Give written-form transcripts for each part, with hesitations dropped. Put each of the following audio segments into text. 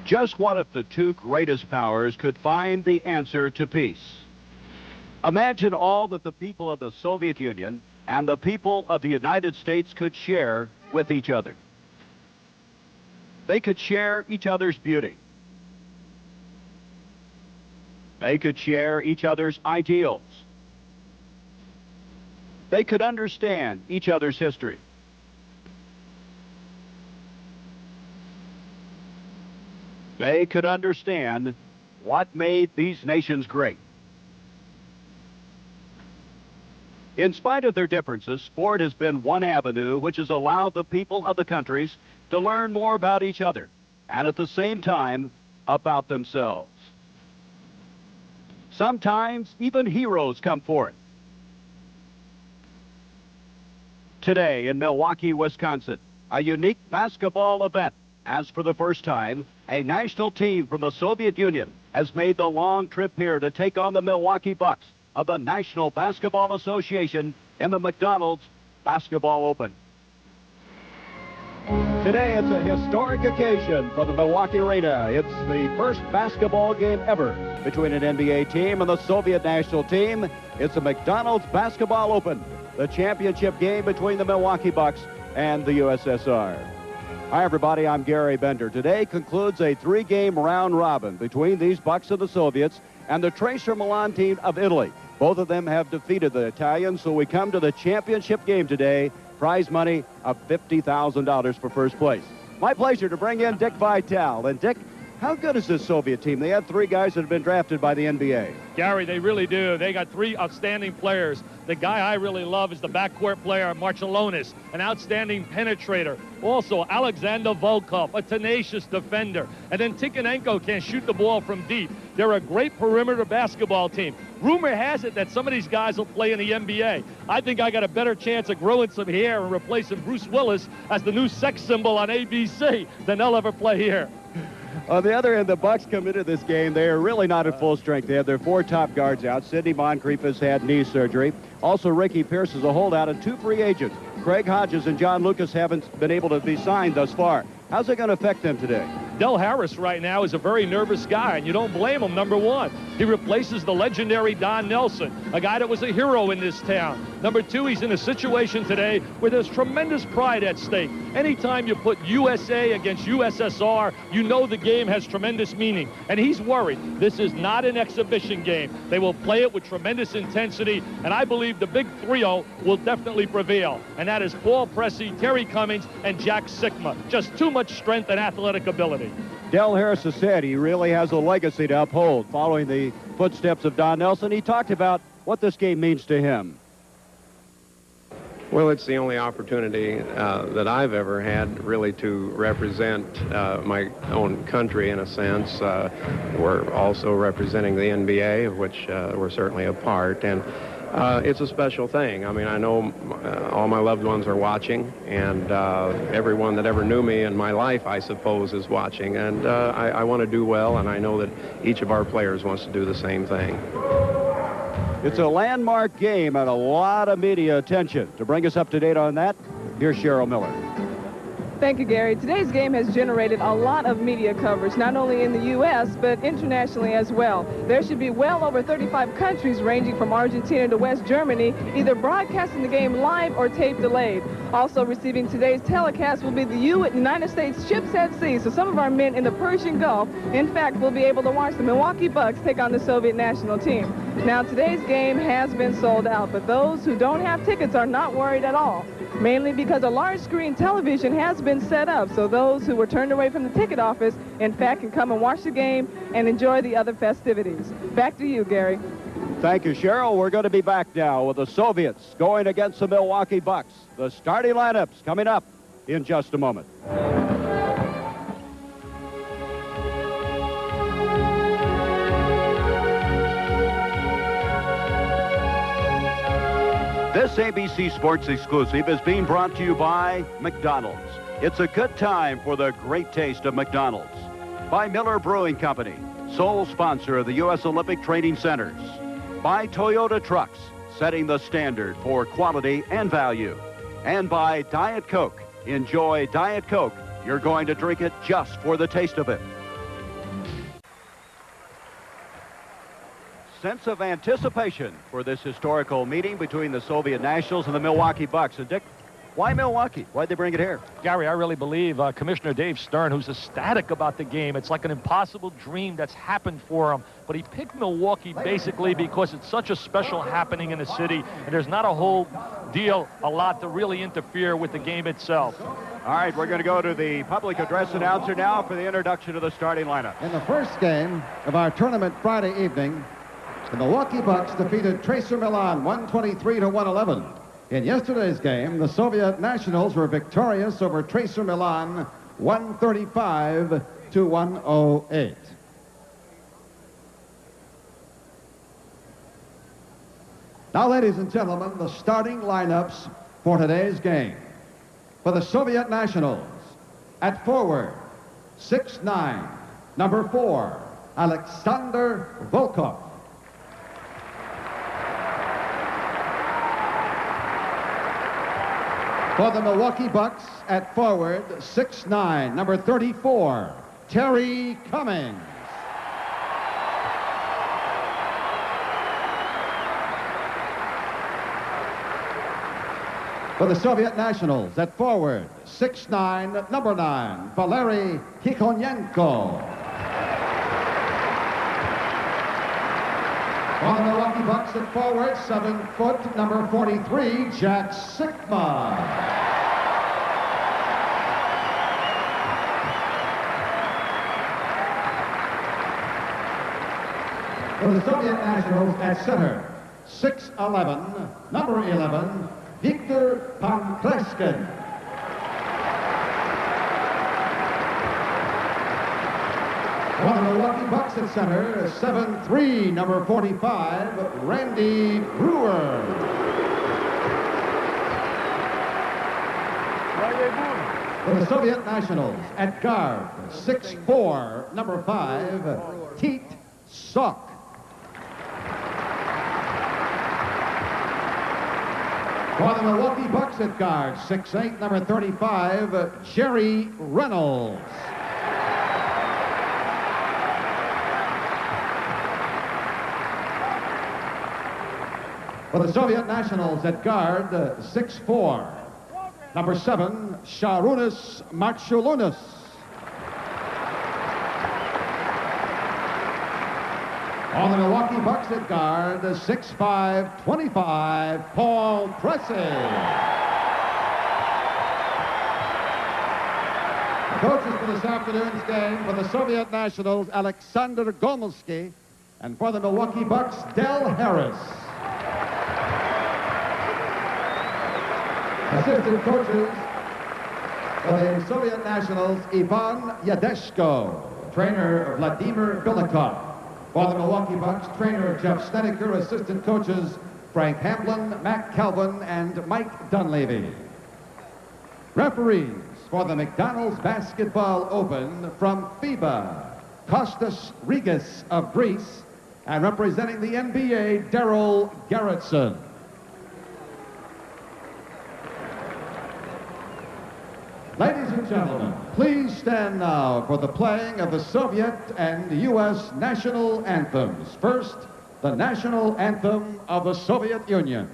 Just what if the two greatest powers could find the answer to peace? Imagine all that the people of the Soviet Union and the people of the United States could share with each other. They could share each other's beauty. They could share each other's ideals. They could understand each other's history. They could understand what made these nations great. In spite of their differences, sport has been one avenue which has allowed the people of the countries to learn more about each other and at the same time about themselves. Sometimes even heroes come forth. Today in Milwaukee, Wisconsin, a unique basketball event, as for the first time, a national team from the Soviet Union has made the long trip here to take on the Milwaukee Bucks of the National Basketball Association in the McDonald's Basketball Open. Today it's a historic occasion for the Milwaukee Arena. It's the first basketball game ever between an NBA team and the Soviet national team. It's a McDonald's Basketball Open, the championship game between the Milwaukee Bucks and the USSR. Hi, everybody. I'm Gary Bender. Today concludes a three-game round robin between these Bucks and the Soviets and the Tracer Milan team of Italy. Both of them have defeated the Italians, so we come to the championship game today. Prize money of $50,000 for first place. My pleasure to bring in Dick Vitale. And Dick, how good is this Soviet team? They have three guys that have been drafted by the NBA. Gary, they really do. They got three outstanding players. The guy I really love is the backcourt player, Marciulionis, an outstanding penetrator. Also, Alexander Volkov, a tenacious defender. And then Tikhonenko can shoot the ball from deep. They're a great perimeter basketball team. Rumor has it that some of these guys will play in the NBA. I think I got a better chance of growing some hair and replacing Bruce Willis as the new sex symbol on ABC than they'll ever play here. On the other end, the Bucks come into this game. They are really not at full strength. They have their four top guards out. Sidney Moncrief has had knee surgery. Also, Ricky Pierce is a holdout and two free agents. Craig Hodges and John Lucas haven't been able to be signed thus far. How's it going to affect them today? Del Harris right now is a very nervous guy, and you don't blame him, number one. He replaces the legendary Don Nelson, a guy that was a hero in this town. Number two, he's in a situation today where there's tremendous pride at stake. Anytime you put USA against USSR, you know the game has tremendous meaning. And he's worried. This is not an exhibition game. They will play it with tremendous intensity, and I believe the big trio will definitely prevail. And that is Paul Pressey, Terry Cummings, and Jack Sikma. Just too much strength and athletic ability. Del Harris has said he really has a legacy to uphold following the footsteps of Don Nelson. He talked about what this game means to him. Well, it's the only opportunity that I've ever had really to represent my own country in a sense. We're also representing the NBA, of which we're certainly a part. And it's a special thing. I mean, I know all my loved ones are watching, and everyone that ever knew me in my life, I suppose, is watching. And I want to do well, and I know that each of our players wants to do the same thing. It's a landmark game and a lot of media attention. To bring us up to date on that, here's Cheryl Miller. Thank you, Gary. Today's game has generated a lot of media coverage, not only in the U.S., but internationally as well. There should be well over 35 countries ranging from Argentina to West Germany, either broadcasting the game live or tape delayed. Also receiving today's telecast will be the United States ships at sea, so some of our men in the Persian Gulf, in fact, will be able to watch the Milwaukee Bucks take on the Soviet national team. Now, today's game has been sold out, but those who don't have tickets are not worried at all, mainly because a large screen television has been set up, so those who were turned away from the ticket office, in fact, can come and watch the game and enjoy the other festivities. Back to you, Gary. Thank you, Cheryl. We're going to be back now with the Soviets going against the Milwaukee Bucks. The starting lineups coming up in just a moment. This ABC Sports exclusive is being brought to you by McDonald's. It's a good time for the great taste of McDonald's. By Miller Brewing Company, sole sponsor of the U.S. Olympic Training Centers. By Toyota Trucks, setting the standard for quality and value. And by Diet Coke. Enjoy Diet Coke. You're going to drink it just for the taste of it. sense of anticipation for this historical meeting between the Soviet Nationals and the Milwaukee Bucks. And Dick, why Milwaukee? Why'd they bring it here? Gary, I really believe Commissioner Dave Stern, who's ecstatic about the game. It's like an impossible dream that's happened for him. But he picked Milwaukee basically because it's such a special happening in the city, and there's not a whole deal, a lot to really interfere with the game itself. All right, we're going to go to the public address announcer now for the introduction of the starting lineup. In the first game of our tournament Friday evening, the Milwaukee Bucks defeated Tracer Milan 123-111. In yesterday's game, the Soviet Nationals were victorious over Tracer Milan 135-108. Now, ladies and gentlemen, the starting lineups for today's game. For the Soviet Nationals, at forward, 6'9", number 4, Alexander Volkov. For the Milwaukee Bucks, at forward, 6'9", number 34, Terry Cummings. For the Soviet Nationals, at forward, 6'9", number 9, Valery Tikhonenko. For the Milwaukee Bucks, at forward, 7 foot, number 43, Jack Sikma. For the Soviet Nationals, at center, 6'11", number 11, Victor Pankleskin. For the Milwaukee Bucks at center, 7'3", number 45, Randy Brewer. For the Soviet Nationals, at guard, 6'4", number 5, Tit Sok. For the Milwaukee Bucks at guard, 6'8", number 35, Jerry Reynolds. For the Soviet Nationals at guard, 6'4", number 7, Sharunas Marchulunas. On the Milwaukee Bucks at guard, 6'5", 25, Paul Pressey. The coaches for this afternoon's game, for the Soviet Nationals, Alexander Gomelsky, and for the Milwaukee Bucks, Del Harris. Assistant coaches for the Soviet Nationals, Ivan Yadeshko, trainer Vladimir Bilikov. For the Milwaukee Bucks, trainer Jeff Snedeker, assistant coaches Frank Hamblin, Mac Calvin, and Mike Dunleavy. Referees for the McDonald's Basketball Open from FIBA, Kostas Rigas of Greece, and representing the NBA, Darrell Garrettson. Ladies and gentlemen, please stand now for the playing of the Soviet and U.S. national anthems. First, the national anthem of the Soviet Union.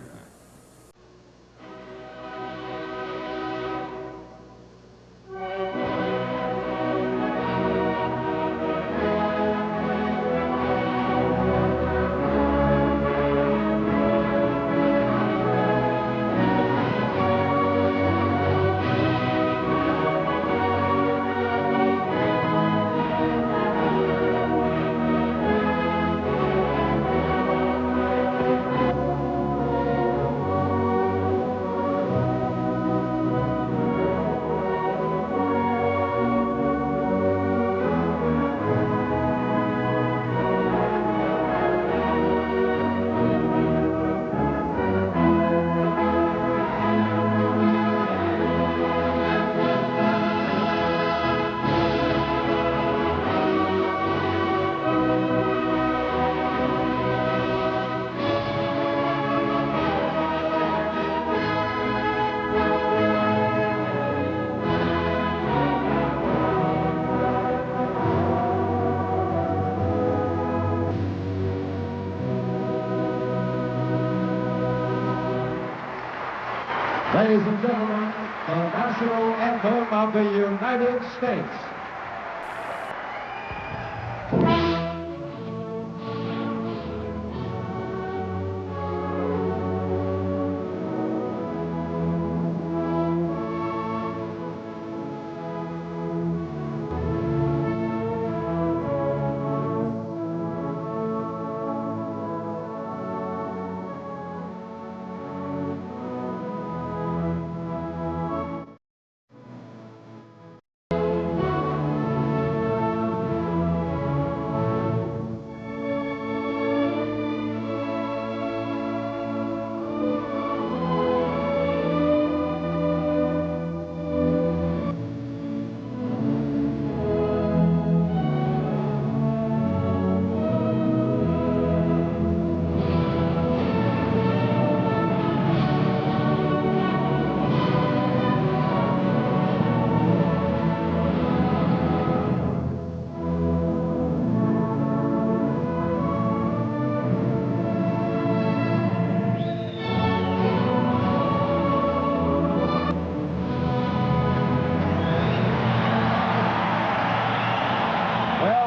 Ladies and gentlemen, the national anthem of the United States.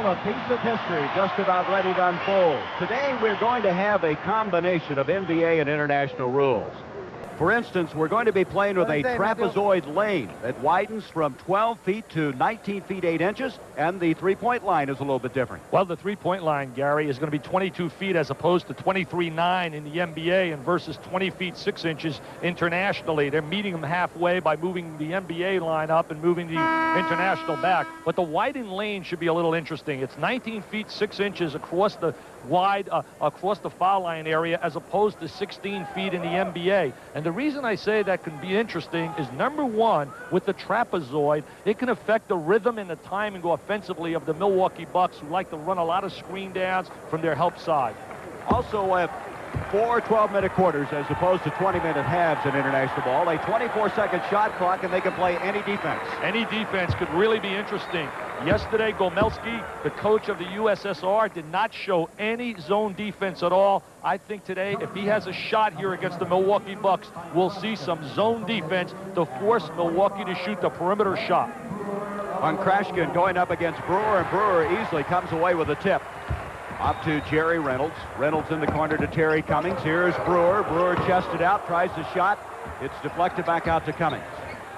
A piece of history just about ready to unfold. Today we're going to have a combination of NBA and international rules. For instance, we're going to be playing with a trapezoid lane that widens from 12 feet to 19 feet 8 inches, and the three-point line is a little bit different. Well, the three-point line, Gary, is going to be 22 feet as opposed to 23.9 in the NBA and versus 20 feet 6 inches internationally. They're meeting them halfway by moving the NBA line up and moving the international back. But the widened lane should be a little interesting. It's 19 feet 6 inches across the across the foul line area as opposed to 16 feet in the NBA. And the reason I say that can be interesting is, number one, with the trapezoid, it can affect the rhythm and the timing offensively of the Milwaukee Bucks, who like to run a lot of screen downs from their help side. Also, 4 12-minute quarters as opposed to 20-minute halves in international ball. A 24-second shot clock, and they can play any defense. Any defense could really be interesting. Yesterday, Gomelski, the coach of the USSR, did not show any zone defense at all. I think today, if he has a shot here against the Milwaukee Bucks, we'll see some zone defense to force Milwaukee to shoot the perimeter shot. On Krashkin going up against Brewer, and Brewer easily comes away with a tip. Up to Jerry Reynolds. Reynolds in the corner to Terry Cummings. Here's Brewer. Brewer chested out, tries the shot. It's deflected back out to Cummings.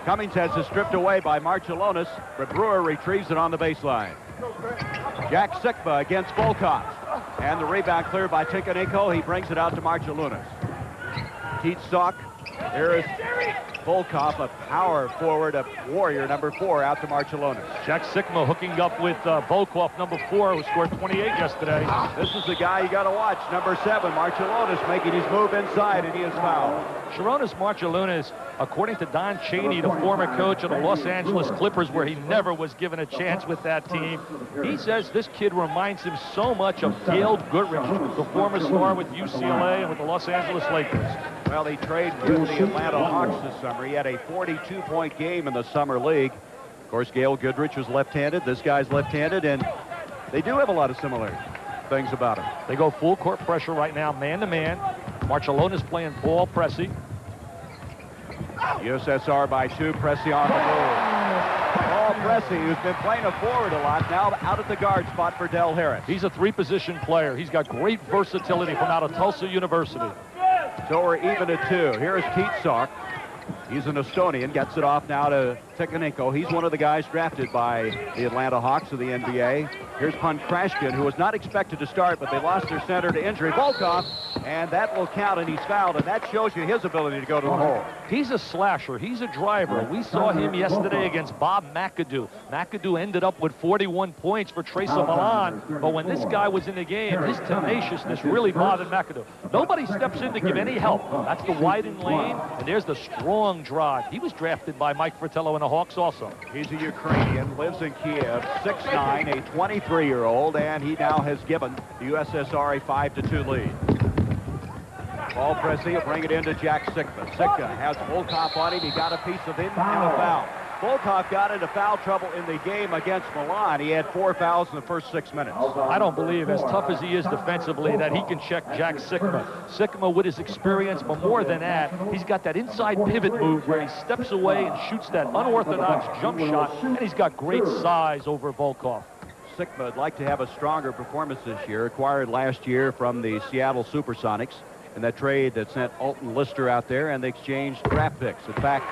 Cummings has it stripped away by Marciulionis, but Brewer retrieves it on the baseline. Jack Sikma against Volkov. And the rebound cleared by Tikhonenko. He brings it out to Marciulionis. Keith Sock. There is Volkov, a power forward, a warrior, number 4, out to Marciulionis. Jack Sikma hooking up with Volkov, number 4, who scored 28 yesterday. This is the guy you got to watch, number 7, Marciulionis, making his move inside, and he is fouled. Sharonis Marciulionis, according to Don Chaney, the former coach of the Los Angeles Clippers, where he never was given a chance with that team, he says this kid reminds him so much of Gail Goodrich, the former star with UCLA and with the Los Angeles Lakers. Well, he traded with the Atlanta Hawks this summer. He had a 42-point game in the summer league. Of course, Gail Goodrich was left-handed. This guy's left-handed, and they do have a lot of similar things about him. They go full court pressure right now, man-to-man. Marciulionis playing Paul Pressey. USSR by 2, Pressey on the move. Paul Pressey, who's been playing a forward a lot, now out at the guard spot for Del Harris. He's a 3-position player. He's got great versatility from out of Tulsa University. So we're even at 2. Here's Keith Sock. He's an Estonian, gets it off now to Tikhonenko. He's one of the guys drafted by the Atlanta Hawks of the NBA. Here's Krashkin, who was not expected to start, but they lost their center to injury. Volkov, and that will count, and he's fouled, and that shows you his ability to go to the hole. He's a slasher. He's a driver. We saw him yesterday against Bob McAdoo. McAdoo ended up with 41 points for Tracer Milan, but when this guy was in the game, his tenaciousness really bothered McAdoo. Nobody steps in to give any help. That's the widened lane, and there's the strong drive. He was drafted by Mike Fratello and the Hawks also. He's a Ukrainian, lives in Kiev, 6'9", a 23-year-old, and he now has given the USSR a 5-2 lead. Paul Pressey will bring it into Jack Sikma. Sikma has Volkov on him. He got a piece of him and a foul. Volkov got into foul trouble in the game against Milan. He had 4 fouls in the first 6 minutes. I don't believe, as tough as he is defensively, that he can check Jack Sikma. Sikma, with his experience, but more than that, he's got that inside pivot move where he steps away and shoots that unorthodox jump shot, and he's got great size over Volkov. Sikma would like to have a stronger performance this year, acquired last year from the Seattle Supersonics in that trade that sent Alton Lister out there, and they exchanged draft picks. In fact,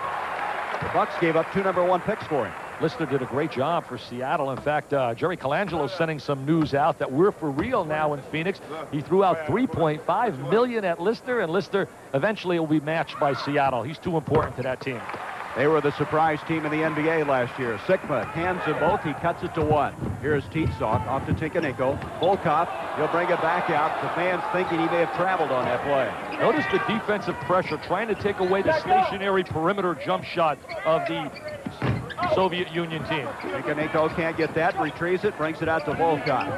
the Bucks gave up 2 #1 picks for him. Lister did a great job for Seattle. In fact, Jerry Colangelo sending some news out that we're for real now in Phoenix. He threw out $3.5 million at Lister, and Lister eventually will be matched by Seattle. He's too important to that team. They were the surprise team in the NBA last year. Sikma hands them both. He cuts it to 1. Here's Teetsock off to Tinkaninko. Volkov, he'll bring it back out. The fans thinking he may have traveled on that play. Notice the defensive pressure trying to take away the stationary perimeter jump shot of the Soviet Union team. Tinkaninko can't get that, retrieves it, brings it out to Volkov.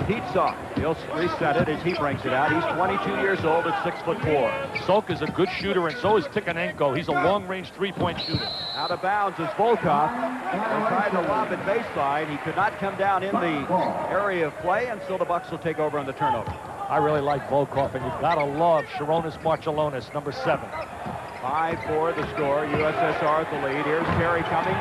Teetsock, he'll reset it as he brings it out. He's 22 years old at 6'4". Sok is a good shooter, and so is Tikhonenko. He's a long-range three-point shooter. Out of bounds is Volkov. They tried to lob it baseline. He could not come down in the area of play, and so the Bucks will take over on the turnover. I really like Volkov, and you've got to love Sharonis Marciulionis, number 7. 5-4 the score. USSR at the lead. Here's Terry Cummings.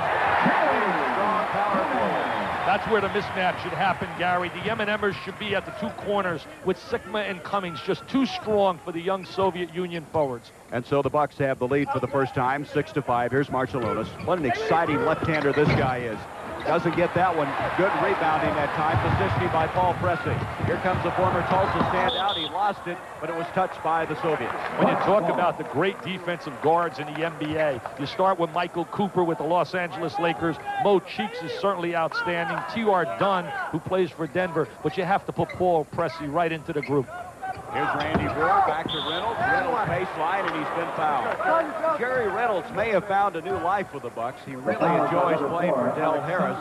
Strong power forward. That's where the mismatch should happen, Gary. The M&Mers should be at the 2 corners with Sikma and Cummings, just too strong for the young Soviet Union forwards. And so the Bucks have the lead for the first time, 6-5. Here's Marciulionis. What an exciting left-hander this guy is. Doesn't get that one. Good rebounding that time. Positioning by Paul Pressey. Here comes the former Tulsa standout. He lost it, but it was touched by the Soviets. When you talk about the great defensive guards in the NBA, you start with Michael Cooper with the Los Angeles Lakers. Mo Cheeks is certainly outstanding. T.R. Dunn, who plays for Denver, but you have to put Paul Pressey right into the group. Here's Randy Brewer, back to Reynolds. Reynolds baseline, and he's been fouled. Jerry Reynolds may have found a new life with the Bucks. He really enjoys playing for Del Harris.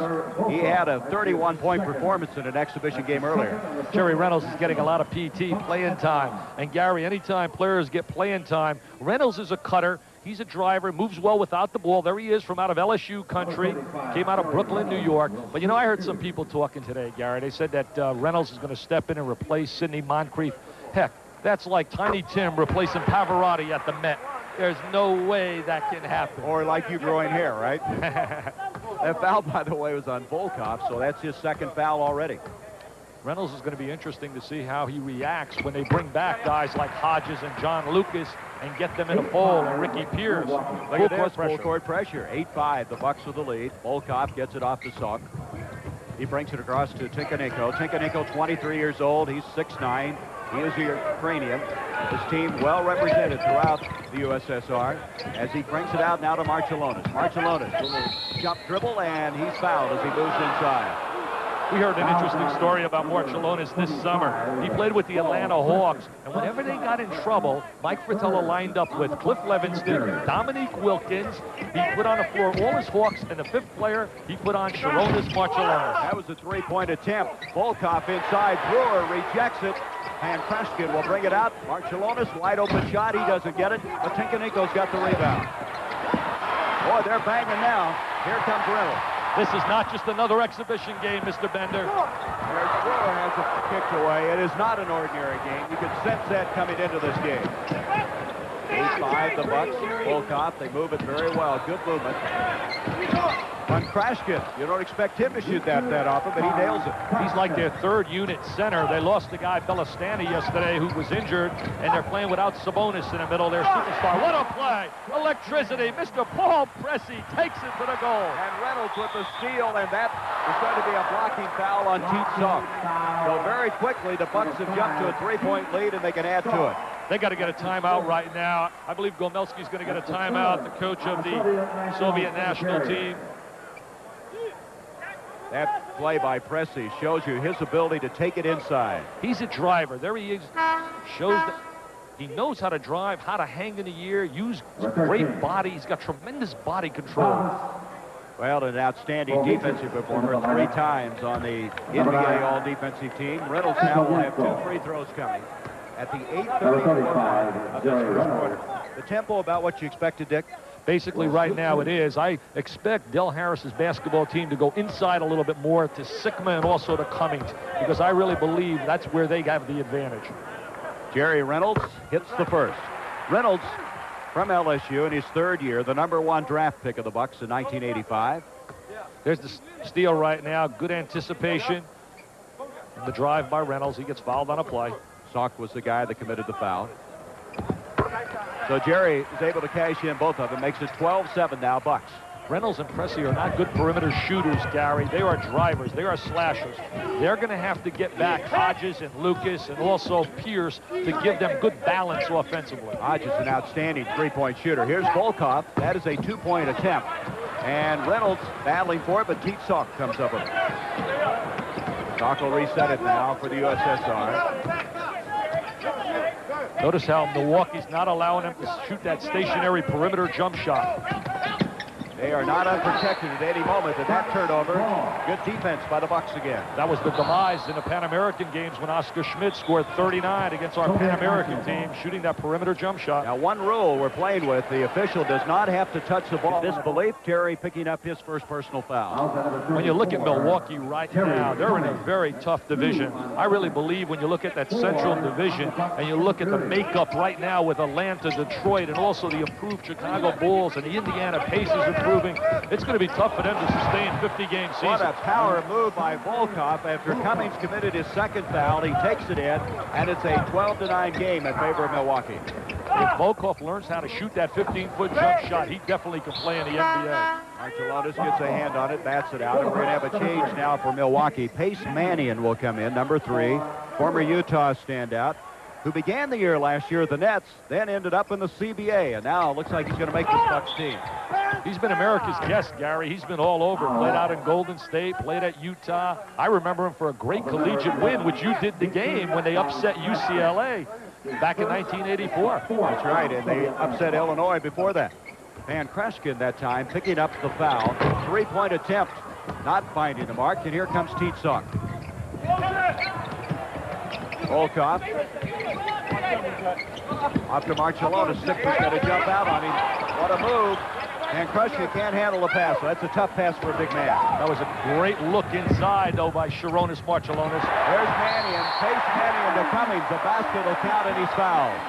He had a 31-point performance in an exhibition game earlier. Jerry Reynolds is getting a lot of PT, playing time. And Gary, anytime players get playing time, Reynolds is a cutter. He's a driver, moves well without the ball. There he is from out of LSU country. Came out of Brooklyn, New York. But, you know, I heard some people talking today, Gary. They said that Reynolds is going to step in and replace Sidney Moncrief. Heck, that's like Tiny Tim replacing Pavarotti at the Met. There's no way that can happen. Or like you growing hair, right? That foul, by the way, was on Volkov, so that's his 2nd foul already. Reynolds is going to be interesting to see how he reacts when they bring back guys like Hodges and John Lucas and get them in a bowl, and Ricky Pierce. Look at this, full court pressure. 8-5, the Bucks with the lead. Volkov gets it off the Sok. He brings it across to Tinkaninko. Tinkaninko, 23 years old. He's 6'9". He is a Ukrainian. His team well represented throughout the USSR as he brings it out now to Marciulionis. Marciulionis, a little jump dribble, and he's fouled as he moves inside. We heard an interesting story about Marciulionis this summer. He played with the Atlanta Hawks, and whenever they got in trouble, Mike Fratello lined up with Cliff Levingston, Dominique Wilkins. He put on the floor all his Hawks, and the 5th player, he put on Sharonis Marciulionis. That was a 3-point attempt. Volkov inside. Brewer rejects it. And Preskin will bring it out. Marciulionis, wide open shot. He doesn't get it, but Tinkaninko's got the rebound. Boy, they're banging now. Here comes Reynolds. This is not just another exhibition game, Mr. Bender. There's Brewer has it kicked away. It is not an ordinary game. You can sense that coming into this game. 8-5, the Bucks. Volkov, they move it very well. Good movement. On Krashkin, you don't expect him to shoot that often, but he nails it. He's like their 3rd unit center. They lost the guy Belastani yesterday who was injured, and they're playing without Sabonis in the middle, their superstar. What a play! Electricity. Mr. Paul Pressey takes it to the goal. And Reynolds with the steal, and that is going to be a blocking foul on Teetsock. So very quickly, the Bucks have jumped to a 3-point lead, and they can add to it. They got to get a timeout right now. I believe Gomelski's going to get a timeout, the coach of the Soviet national team. That play by Pressey shows you his ability to take it inside. He's a driver. There he is. Shows that he knows how to drive, how to hang in the air, use great body. He's got tremendous body control. Well, an outstanding defensive performer 3 times on the NBA All-Defensive Team. Reynolds now will have 2 free throws coming at the 8:34 mark of this first quarter. The tempo about what you expected, Dick? Basically, right now it is. I expect Del Harris's basketball team to go inside a little bit more to Sigma and also to Cummings, because I really believe that's where they have the advantage. Jerry Reynolds hits the first. Reynolds from LSU in his third year, the #1 draft pick of the Bucks in 1985. There's the steal right now. Good anticipation. And the drive by Reynolds. He gets fouled on a play. Salk was the guy that committed the foul. So Jerry is able to cash in both of them. Makes it 12-7 now, Bucks. Reynolds and Pressey are not good perimeter shooters, Gary. They are drivers. They are slashers. They're going to have to get back Hodges and Lucas and also Pierce to give them good balance offensively. Hodges, an outstanding three-point shooter. Here's Volkov. That is a two-point attempt. And Reynolds battling for it, but Teet Salk comes up with it. Salk will reset it now for the USSR. Notice how Milwaukee's not allowing them to shoot that stationary perimeter jump shot. They are not unprotected at any moment, and that turnover, good defense by the Bucks again. That was the demise in the Pan American games when Oscar Schmidt scored 39 against our Pan American team, shooting that perimeter jump shot. Now, one rule we're playing with, the official does not have to touch the ball. Disbelief, Terry picking up his first personal foul. When you look at Milwaukee right now, they're in a very tough division. I really believe when you look at that Central Division and you look at the makeup right now with Atlanta, Detroit, and also the improved Chicago Bulls and the Indiana Pacers improving, it's going to be tough for them to sustain 50-game season. What a power move by Volkov. After Cummings committed his second foul, he takes it in, and it's a 12-9 game in favor of Milwaukee. If Volkov learns how to shoot that 15-foot jump shot, he definitely can play in the NBA. Marcellonis gets a hand on it, bats it out, and we're going to have a change now for Milwaukee. Pace Mannion will come in, #3, former Utah standout, who began the year last year at the Nets, then ended up in the CBA, and now it looks like he's going to make this Bucks team. He's been America's guest, Gary. He's been all over. Played out in Golden State, played at Utah. I remember him for a great collegiate win, which you did the game when they upset UCLA back in 1984. That's right, and they upset Illinois before that. Van Kreskin that time picking up the foul. Three-point attempt, not finding the mark, and here comes Teet Salk. Volkov. Off to Marcellonis. Sickler's got to jump out on him. What a move. And Krushka can't handle the pass. So that's a tough pass for a big man. That was a great look inside, though, by Sharonis Marcellonis. There's Mannion. Pace Mannion to Cummings. The basket will count, and he's fouled.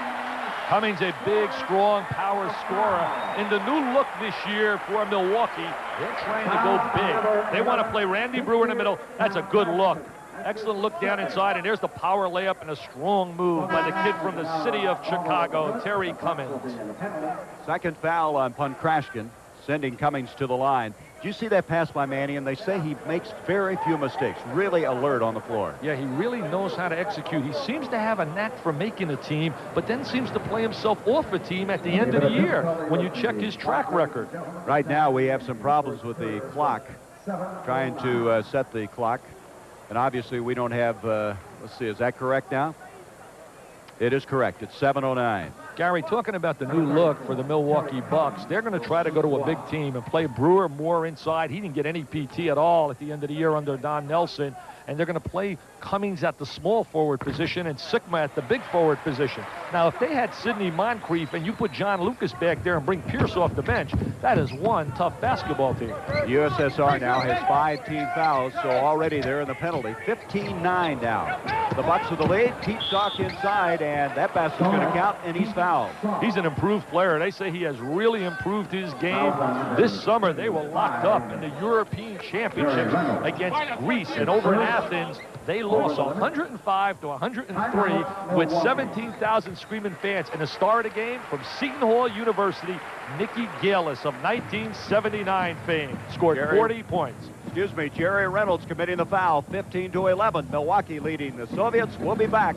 Cummings, a big, strong power scorer. In the new look this year for Milwaukee, they're trying to go big. They want to play Randy Brewer in the middle. That's a good look. Excellent look down inside, and there's the power layup and a strong move by the kid from the city of Chicago, Terry Cummings. Second foul on Punkrashkin, sending Cummings to the line. Did you see that pass by Mannion? They say he makes very few mistakes, really alert on the floor. Yeah, he really knows how to execute. He seems to have a knack for making a team, but then seems to play himself off a team at the end of the year when you check his track record. Right now, we have some problems with the clock, trying to set the clock. And obviously, we don't have, let's see, is that correct now? It is correct. It's 7:09. Gary, talking about the new look for the Milwaukee Bucks, they're going to try to go to a big team and play Brewer more inside. He didn't get any PT at all at the end of the year under Don Nelson. And they're going to play Cummings at the small forward position and Sigma at the big forward position. Now, if they had Sidney Moncrief and you put John Lucas back there and bring Pierce off the bench, that is one tough basketball team. The USSR now has 5 team fouls, so already they're in the penalty. 15-9 now. The Bucks with the lead. Teet Salk inside, and that basket's going to count, and he's fouled. He's an improved player. They say he has really improved his game. This summer, they were locked up in the European Championships against Greece, and over in Athens, they lost 105-103 with 17,000 screaming fans. And the star of the game from Seton Hall University, Nicky Galis of 1979 fame, scored 40 points. Excuse me, Jerry Reynolds committing the foul, 15-11. Milwaukee leading the Soviets. We'll be back.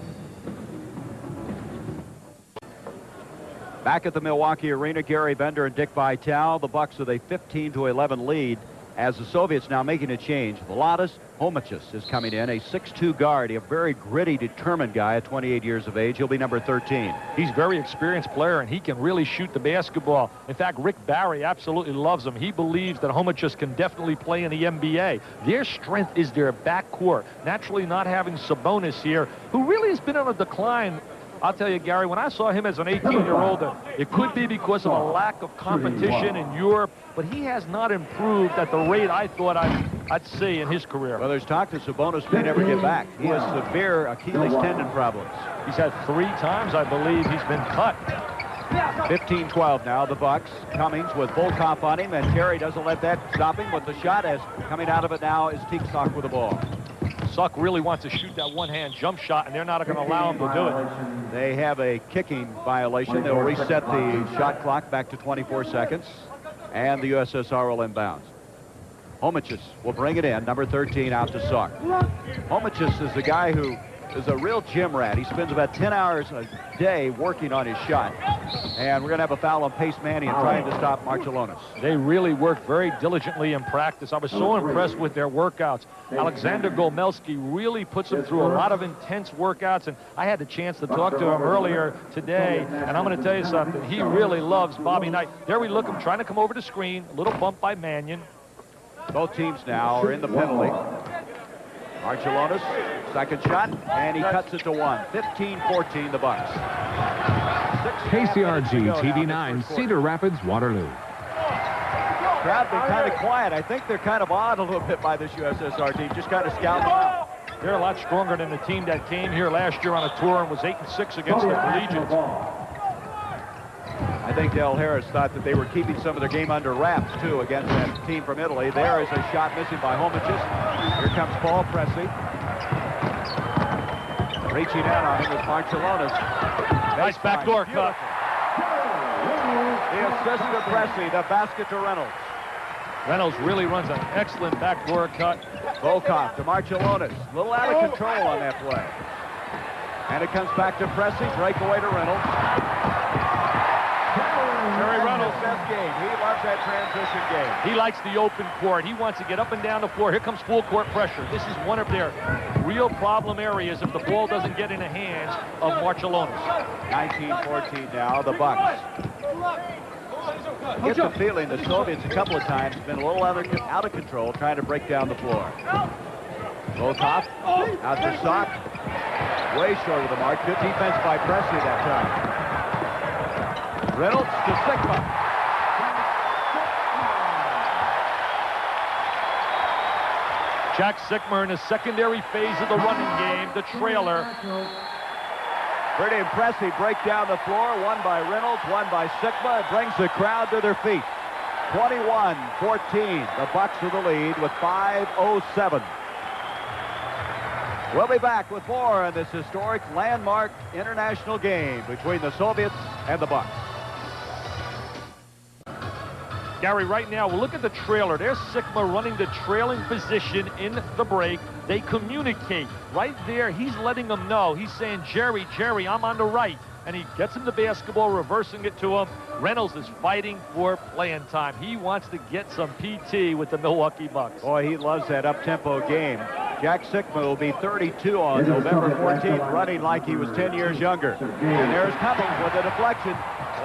Back at the Milwaukee Arena, Gary Bender and Dick Vitale. The Bucks with a 15-11 lead as the Soviets now making a change. Vladas Homicius is coming in, a 6'2 guard, a very gritty, determined guy at 28 years of age. He'll be number 13. He's a very experienced player, and he can really shoot the basketball. In fact, Rick Barry absolutely loves him. He believes that Homicius can definitely play in the NBA. Their strength is their backcourt. Naturally, not having Sabonis here, who really has been on a decline I'll tell you, Gary, when I saw him as an 18-year-old, it could be because of a lack of competition in Europe, but he has not improved at the rate I thought I'd see in his career. Well, there's talk that Sabonis may never get back. He has severe Achilles tendon problems. He's had 3 times, I believe, he's been cut. 15-12 now, the Bucks. Cummings with Volkov on him, and Terry doesn't let that stop him with the shot, as coming out of it now is Teague Sock with the ball. Suck really wants to shoot that one-hand jump shot, and they're not going to allow him to do it. They have a kicking violation. They'll reset the shot clock back to 24 seconds, and the USSR will inbounds. Homicius will bring it in, number 13, out to Sock. Homicius is the guy who is a real gym rat. He spends about 10 hours a day working on his shot. And we're going to have a foul on Pace Mannion trying to stop Marcellonis. They really work very diligently in practice. I was so impressed with their workouts. Alexander Gomelski really puts them through a lot of intense workouts, and I had the chance to talk to him earlier today, and I'm going to tell you something. He really loves Bobby Knight. There we look, him trying to come over the screen. A little bump by Mannion. Both teams now are in the penalty. Marcellonis, second shot, and he cuts it to 1. 15-14, the Bucks. KCRG TV9, Cedar Rapids, Waterloo. Crowd been kind of quiet. I think they're kind of awed a little bit by this USSR team, just kind of scouting them out. They're a lot stronger than the team that came here last year on a tour and was 8-6 against the Collegians. I think Del Harris thought that they were keeping some of their game under wraps, too, against that team from Italy. There is a shot missing by Homicius. Here comes Paul Pressey. Reaching out on him with Marcellonis. Nice backdoor cut. The assist to Pressey, the basket to Reynolds. Reynolds really runs an excellent backdoor cut. Volkov to Marcellonis. A little out of control on that play. And it comes back to Pressey. Breakaway to Reynolds. Terry Reynolds' best game. He loves that transition game. He likes the open court. He wants to get up and down the floor. Here comes full court pressure. This is one of their real problem areas if the ball doesn't get in the hands of Marcellonis. 19-14 now, the Bucks. I get the feeling the Soviets a couple of times have been a little out of control, trying to break down the floor. Volkov out to Sock. Way short of the mark. Good defense by Pressey that time. Reynolds to Sigma. Jack Sigma in the secondary phase of the running game, the trailer. Pretty impressive break down the floor. One by Reynolds, one by Sigma. It brings the crowd to their feet. 21-14. The Bucks with the lead with 5:07. We'll be back with more on this historic landmark international game between the Soviets and the Bucks. Gary, right now, we'll look at the trailer. There's Sigma running the trailing position in the break. They communicate. Right there, he's letting them know. He's saying, Jerry, I'm on the right. And he gets him the basketball, reversing it to him. Reynolds is fighting for playing time. He wants to get some PT with the Milwaukee Bucks. Boy, he loves that up-tempo game. Jack Sigma will be 32 on November 14th, running like he was 10 years younger. And there's Cummings with a deflection.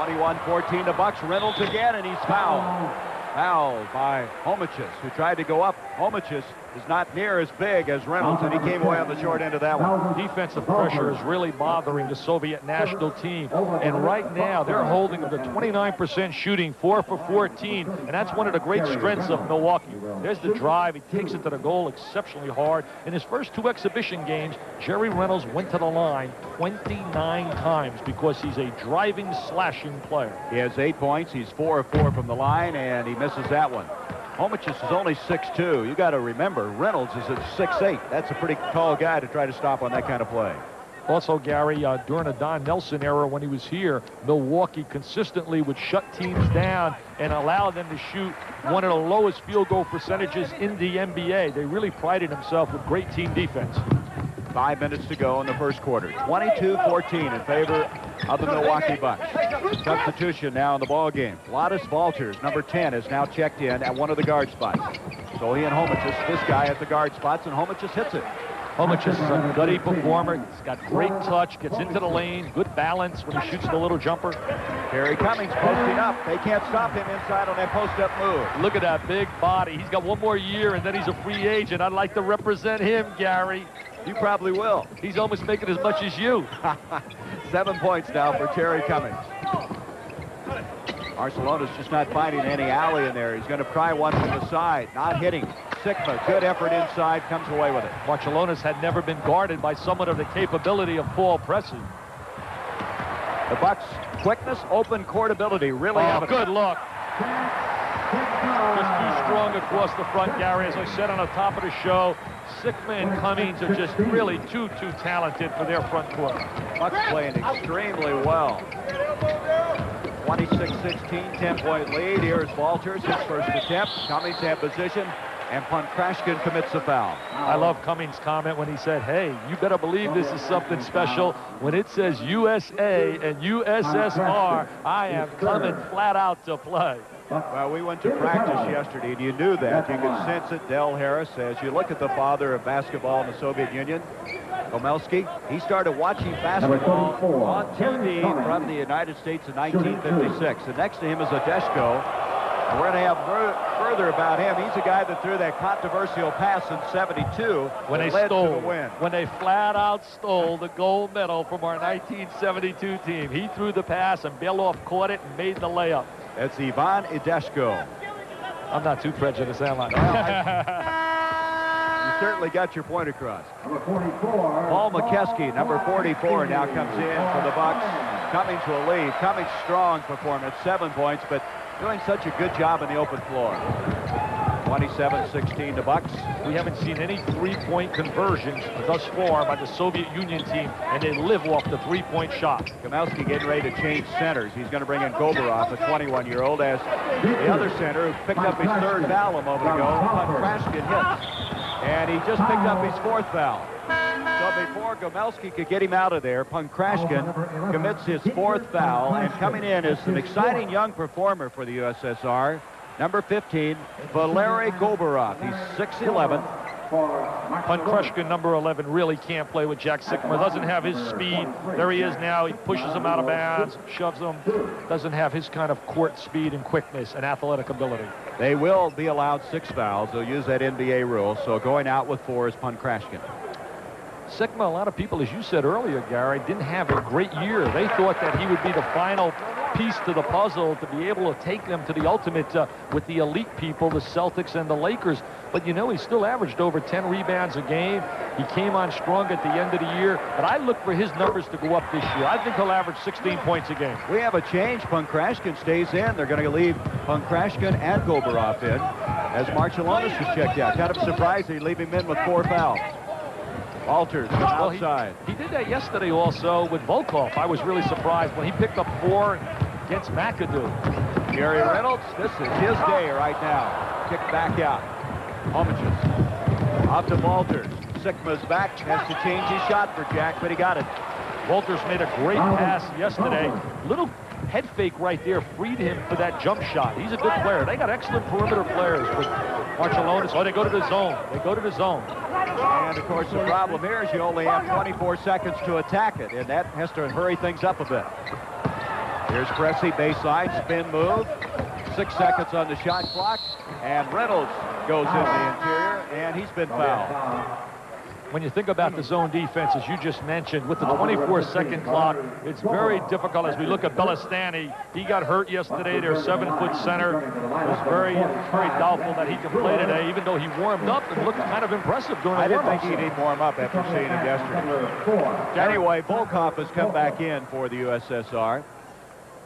21-14, the Bucks. Reynolds again, and he's fouled. Fouled by Homicius, who tried to go up. Homicius is not near as big as Reynolds, and he came away on the short end of that one. Defensive pressure is really bothering the Soviet national team. And right now, they're holding them to 29% shooting, 4 for 14. And that's one of the great strengths of Milwaukee. There's the drive. He takes it to the goal exceptionally hard. In his first 2 exhibition games, Jerry Reynolds went to the line 29 times because he's a driving, slashing player. He has 8 points. He's 4 of 4 from the line, and he misses that one. Homicius is only 6'2". You got to remember, Reynolds is at 6'8". That's a pretty tall guy to try to stop on that kind of play. Also, Gary, during the Don Nelson era when he was here, Milwaukee consistently would shut teams down and allow them to shoot one of the lowest field goal percentages in the NBA. They really prided themselves with great team defense. 5 minutes to go in the first quarter. 22-14 in favor of the Milwaukee Bucks. Substitution now in the ball game. Vladis Valters, number 10, is now checked in at one of the guard spots. So he and Homicius, this guy at the guard spots, and Homicius hits it. Homicius is a gutty performer. He's got great touch, gets into the lane, good balance when he shoots the little jumper. Terry Cummings posting up. They can't stop him inside on that post-up move. Look at that big body. He's got one more year, and then he's a free agent. I'd like to represent him, Gary. You probably will. He's almost making as much as you. 7 points now for Terry Cummings. Barcelona's just not finding any alley in there. He's going to try one from the side. Not hitting. Sigma, good effort inside, comes away with it. Barcelona's had never been guarded by someone of the capability of Paul pressing. The Bucks' quickness, open court ability, really have a good look. Just too strong across the front, Gary. As I said on the top of the show, Sigma and Cummings are just really too talented for their front court. Bucks playing extremely well. 26-16, 10-point lead. Here's Walters, his first attempt. Cummings in position, and Punkrashkin commits a foul. I love Cummings' comment when he said, hey, you better believe this is something special. When it says USA and USSR, I am coming flat out to play. Well, we went to practice yesterday, and you knew that. You could sense it. Del Harris, as you look at the father of basketball in the Soviet Union, Gomelsky, he started watching basketball on TV from the United States in 1956. And next to him is Odeshko. And we're going to have further about him. He's the guy that threw that controversial pass in '72 when they led stole to the win. When they flat out stole the gold medal from our 1972 team. He threw the pass, and Beloff caught it and made the layup. That's Ivan Odeshko. I'm not too prejudiced, am I? You certainly got your point across. Number 44. Paul McKeskey, number 44, now comes in for the Bucks. Cummings will lead. Cummings' strong performance, 7 points, but doing such a good job on the open floor. 27-16 the Bucks. We haven't seen any three-point conversions thus far by the Soviet Union team, and they live off the three-point shot. Gomelsky getting ready to change centers. He's going to bring in Goberov, a 21-year-old, as the other center who picked up his third foul a moment ago. Punkrashkin hits, and he just picked up his fourth foul. So before Gomelsky could get him out of there, Punkrashkin commits his fourth foul, and coming in is an exciting young performer for the USSR. Number 15, Valery Goberov. He's 6'11". Punkrashkin, number 11, really can't play with Jack Sigma. Doesn't have his speed. There he is now. He pushes him out of bounds, shoves him. Doesn't have his kind of court speed and quickness and athletic ability. They will be allowed 6 fouls. They'll use that NBA rule. So going out with 4 is Punkrashkin. Sigma, a lot of people, as you said earlier, Gary, didn't have a great year. They thought that he would be the final piece to the puzzle to be able to take them to the ultimate with the elite people, the Celtics and the Lakers. But, you know, he still averaged over 10 rebounds a game. He came on strong at the end of the year. But I look for his numbers to go up this year. I think he'll average 16 points a game. We have a change. Punkrashkin stays in. They're going to leave Punkrashkin and Goberov in as Marcellonis is checked out. Kind of surprised they leave him in with 4 fouls. Walters outside. He did that yesterday also with Volkov. I was really surprised when he picked up 4 against McAdoo. Gary Reynolds, this is his day right now. Kick back out. Homicus. Off to Walters. Sigma's back. Has to change his shot for Jack, but he got it. Walters made a great pass yesterday. Little head fake right there freed him for that jump shot. He's a good player. They got excellent perimeter players with Marcellonis. Oh, they go to the zone. They go to the zone. And, of course, the problem here is you only have 24 seconds to attack it, and that has to hurry things up a bit. Here's Pressey, baseline, spin move. 6 seconds on the shot clock, and Reynolds goes in the interior, and he's been fouled. When you think about the zone defense, as you just mentioned, with the 24-second clock, it's very difficult. As we look at Belastani, he got hurt yesterday. Their 7-foot center. It was very doubtful that he can play today, even though he warmed up and looked kind of impressive during the warm-up. I didn't think he'd even warm up after seeing him yesterday. Anyway, Volkov has come back in for the USSR.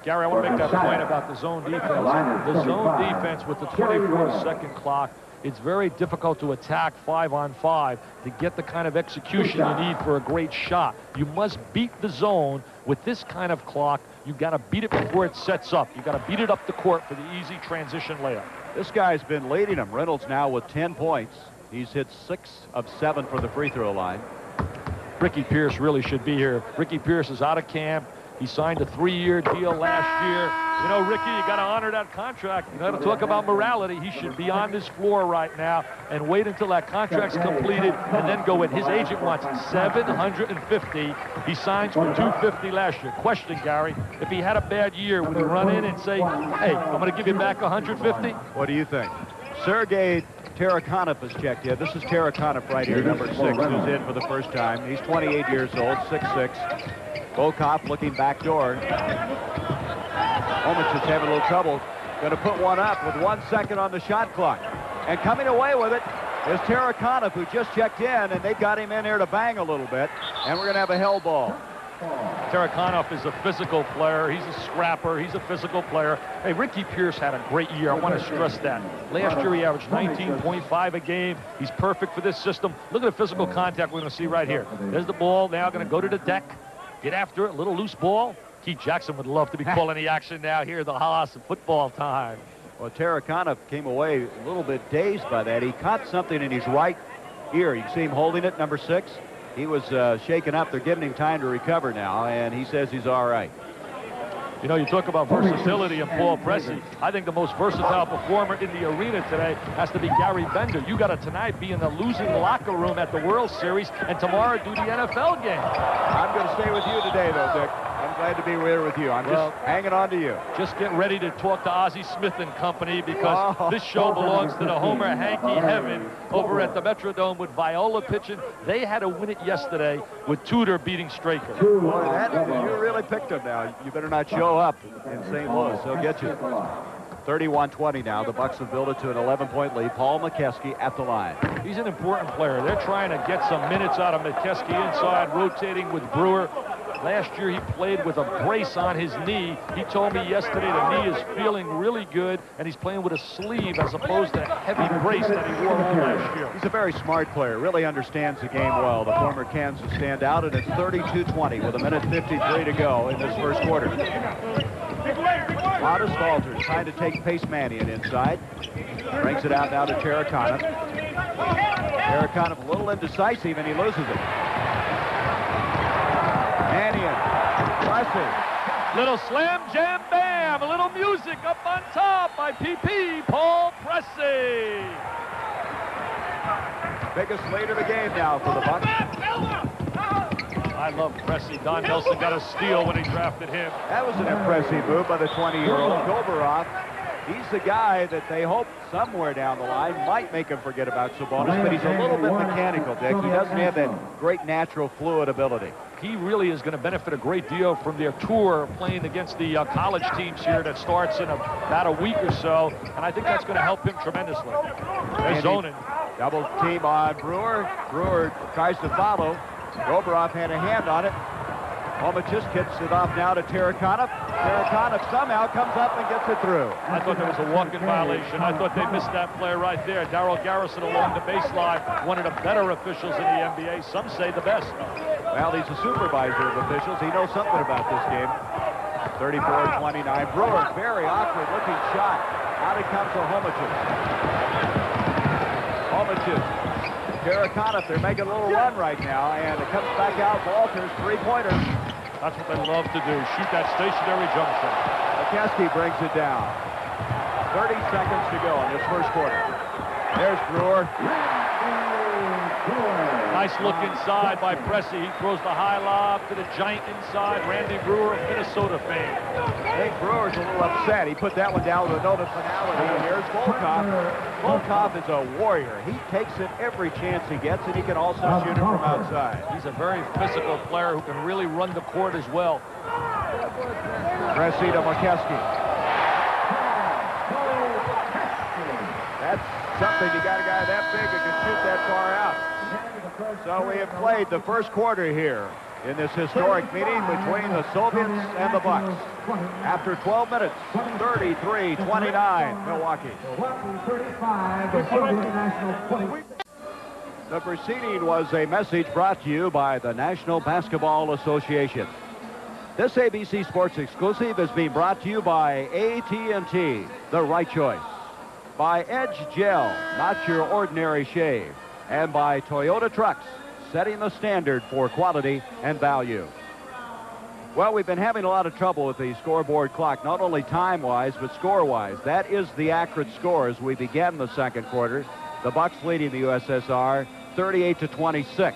Gary, I want to make that point about the zone defense. The zone defense with the 24-second clock, it's very difficult to attack 5-on-5 to get the kind of execution you need for a great shot. You must beat the zone with this kind of clock. You've got to beat it before it sets up. You've got to beat it up the court for the easy transition layup. This guy's been leading them. Reynolds now with 10 points. He's hit 6 of 7 from the free throw line. Ricky Pierce really should be here. Ricky Pierce is out of camp. He signed a 3-year deal last year. You know, Ricky, you got to honor that contract. You got to talk about morality. He should be on this floor right now and wait until that contract's completed and then go in. His agent wants $750. He signs for $250 last year. Question, Gary, if he had a bad year, would he run in and say, hey, I'm going to give you back $150? What do you think? Sergei Tarakanov is checked in. This is Tarakanov right here, number 6, who's in for the first time. He's 28 years old, 6'6". Volkov looking back door. Homich is having a little trouble. Going to put one up with 1 second on the shot clock. And coming away with it is Terry who just checked in, and they've got him in here to bang a little bit. And we're going to have a hell ball. Terry is a physical player. He's a scrapper. He's a physical player. Hey, Ricky Pierce had a great year. I want to stress that. Last year, he averaged 19.5 a game. He's perfect for this system. Look at the physical contact we're going to see right here. There's the ball now going to go to the deck. Get after it. A little loose ball. Keith Jackson would love to be calling the action now here at the Haas of football time. Well, Terry came away a little bit dazed by that. He caught something in his right ear. You can see him holding it, number 6. He was shaken up. They're giving him time to recover now, and he says he's all right. You know, you talk about versatility and Paul Pressey. I think the most versatile performer in the arena today has to be Gary Bender. You got to tonight be in the losing locker room at the World Series and tomorrow do the NFL game. I'm going to stay with you today, though, Dick. I'm glad to be here with you. I'm just hanging on to you. Just get ready to talk to Ozzie Smith and company because this show belongs to the Homer Hanky heaven over at the Metrodome with Viola pitching. They had to win it yesterday with Tudor beating Straker. Boy, you really picked him now. You better not show up in St. Louis. He'll get you. 31-20 now. The Bucks have built it to an 11-point lead. Paul McKeskey at the line. He's an important player. They're trying to get some minutes out of McKeskey inside, rotating with Brewer. Last year, he played with a brace on his knee. He told me yesterday the knee is feeling really good, and he's playing with a sleeve as opposed to a heavy brace that he wore all last year. He's a very smart player, really understands the game well. The former Kansas standout, and it's 32-20 with 1:53 to go in this first quarter. Modest Walters trying to take Pace Mannion inside. Brings it out now to Terraconov. Terraconov a little indecisive, and he loses it. Mannion, Pressey. Little slam, jam, bam. A little music up on top by PP, Paul Pressey. Biggest lead of the game now for the Bucks. I love Pressey. Don Nelson got a steal when he drafted him. That was an impressive move by the 20-year-old Goberoff. He's the guy that they hope somewhere down the line might make him forget about Sabonis, but he's a little bit mechanical, Dick. He doesn't have that great natural fluid ability. He really is going to benefit a great deal from their tour playing against the college teams here that starts in about a week or so, and I think that's going to help him tremendously. They're zoning. Double team on Brewer. Brewer tries to follow. Goberoff had a hand on it. Homich just kicks it off now to Terraconov. Terraconov somehow comes up and gets it through. I thought there was a walk-in violation. I thought they missed that play right there. Darrell Garrison along the baseline, one of the better officials in the NBA. Some say the best. Well, he's a supervisor of officials. He knows something about this game. 34-29. Brewer, very awkward-looking shot. Out it comes to Homich's. Terraconov, they're making a little run right now, and it comes back out. Walters, three-pointer. That's what they love to do, shoot that stationary jump shot. McKeskey brings it down. 30 seconds to go in this first quarter. There's Brewer. Nice look inside by Pressey. He throws the high lob to the giant inside. Randy Brewer, Minnesota fame. I think Brewer's a little upset. He put that one down with a note of finality. Here's Volkov. Volkov is a warrior. He takes it every chance he gets, and he can also shoot it from outside. He's a very physical player who can really run the court as well. Pressey to McKeskey. That's something. You got a guy that big who can shoot that far out. So we have played the first quarter here in this historic meeting between the Soviets and the Bucks. After 12 minutes, 33-29, Milwaukee. The preceding was a message brought to you by the National Basketball Association. This ABC Sports exclusive is being brought to you by AT&T, the right choice. By Edge Gel, not your ordinary shave. And by Toyota Trucks, setting the standard for quality and value. Well, we've been having a lot of trouble with the scoreboard clock, not only time-wise, but score-wise. That is the accurate score as we begin the second quarter. The Bucks leading the USSR 38-26.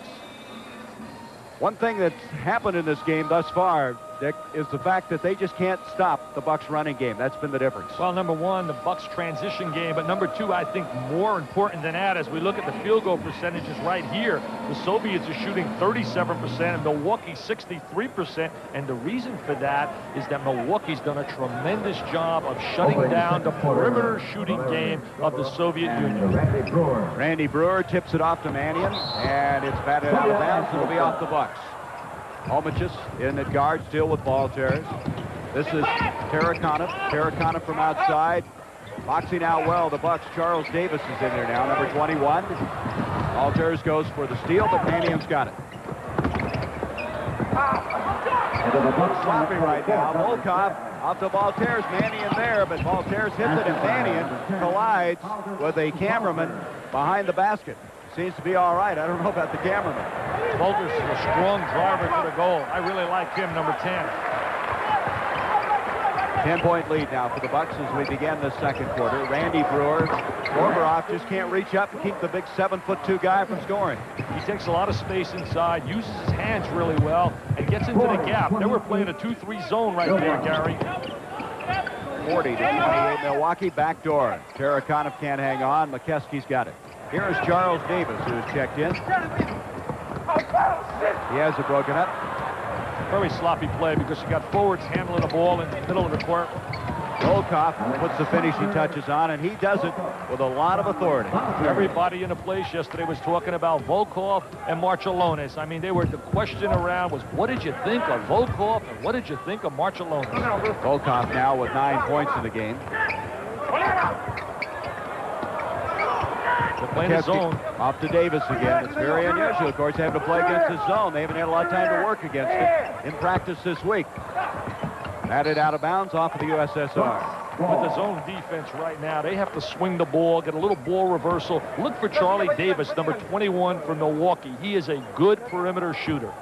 One thing that's happened in this game thus far, Dick, is the fact that they just can't stop the Bucks running game. That's been the difference. Well, number one, the Bucks transition game, but number two, I think more important than that, as we look at the field goal percentages right here, the Soviets are shooting 37% and Milwaukee 63%, and the reason for that is that Milwaukee's done a tremendous job of shutting down the perimeter shooting game of the Soviet Union. Randy Brewer tips it off to Mannion, and it's batted out of bounds. It'll be off the Bucks. Holmichus in at guard, still with ball tears. This is Terry Cummings. Terry Cummings from outside. Boxing out well, the Bucks. Charles Davis is in there now, number 21. Alters goes for the steal, but Mannion's got it. Sloppy right now. Volkov off to Valters. Mannion there, but Valters hits it, and Mannion collides with a cameraman behind the basket. Seems to be all right. I don't know about the cameraman. Walters is a strong driver to the goal. I really like him, number 10. 10-point lead now for the Bucks as we begin the second quarter. Randy Brewer, Gorbaroff just can't reach up and keep the big 7'2" guy from scoring. He takes a lot of space inside, uses his hands really well, and gets into the gap. They were playing a 2-3 zone right there, Gary. 40-28 Milwaukee, backdoor. Tarakanov can't hang on. McKeskey's got it. Here is Charles Davis, who has checked in. He has it broken up. Very sloppy play because you got forwards handling the ball in the middle of the court. Volkov puts the finishing touches on, and he does it with a lot of authority. Everybody in the place yesterday was talking about Volkov and Marciulionis. I mean, the question around was, what did you think of Volkov and what did you think of Marciulionis? Volkov now with 9 points in the game. They're playing the zone. Off to Davis again. It's very unusual, of course, having to play against his zone. They haven't had a lot of time to work against it in practice this week. Batted out of bounds off of the USSR. With the zone defense right now, they have to swing the ball, get a little ball reversal. Look for Charlie Davis, number 21 from Milwaukee. He is a good perimeter shooter.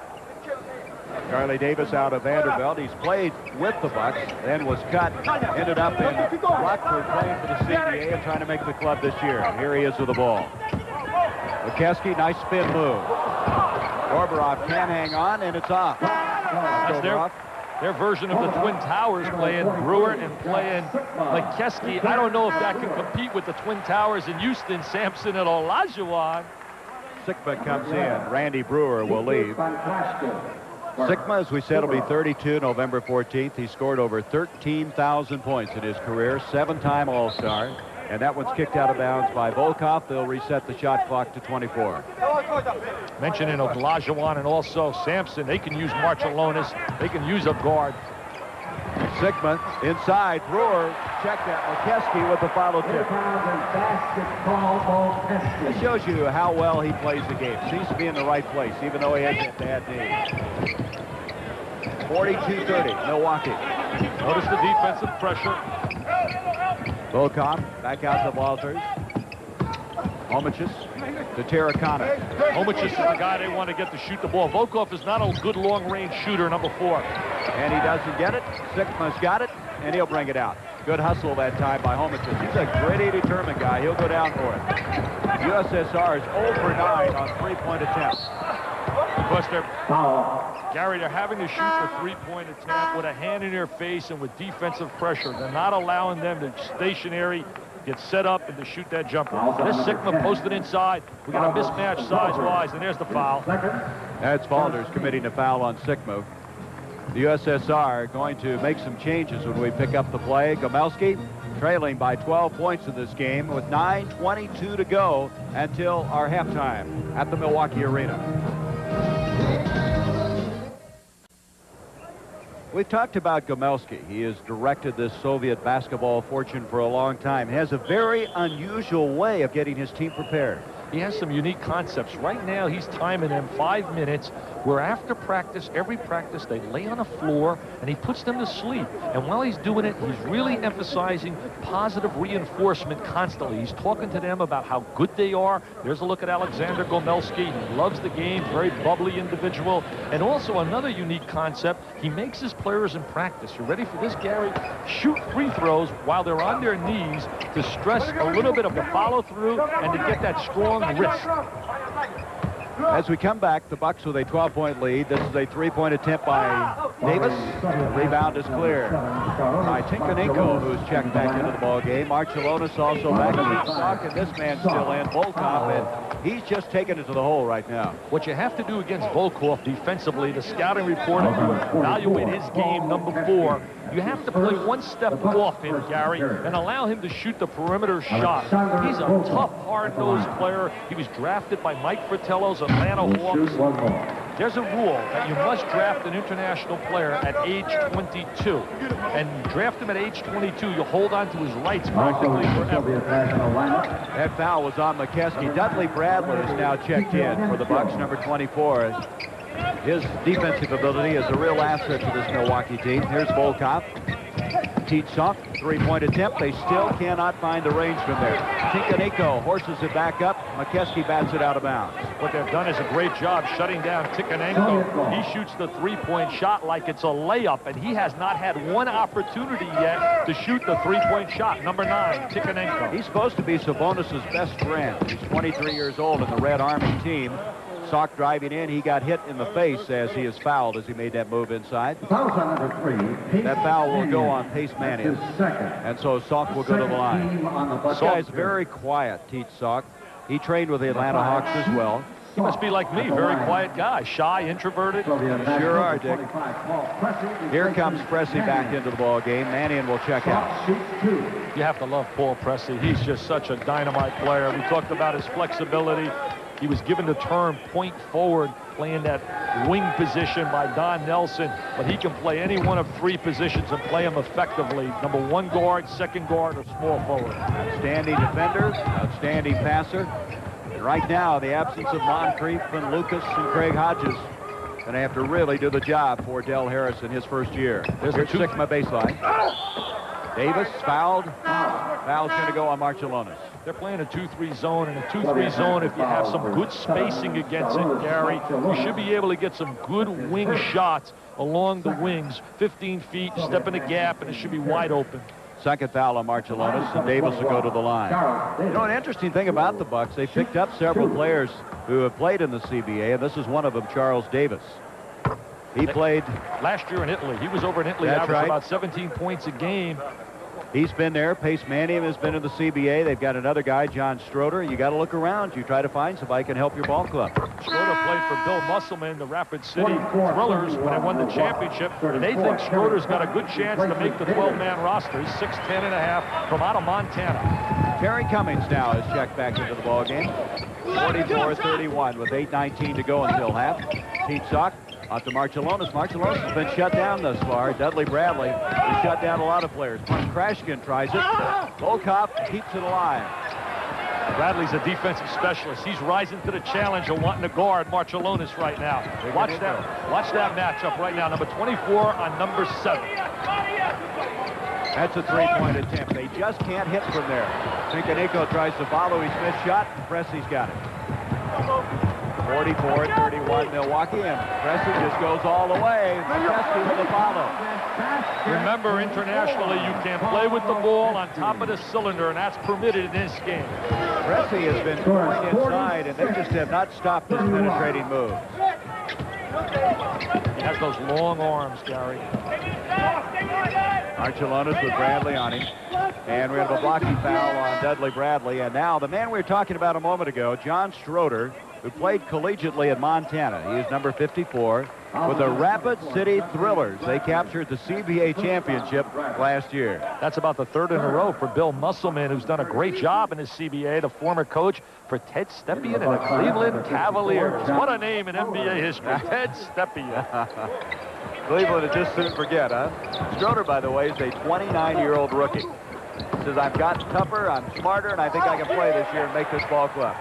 Charlie Davis out of Vanderbilt. He's played with the Bucks, then was cut, ended up in Rockford playing for the CBA and trying to make the club this year. And here he is with the ball. McKeskey, nice spin move. Gorbaroff can hang on, and it's off. Their version of the Twin Towers, playing Brewer and playing McKeskey. I don't know if that can compete with the Twin Towers in Houston, Sampson and Olajuwon. Sikma comes in. Randy Brewer will leave. Sikma, as we said, will be 32 November 14th. He scored over 13,000 points in his career, 7-time All-Star. And that one's kicked out of bounds by Volkov. They'll reset the shot clock to 24. Mentioning Olajuwon and also Sampson, they can use Marciulionis. They can use a guard. Sikma inside. Brewer checked at McKeskey with the follow tip. It shows you how well he plays the game. Seems to be in the right place, even though he has that bad knee. 42-30, Milwaukee. Notice the defensive pressure. Volkov back out to Walters. Homicus to Terracotta. Homicus is the guy they want to get to shoot the ball. Volkov is not a good long-range shooter, number 4. And he doesn't get it. Sikma's got it, and he'll bring it out. Good hustle that time by Homicus. He's a gritty, determined guy. He'll go down for it. USSR is 0 for 9 on three-point attempts. Because Gary, they're having to shoot the three-point attempt with a hand in their face and with defensive pressure. They're not allowing them to stationary, get set up, and to shoot that jumper. So this Sikma posted inside. We got a mismatch size-wise, and there's the foul. That's Balders committing a foul on Sikma. The USSR going to make some changes when we pick up the play. Gomelski trailing by 12 points in this game with 9:22 to go until our halftime at the Milwaukee Arena. We've talked about Gomelski. He has directed this Soviet basketball fortune for a long time. He has a very unusual way of getting his team prepared. He has some unique concepts. Right now, he's timing them 5 minutes, where after practice, every practice, they lay on the floor, and he puts them to sleep. And while he's doing it, he's really emphasizing positive reinforcement constantly. He's talking to them about how good they are. There's a look at Alexander Gomelski. He loves the game, very bubbly individual. And also another unique concept, he makes his players in practice. You ready for this, Gary? Shoot free throws while they're on their knees to stress a little bit of the follow-through and to get that strong wrist. As we come back, the Bucks with a 12-point lead. This is a three-point attempt by Davis, the rebound is clear by Tinkanenko, who's checked back into the ball game. Marcellonis also back. Sock, and this man still in. Volkov, and he's just taking it to the hole right now. What you have to do against Volkov defensively, the scouting report, if you evaluate his game, number 4, you have to play one step off him, Gary, and allow him to shoot the perimeter shot. He's a tough, hard-nosed player. He was drafted by Mike Fratello's Atlanta Hawks. There's a rule that you must draft an international player at age 22. And draft him at age 22, you hold on to his rights practically forever. That foul was on McKeskey. Dudley Bradley is now checked in for the Bucks, number 24. His defensive ability is a real asset to this Milwaukee team. Here's Volkov. Sock, three-point attempt. They still cannot find the range from there. Tinkanenko horses it back up. McKeskey bats it out of bounds. What they've done is a great job shutting down Tinkanenko. He shoots the three-point shot like it's a layup, and he has not had one opportunity yet to shoot the three-point shot. Number 9, Tinkanenko. He's supposed to be Sabonis's best friend. He's 23 years old in the Red Army team. Sock driving in, he got hit in the face as he is fouled as he made that move inside. That foul will go on Pace Mannion. And so Sock will go to the line. This guy's very quiet, Teach Sock. He trained with the Atlanta Hawks as well. He must be like me, very quiet guy, shy, introverted. Sure are, Dick. Here comes Pressey back into the ball game. Mannion will check out. You have to love Paul Pressey. He's just such a dynamite player. We talked about his flexibility. He was given the term point forward, playing that wing position by Don Nelson, but he can play any one of 3 positions and play them effectively. Number 1 guard, 2nd guard, or small forward. Outstanding defender, outstanding passer. And right now, the absence of Moncrief and Lucas and Craig Hodges going to have to really do the job for Del Harris in his first year. Here's Sigma baseline. Davis fouled. Foul's going to go on Marcellonis. They're playing a 2-3 zone, and a 2-3 zone, if you have some good spacing against it, Gary, you should be able to get some good wing shots along the wings. 15 feet, step in the gap, and it should be wide open. Second foul on Marcellonis, and Davis will go to the line. You know, an interesting thing about the Bucks, they picked up several players who have played in the CBA, and this is one of them, Charles Davis. He played last year in Italy. He was over in Italy, averaged about 17 points a game. He's been there. Pace Mannion has been in the CBA. They've got another guy, John Schroeder. You got to look around. You try to find somebody who can help your ball club. Schroeder played for Bill Musselman, the Rapid City Thrillers, when they won the championship. And they think Schroeder's got a good chance to make the 12-man roster. He's 6'10 and a half from out of Montana. Terry Cummings now is checked back into the ball game. 44-31 with 8:19 to go until half. Pete Sock out to Marcellonis. Marcellonis has been shut down thus far. Dudley Bradley has shut down a lot of players. Krashkin tries it. Volkov keeps it alive. Bradley's a defensive specialist. He's rising to the challenge of wanting to guard Marcellonis right now. Watch that matchup right now. Number 24 on number 7. That's a three-point attempt. They just can't hit from there. Tinkanenko tries to follow his missed shot, and Pressey's got it. 44-31 Milwaukee, and Pressey just goes all the way. McKeskey with the follow. Remember, internationally, you can play with the ball on top of the cylinder, and that's permitted in this game. Pressey has been going inside, and they just have not stopped this penetrating move. He has those long arms, Gary. Marcellonis with Bradley on him. And we have a blocking foul on Dudley Bradley. And now the man we were talking about a moment ago, John Schroeder, who played collegiately in Montana. He is number 54 with the Rapid City Thrillers. They captured the CBA championship last year. That's about the 3rd in a row for Bill Musselman, who's done a great job in his CBA, the former coach for Ted Stepien and the Cleveland Cavaliers. What a name in NBA history, Ted Stepien. Cleveland would just soon forget, huh? Schroeder, by the way, is a 29-year-old rookie. Says, I've gotten tougher, I'm smarter, and I think I can play this year and make this ball club.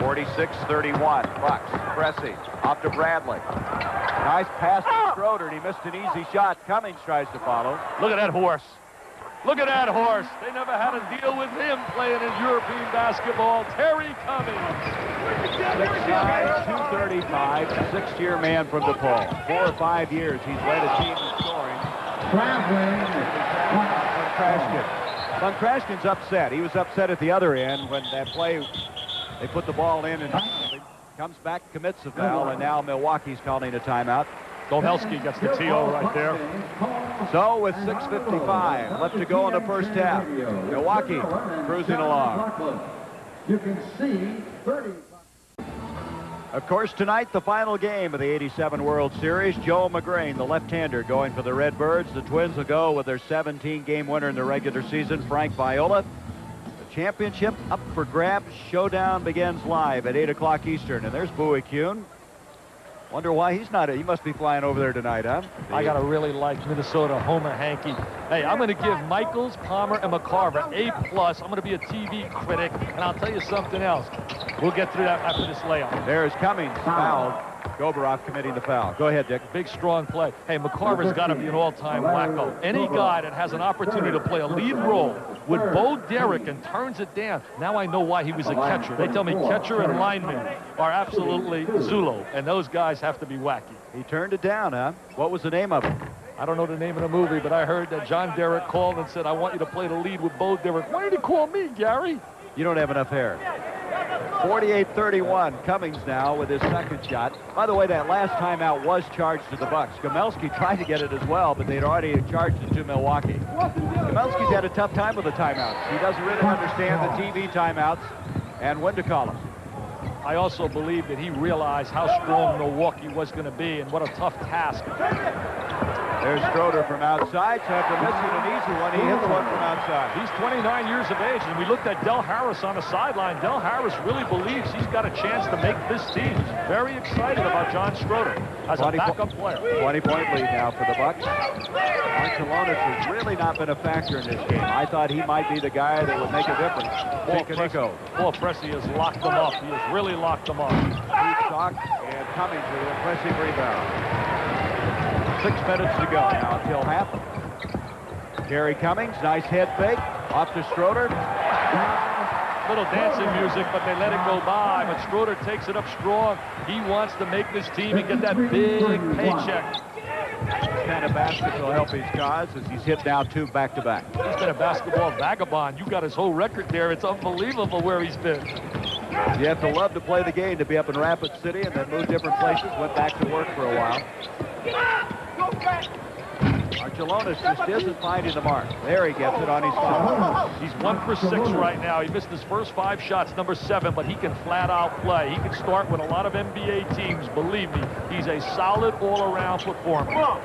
46-31, Bucks. Pressey off to Bradley. Nice pass to Schroeder, and he missed an easy shot. Cummings tries to follow. Look at that horse. Look at that horse. They never had to deal with him playing in European basketball. Terry Cummings. 6'9", 235, sixth-year man from DePaul. 4 or 5 years he's led a team in scoring. Von Krashkin's upset. He was upset at the other end when that play, they put the ball in and he comes back, commits the foul, and now Milwaukee's calling a timeout. Domelski gets the TO right there. So with 6:55 left to go in the first half, Milwaukee cruising along. You can see 30. Of course, tonight, the final game of the '87 World Series. Joe McGrain, the left-hander, going for the Redbirds. The Twins will go with their 17-game winner in the regular season, Frank Viola. The championship up for grabs. Showdown begins live at 8 o'clock Eastern. And there's Bowie Kuhn. Wonder why he's not. He must be flying over there tonight, huh? I got to really like Minnesota Homer Hankey. Hey, I'm going to give Michaels, Palmer, and McCarver A+. I'm going to be a TV critic, and I'll tell you something else. We'll get through that after this layoff. There's Cummings, fouled. Goberov committing the foul. Go ahead, Dick. Big, strong play. Hey, McCarver's got to be an all-time wacko. Any guy that has an opportunity to play a lead role with Bo Derek and turns it down. Now I know why he was a catcher. They tell me catcher and lineman are absolutely Zulu, and those guys have to be wacky. He turned it down, huh? What was the name of it? I don't know the name of the movie, but I heard that John Derek called and said, I want you to play the lead with Bo Derek. Why did he call me, Gary? You don't have enough hair. 48-31, Cummings now with his second shot. By the way, that last timeout was charged to the Bucks. Gomelski tried to get it as well, but they'd already charged it to Milwaukee. Gomelski's had a tough time with the timeouts. He doesn't really understand the TV timeouts and when to call them. I also believe that he realized how strong Milwaukee was going to be and what a tough task. There's Schroeder from outside. So after missing an easy one, he hit the one from outside. He's 29 years of age, and we looked at Del Harris on the sideline. Del Harris really believes he's got a chance to make this team. He's very excited about John Schroeder as a backup player. 20-point lead now for the Bucks. Barcelonas has really not been a factor in this game. I thought he might be the guy that would make a difference. Paul Pressey has locked them up. He has really locked them up. Deep sock and Cummings with an impressive rebound. 6 minutes to go now until half. Terry Cummings, nice head fake, off to Schroeder. Little dancing music, but they let it go by. But Schroeder takes it up strong. He wants to make this team and get that big paycheck. This kind of basket will help his cause as he's hit now 2 back-to-back. He's been a basketball vagabond. You got his whole record there. It's unbelievable where he's been. You have to love to play the game to be up in Rapid City and then move different places. Went back to work for a while. Archelonis just isn't finding the mark. There he gets it on his foul. He's 1 for 6 right now. He missed his first 5 shots, number 7, but he can flat out play. He can start with a lot of NBA teams. Believe me, he's a solid all-around performer. Paul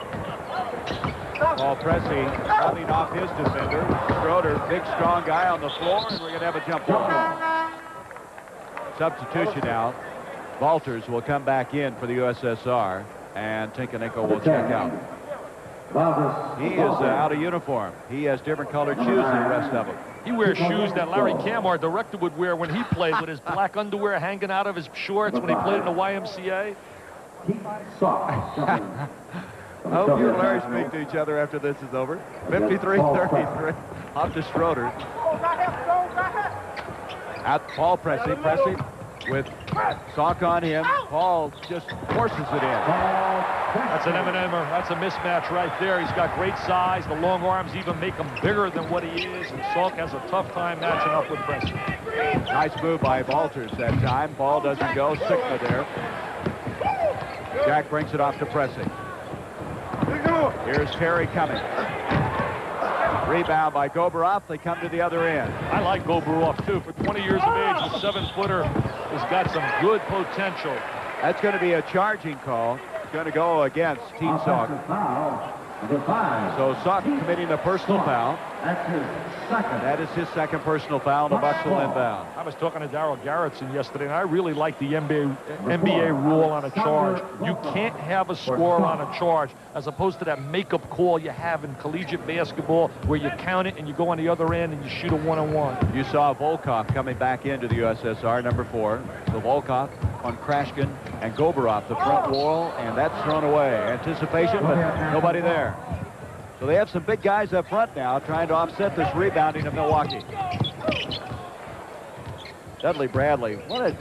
Pressey coming off his defender. Schroeder, big, strong guy on the floor, and we're going to have a jump ball. Substitution now. Walters will come back in for the USSR, and Tinkenenko will check out. He is out of uniform. He has different colored shoes than the rest of them. He wears shoes that Larry Kam, our director, would wear when he played, with his black underwear hanging out of his shorts when he played in the YMCA. I hope you and Larry speak to each other after this is over. 53-33. Off to Schroeder. Out Paul Pressey. Pressey with Salk on him. Paul just forces it in. That's an M&M'er. That's a mismatch right there. He's got great size. The long arms even make him bigger than what he is. And Salk has a tough time matching up with Pressey. Nice move by Walters that time. Ball doesn't go. Sigma there. Jack brings it off to Pressey. Here's Terry Cummings. Rebound by Goberov. They come to the other end. I like Goberov, too. For 20 years of age, the 7-footer has got some good potential. That's going to be a charging call. It's going to go against Team Salk. So Salk committing a personal foul. That's his second. That is his second personal foul. The Bucks will inbound. I was talking to Darryl Garrettson yesterday, and I really like the NBA rule on a charge. You can't have a score on a charge, as opposed to that makeup call you have in collegiate basketball where you count it and you go on the other end and you shoot a one-on-one. You saw Volkov coming back into the USSR, number 4. So Volkov on Krashkin and Goberov, the front wall, and that's thrown away. Anticipation, but nobody there. So they have some big guys up front now trying to offset this rebounding of Milwaukee. Dudley Bradley, what a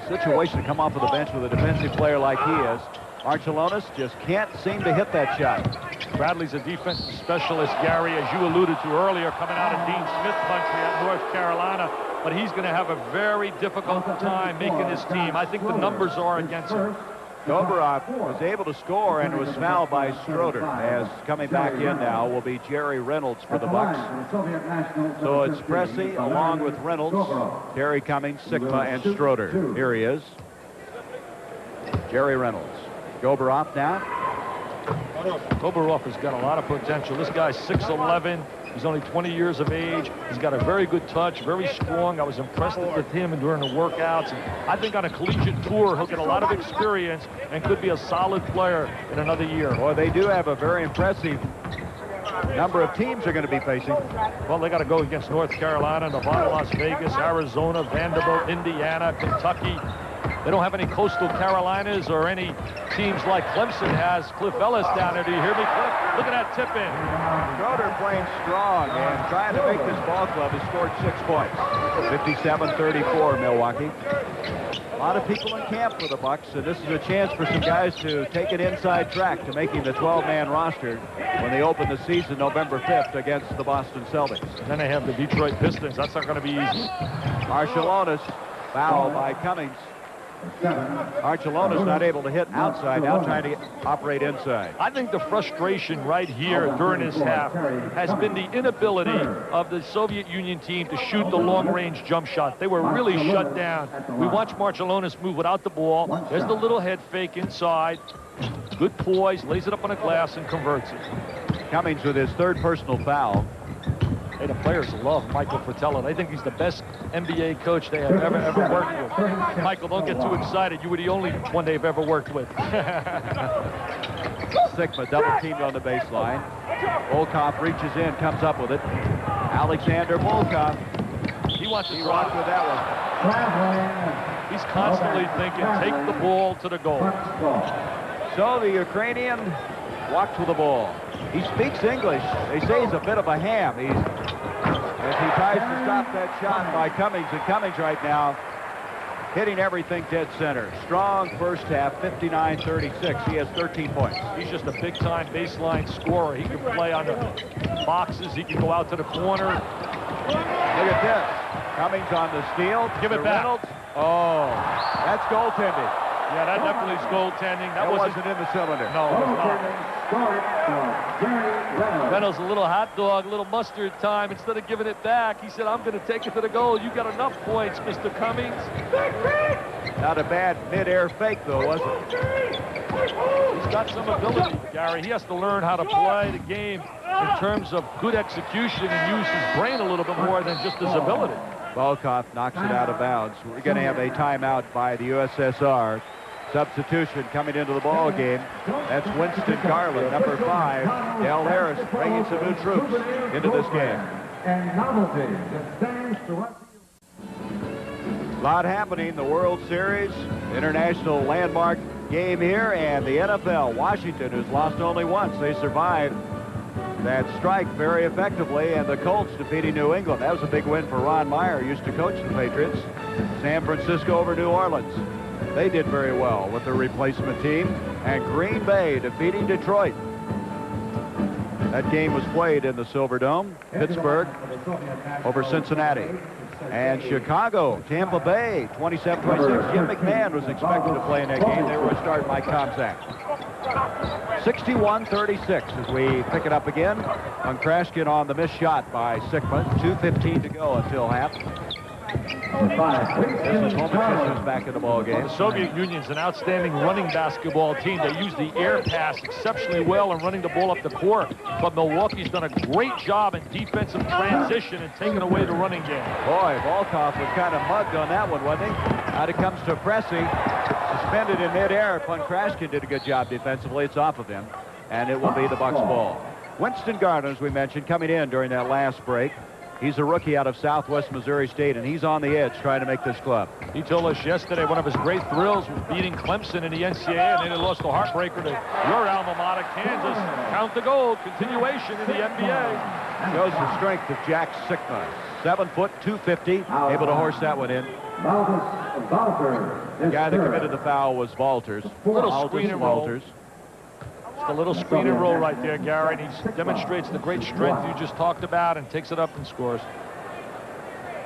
situation to come off of the bench with a defensive player like he is. Archelonis just can't seem to hit that shot. Bradley's a defensive specialist, Gary, as you alluded to earlier, coming out of Dean Smith country at North Carolina. But he's going to have a very difficult time making his team. I think the numbers are against him. Goberov was able to score and was fouled by Schroeder. As coming back in now will be Jerry Reynolds for the Bucks. So it's Pressey along with Reynolds, Terry Cummings, Sikma, and Schroeder. Here he is. Jerry Reynolds. Goberov now. Goberov has got a lot of potential. This guy's 6'11". He's only 20 years of age. He's got a very good touch, very strong. I was impressed with him during the workouts. And I think on a collegiate tour, he'll get a lot of experience and could be a solid player in another year. Well, they do have a very impressive number of teams they're going to be facing. Well, they got to go against North Carolina, Nevada, Las Vegas, Arizona, Vanderbilt, Indiana, Kentucky. They don't have any Coastal Carolinas or any teams like Clemson has. Cliff Ellis down there. Do you hear me, Cliff? Look at that tip-in. Schroeder playing strong and trying to make this ball club has scored 6 points. 57-34, Milwaukee. A lot of people in camp for the Bucks, and this is a chance for some guys to take an inside track to making the 12-man roster when they open the season November 5th against the Boston Celtics. And then they have the Detroit Pistons. That's not going to be easy. Marciulionis, foul by Cummings. Marciulionis not able to hit outside, now trying to operate inside. I think the frustration right here during this half has been the inability of the Soviet Union team to shoot the long-range jump shot. They were really shut down. We watched Marciulionis move without the ball. There's the little head fake inside. Good poise, lays it up on a glass and converts it. Cummings with his 3rd personal foul. Hey, the players love Michael Fratello. They think he's the best NBA coach they have ever worked with. Michael, don't get too excited. You were the only one they've ever worked with. Sikma double teamed on the baseline. Volkov reaches in, comes up with it. Alexander Volkov. He wants to rock with that one. He's constantly thinking, take the ball to the goal. So the Ukrainian walks with the ball. He speaks English. They say he's a bit of a ham. As he tries to stop that shot by Cummings, and Cummings right now hitting everything dead center. Strong first half, 59-36. He has 13 points. He's just a big-time baseline scorer. He can play on the boxes. He can go out to the corner. Look at this. Cummings on the steal. Give it back. Reynolds. Oh, that's goaltending. Yeah, that definitely is goaltending. That wasn't in the cylinder. No, it was not. Reynolds, a little hot dog, a little mustard time. Instead of giving it back, he said, I'm going to take it to the goal. You got enough points, Mr. Cummings. Not a bad mid-air fake, though, was it? He's got some ability, Gary. He has to learn how to play the game in terms of good execution and use his brain a little bit more than just his ability. Volkov knocks it out of bounds. We're going to have a timeout by the USSR. Substitution coming into the ball game. That's Winston Garland, number 5. Del Harris bringing some new troops into this game. A lot happening. The World Series, international landmark game here, and the NFL. Washington, who's lost only once. They survived that strike very effectively, and the Colts defeating New England. That was a big win for Ron Meyer, who used to coach the Patriots. San Francisco over New Orleans. They did very well with their replacement team. And Green Bay defeating Detroit. That game was played in the Silver Dome. Pittsburgh over Cincinnati. And Chicago, Tampa Bay, 27-26. Jim McMahon was expected to play in that game. They were a start by Comzak. 61-36 as we pick it up again. On Krashkin on the missed shot by Sikma. 2:15 to go until half. This is Holmgren back in the ball game. The Soviet Union's an outstanding running basketball team. They use the air pass exceptionally well in running the ball up the court. But Milwaukee's done a great job in defensive transition and taking away the running game. Boy, Volkov was kind of mugged on that one, wasn't he? Out it comes to Pressey. Suspended in midair. Krashkin did a good job defensively. It's off of him. And it will be the Bucks ball. Winston Garland, as we mentioned, coming in during that last break. He's a rookie out of Southwest Missouri State, and he's on the edge trying to make this club. He told us yesterday one of his great thrills was beating Clemson in the NCAA, and then he lost the heartbreaker to your alma mater, Kansas. Count the goal, continuation in the NBA. Shows the strength of Jack Sikma. 7 foot, 250, able to horse that one in. The guy that committed the foul was Walters. Little screen and roll. A little screen and roll right there, Gary, and he demonstrates the great strength you just talked about and takes it up and scores.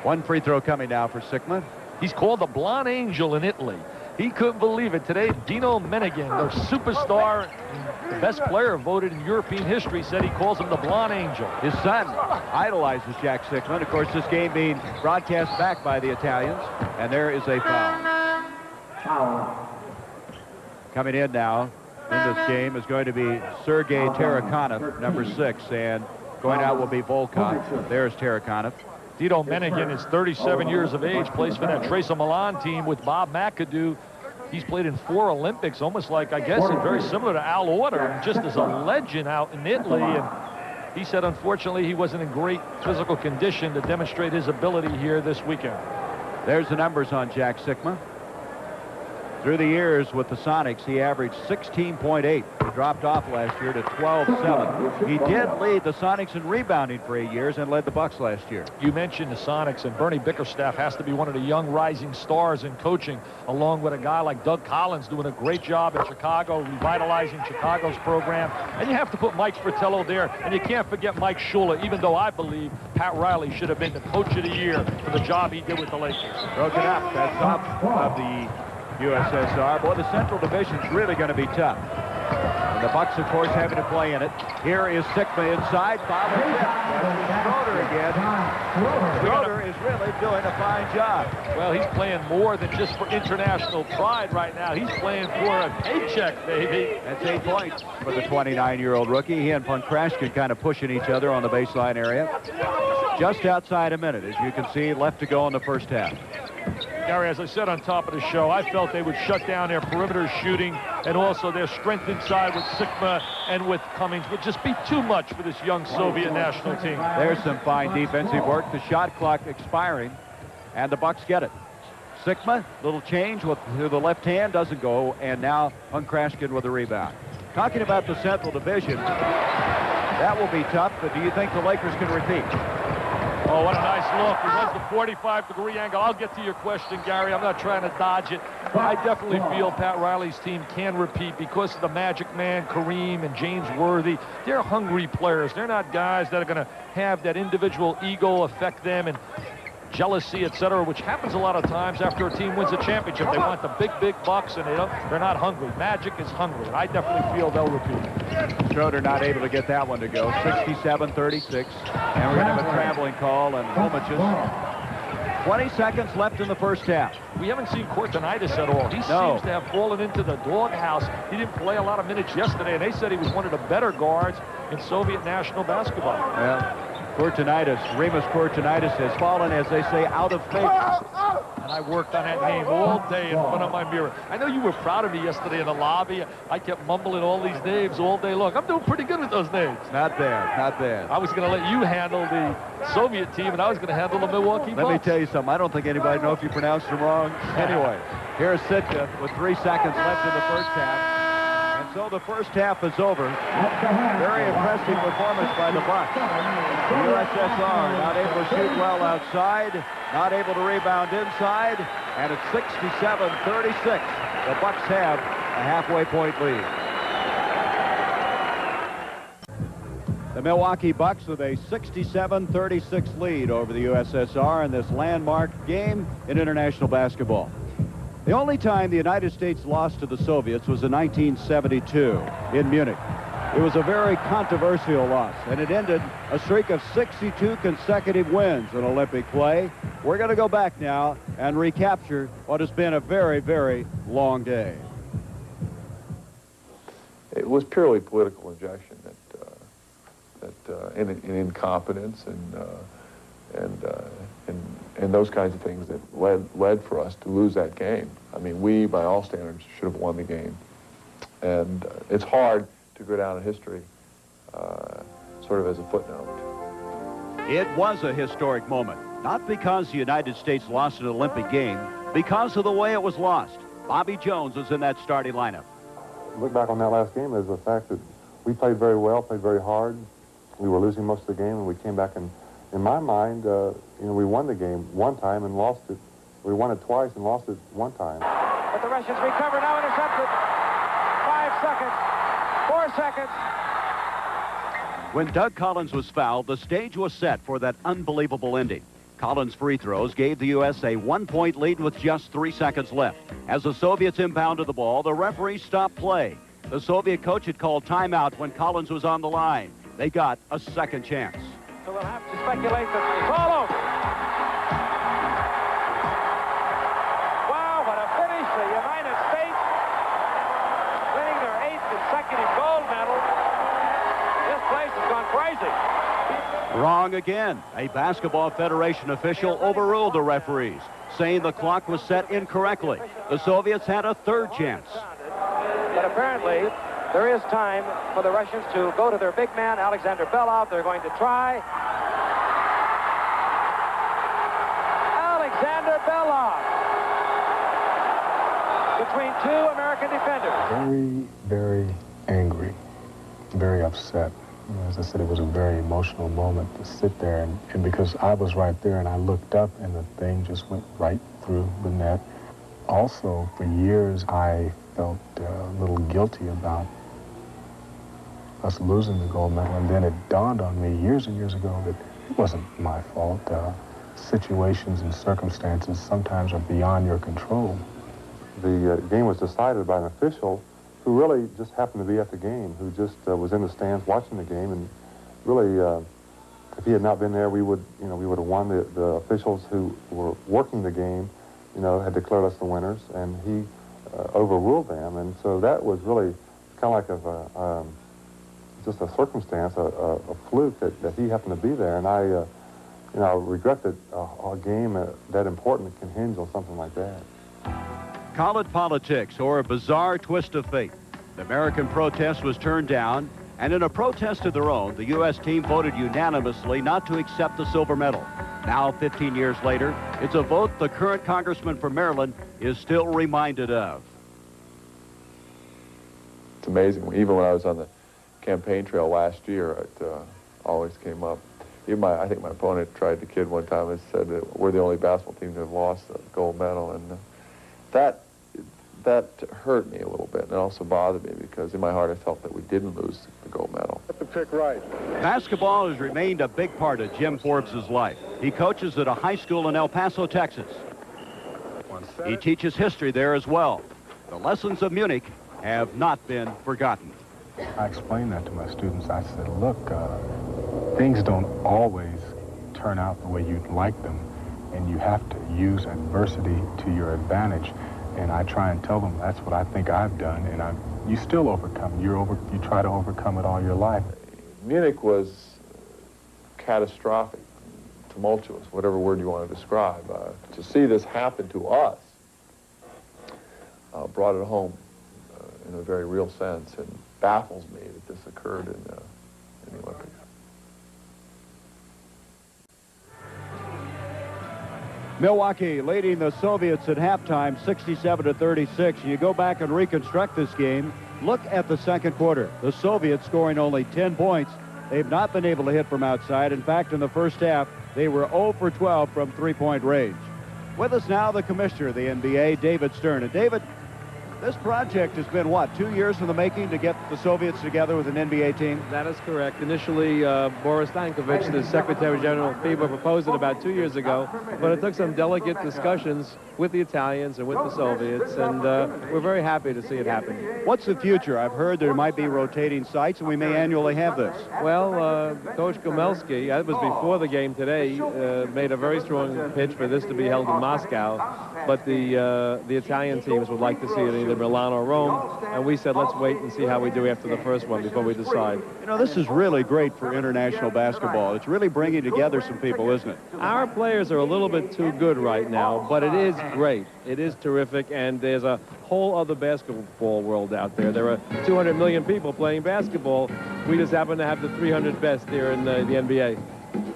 One free throw coming now for Sikma. He's called the Blonde Angel in Italy. He couldn't believe it. Today, Dino Menigan, their superstar, the best player voted in European history, said he calls him the blonde angel. His son idolizes Jack Sickman. Of course, this game being broadcast back by the Italians. And there is a foul. Coming in now in this game is going to be Sergei Tarakanov, number 6. And going out will be Volkov. There's Tarakanov. Dino Menigan is 37 years of age, plays for that Tresa Milan team with Bob McAdoo. He's played in 4 Olympics, almost like, I guess, very similar to Al Order, just as a legend out in Italy. And he said, unfortunately, he wasn't in great physical condition to demonstrate his ability here this weekend. There's the numbers on Jack Sickman. Through the years with the Sonics, he averaged 16.8. He dropped off last year to 12.7. He did lead the Sonics in rebounding for 8 years and led the Bucks last year. You mentioned the Sonics, and Bernie Bickerstaff has to be one of the young rising stars in coaching, along with a guy like Doug Collins doing a great job in Chicago, revitalizing Chicago's program. And you have to put Mike Fratello there, and you can't forget Mike Shula, even though I believe Pat Riley should have been the coach of the year for the job he did with the Lakers. Broken up. That's up of the USSR. Boy, the Central Division's really going to be tough. And the Bucks, of course, having to play in it. Here is Sickman inside. Foul and tip. Schroeder again. Schroeder is really doing a fine job. Well, he's playing more than just for international pride right now. He's playing for a paycheck, baby. That's 8 points for the 29-year-old rookie. He and Punkrashkin kind of pushing each other on the baseline area. Just outside a minute, as you can see, left to go in the first half. Gary, as I said on top of the show, I felt they would shut down their perimeter shooting, and also their strength inside with Sigma and with Cummings would just be too much for this young Soviet national team. There's some fine defensive work. The shot clock expiring, and the Bucks get it. Sigma, little change with the left hand, doesn't go, and now Punkrashkin with a rebound. Talking about the Central Division, that will be tough, but do you think the Lakers can repeat? Oh, what a nice look. It was the 45-degree angle. I'll get to your question, Gary. I'm not trying to dodge it. But I definitely feel Pat Riley's team can repeat because of the Magic Man, Kareem, and James Worthy. They're hungry players. They're not guys that are going to have that individual ego affect them and jealousy, etc., which happens a lot of times after a team wins a championship. They want the big bucks, and they're not hungry. Magic is hungry, and I definitely feel they'll repeat. Schroeder not able to get that one to go. 67-36, and we're going to have a traveling call, and Lomaches. 20 seconds left in the first half. We haven't seen Kortanitis at all. He seems to have fallen into the doghouse. He didn't play a lot of minutes yesterday, and they said he was one of the better guards in Soviet national basketball. Well, Remus Kortanitis has fallen, as they say, out of favor. And I worked on that name all day in front of my mirror. I know you were proud of me yesterday in the lobby. I kept mumbling all these names all day long. I'm doing pretty good with those names. Not bad, not bad. I was going to let you handle the Soviet team, and I was going to handle the Milwaukee Bucks. Let me tell you something. I don't think anybody knows if you pronounced them wrong. Anyway, here's Sitka with 3 seconds left in the first half. So the first half is over. Very impressive performance by the Bucks. The USSR not able to shoot well outside, not able to rebound inside, and it's 67-36. The Bucks have a halfway point lead. The Milwaukee Bucks with a 67-36 lead over the USSR in this landmark game in international basketball. The only time the United States lost to the Soviets was in 1972 in Munich. It was a very controversial loss, and it ended a streak of 62 consecutive wins in Olympic play. We're going to go back now and recapture what has been a very, very long day. It was purely political injection and incompetence and those kinds of things that led for us to lose that game. I mean, we, by all standards, should have won the game. And it's hard to go down in history sort of as a footnote. It was a historic moment, not because the United States lost an Olympic game, because of the way it was lost. Bobby Jones was in that starting lineup. Look back on that last game is the fact that we played very well, played very hard. We were losing most of the game, and we came back and, in my mind, we won the game one time and lost it. We won it twice and lost it one time. But the Russians recover, now intercepted. 5 seconds, 4 seconds. When Doug Collins was fouled, the stage was set for that unbelievable ending. Collins' free throws gave the U.S. a 1-point lead with just 3 seconds left. As the Soviets impounded the ball, the referee stopped play. The Soviet coach had called timeout when Collins was on the line. They got a second chance. So we'll have to speculate that it's all over. Wow, what a finish. The United States winning their 8th consecutive gold medal. This place has gone crazy. Wrong again. A Basketball Federation official overruled the referees, saying the clock was set incorrectly. The Soviets had a third chance. But apparently, there is time for the Russians to go to their big man, Alexander Belov. They're going to try. Alexander Belov between 2 American defenders. Very, very angry, very upset. As I said, it was a very emotional moment to sit there, and because I was right there and I looked up and the thing just went right through the net. Also, for years, I felt a little guilty about us losing the gold medal, and then it dawned on me years and years ago that it wasn't my fault. Situations and circumstances sometimes are beyond your control. The game was decided by an official who really just happened to be at the game, who just was in the stands watching the game, and really, if he had not been there, we would have won. The officials who were working the game, had declared us the winners, and he overruled them, and so that was really kind of like just a circumstance, a fluke that he happened to be there, and I regret that a game that important can hinge on something like that. Call it politics or a bizarre twist of fate. The American protest was turned down, and in a protest of their own, the U.S. team voted unanimously not to accept the silver medal. Now, 15 years later, it's a vote the current congressman from Maryland is still reminded of. It's amazing. Even when I was on the campaign trail last year, it always came up. Even I think my opponent tried to kid one time and said that we're the only basketball team to have lost the gold medal, and that hurt me a little bit, and it also bothered me because in my heart I felt that we didn't lose the gold medal. Get the pick right. Basketball has remained a big part of Jim Forbes' life. He coaches at a high school in El Paso, Texas. He teaches history there as well. The lessons of Munich have not been forgotten. I explained that to my students. I said, look, things don't always turn out the way you'd like them, and you have to use adversity to your advantage. And I try and tell them that's what I think I've done, and you still overcome. You try to overcome it all your life. Munich was catastrophic, tumultuous, whatever word you want to describe. To see this happen to us brought it home in a very real sense, and baffles me that this occurred in the Olympics. Milwaukee leading the Soviets at halftime 67-36. You go back and reconstruct this game. Look at the second quarter. The Soviets scoring only 10 points. They've not been able to hit from outside. In fact, in the first half, they were 0 for 12 from three-point range. With us now, the commissioner of the NBA, David Stern. And David, this project has been, 2 years in the making to get the Soviets together with an NBA team? That is correct. Initially, Boris Stankovic, the Secretary General of FIBA, proposed it about 2 years ago, but it took some delicate discussions with the Italians and with the Soviets, and we're very happy to see it happen. What's the future? I've heard there might be rotating sites, and we may annually have this. Well, Coach Gomelski, that was before the game today, made a very strong pitch for this to be held in Moscow, but the Italian teams would like to see it in either Milan or Rome, and we said let's wait and see how we do after the first one before we decide. You know, this is really great for international basketball. It's really bringing together some people, isn't it? Our players are a little bit too good right now, but it is great. It is terrific, and there's a whole other basketball world out there. There are 200 million people playing basketball. We just happen to have the 300 best here in the NBA.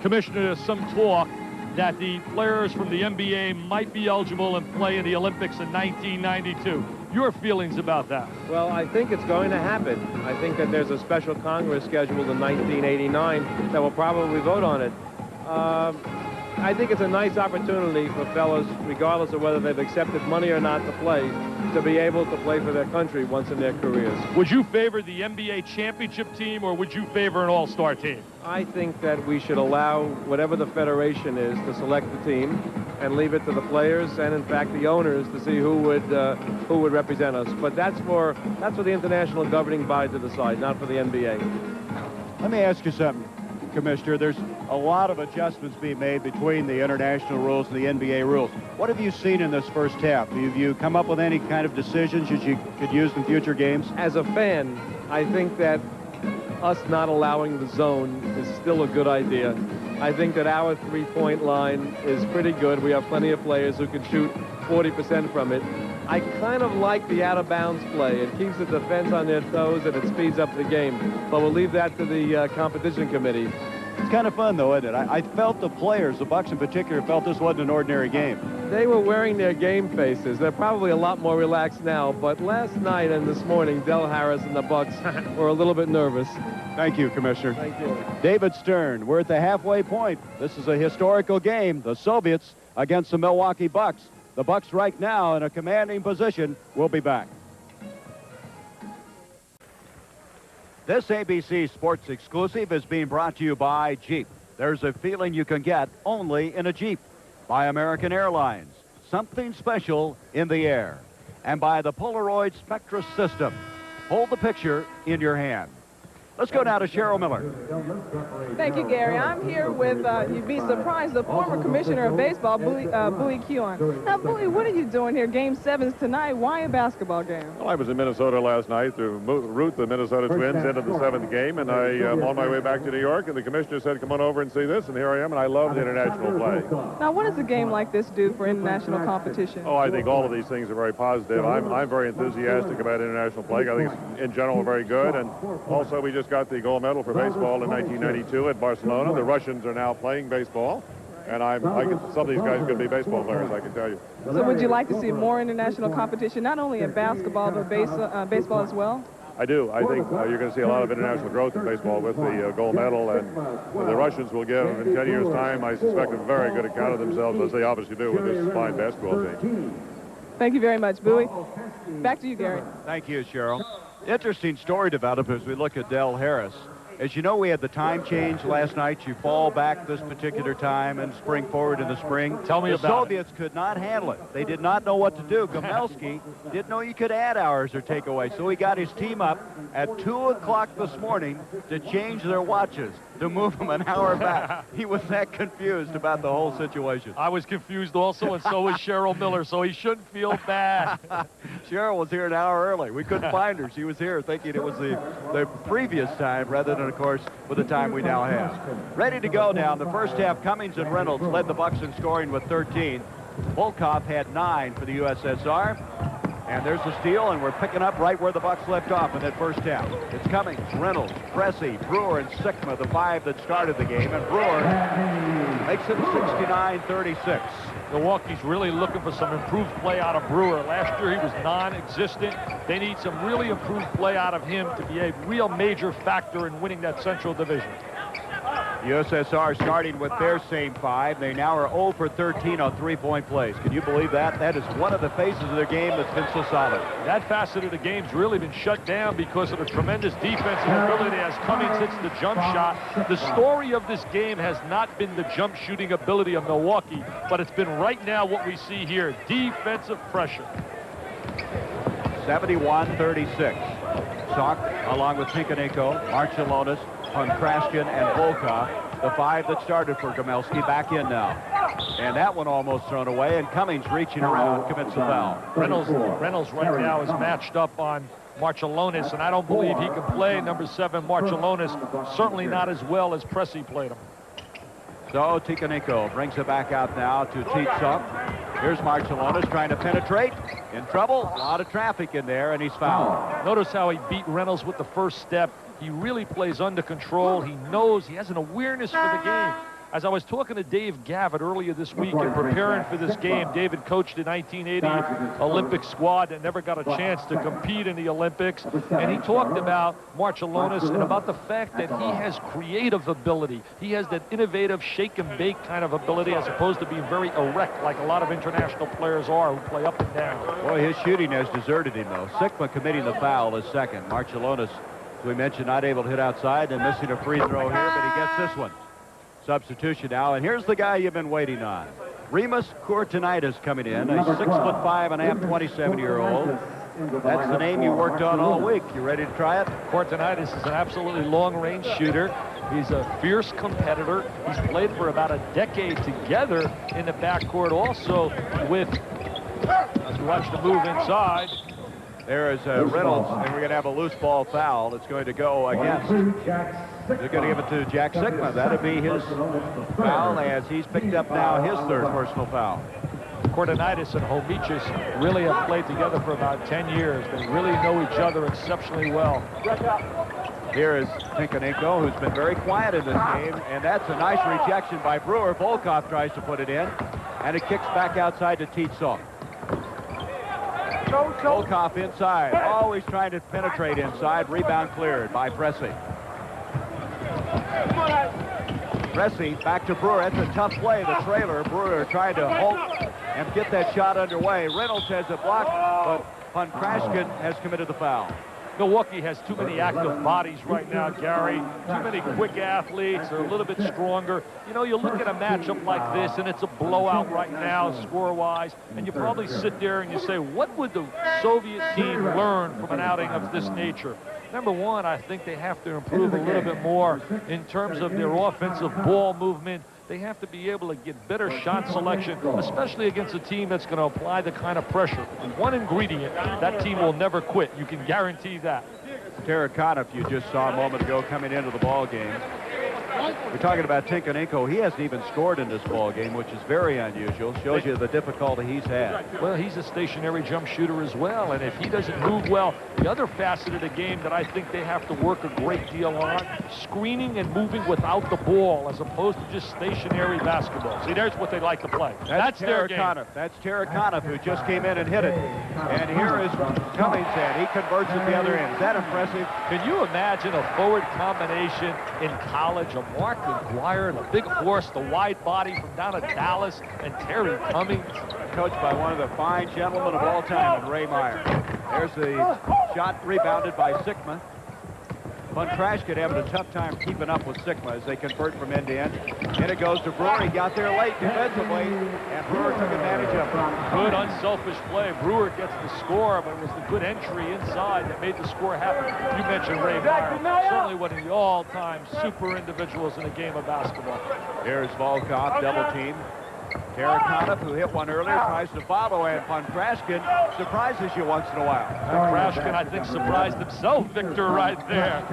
Commissioner, there's some talk that the players from the NBA might be eligible and play in the Olympics in 1992. Your feelings about that? Well, I think it's going to happen. I think that there's a special Congress scheduled in 1989 that will probably vote on it. I think it's a nice opportunity for fellows, regardless of whether they've accepted money or not to play, to be able to play for their country once in their careers. Would you favor the NBA championship team, or would you favor an all-star team? I think that we should allow whatever the federation is to select the team and leave it to the players and, in fact, the owners to see who would represent us. But that's for the international governing body to decide, not for the NBA. Let me ask you something, Commissioner. There's a lot of adjustments being made between the international rules and the NBA rules. What have you seen in this first half? Have you come up with any kind of decisions that you could use in future games? As a fan, I think that us not allowing the zone is still a good idea. I think that our three-point line is pretty good. We have plenty of players who can shoot 40% from it. I kind of like the out-of-bounds play. It keeps the defense on their toes and it speeds up the game. But we'll leave that to the competition committee. It's kind of fun, though, isn't it? I felt the players, the Bucks in particular, felt this wasn't an ordinary game. They were wearing their game faces. They're probably a lot more relaxed now. But last night and this morning, Del Harris and the Bucks were a little bit nervous. Thank you, Commissioner. Thank you. David Stern, we're at the halfway point. This is a historical game. The Soviets against the Milwaukee Bucks. The Bucks right now in a commanding position. We'll be back. This ABC Sports exclusive is being brought to you by Jeep. There's a feeling you can get only in a Jeep. By American Airlines, something special in the air. And by the Polaroid Spectra system. Hold the picture in your hand. Let's go now to Cheryl Miller. Thank you, Gary. I'm here with, you'd be surprised, the former commissioner of baseball, Bowie Kuhn. Now, Bowie, what are you doing here? Game 7's tonight. Why a basketball game? Well, I was in Minnesota last night to root the Minnesota Twins into the 7th game, and I am on my way back to New York, and the commissioner said, come on over and see this, and here I am, and I love the international play. Now, what does a game like this do for international competition? Oh, I think all of these things are very positive. I'm very enthusiastic about international play. I think it's, in general, very good, and also we just got the gold medal for baseball in 1992 at Barcelona. The Russians are now playing baseball, and some of these guys could be baseball players, I can tell you. So would you like to see more international competition, not only in basketball, but baseball as well? I do. I think you're going to see a lot of international growth in baseball with the gold medal, and the Russians will give, in 10 years' time, I suspect, a very good account of themselves, as they obviously do with this fine basketball team. Thank you very much, Bowie. Back to you, Gary. Thank you, Cheryl. Interesting story developed as we look at Del Harris. As you know, we had the time change last night. You fall back this particular time and spring forward in the spring. Tell me about it. The Soviets could not handle it. They did not know what to do. Gomelski didn't know you could add hours or take away, so he got his team up at 2 o'clock this morning to change their watches, to move them an hour back. He was that confused about the whole situation. I was confused also, and so was Cheryl Miller, so he shouldn't feel bad. Cheryl was here an hour early. We couldn't find her. She was here thinking it was the previous time rather than, of course, with the time we now have. Ready to go now. In the first half, Cummings and Reynolds led the Bucks in scoring with 13. Volkov had 9 for the USSR. And there's the steal, and we're picking up right where the Bucks left off in that first half. It's Cummings, Reynolds, Pressey, Brewer, and Sikma, the 5 that started the game. And Brewer makes it 69-36. Milwaukee's really looking for some improved play out of Brewer. Last year he was non-existent. They need some really improved play out of him to be a real major factor in winning that Central Division. USSR starting with their same 5. They now are 0 for 13 on three-point plays. Can you believe that? That is one of the faces of their game that's been so solid. That facet of the game's really been shut down because of the tremendous defensive ability as Cummings hits the jump shot. The story of this game has not been the jump shooting ability of Milwaukee, but it's been right now what we see here, defensive pressure. 71-36. Salk, along with Tinkanenko, Marcellonis, Ponkrashkin, and Volkov, the 5 that started for Gomelski, back in now. And that one almost thrown away, and Cummings reaching around commits the foul. Reynolds right now is matched up on Marcellonis, and I don't believe he can play number 7 Marcellonis, certainly not as well as Pressey played him. So Tinkanenko brings it back out now to Titsuk. Here's Marcellonis trying to penetrate. In trouble. A lot of traffic in there, and he's fouled. Notice how he beat Reynolds with the first step. He really plays under control. He knows, he has an awareness for the game. As I was talking to Dave Gavitt earlier this week and preparing for this game, David coached the 1980 Olympic squad that never got a chance to compete in the Olympics, and he talked about Marciulionis and about the fact that he has creative ability. He has that innovative shake and bake kind of ability as opposed to being very erect like a lot of international players are who play up and down. Boy, his shooting has deserted him, though. Sikma committing the foul is second. Marciulionis, as we mentioned, not able to hit outside and missing a free throw here, but he gets this one. Substitution now, and here's the guy you've been waiting on. Remus Courtenitis coming in, a 6'5½", 27-year-old. That's the name you worked on all week. You ready to try it? Courtenitis is an absolutely long-range shooter. He's a fierce competitor. He's played for about a decade together in the backcourt also with, as we watch the move inside. There is Reynolds, and we're going to have a loose ball foul. It's going to go against. They're going to give it to Jack Sikma. That'll be his foul as he's picked up now his third personal foul. Courtenitis and Homichis really have played together for about 10 years. They really know each other exceptionally well. Here is Tinkanenko, who's been very quiet in this game, and that's a nice rejection by Brewer. Volkov tries to put it in, and it kicks back outside to Titsong. Volkov inside, always trying to penetrate inside. Rebound cleared by Pressey. Pressey back to Brewer. That's a tough play. The trailer. Brewer trying to halt and get that shot underway. Reynolds has it blocked, but Pankrashkin has committed the foul. Milwaukee has too many active bodies right now, Gary. Too many quick athletes. They're a little bit stronger. You know, you look at a matchup like this, and it's a blowout right now, score-wise, and you probably sit there and you say, what would the Soviet team learn from an outing of this nature? Number one, I think they have to improve a little bit more in terms of their offensive ball movement. They have to be able to get better shot selection, especially against a team that's going to apply the kind of pressure. One ingredient, that team will never quit. You can guarantee that. Terry Cummings, you just saw a moment ago coming into the ball game. We're talking about Tinkanenko. He hasn't even scored in this ball game, which is very unusual. Shows you the difficulty he's had. Well, he's a stationary jump shooter as well, and if he doesn't move well, the other facet of the game that I think they have to work a great deal on, screening and moving without the ball as opposed to just stationary basketball. See, there's what they like to play. That's their game. That's Terry Cummings, who just came in and hit it. And here is Cummings, and he converts at the other end. Is that impressive? Can you imagine a forward combination in college? Mark McGuire, the big horse, the wide body from down at Dallas, and Terry Cummings. Coached by one of the fine gentlemen of all time, Ray Meyer. There's the shot rebounded by Sikma. Pankrashkin having a tough time keeping up with Sikma as they convert from end to end. And it goes to Brewer. He got there late defensively, and Brewer took advantage of it. Good unselfish play. Brewer gets the score, but it was the good entry inside that made the score happen. You mentioned Ray Meyer, certainly one of the all-time super individuals in a game of basketball. Here's Volkov, double team. Terry Cummings, who hit one earlier, tries to follow, and Pankrashkin surprises you once in a while. Pankrashkin, I think, surprised himself, Victor, right there.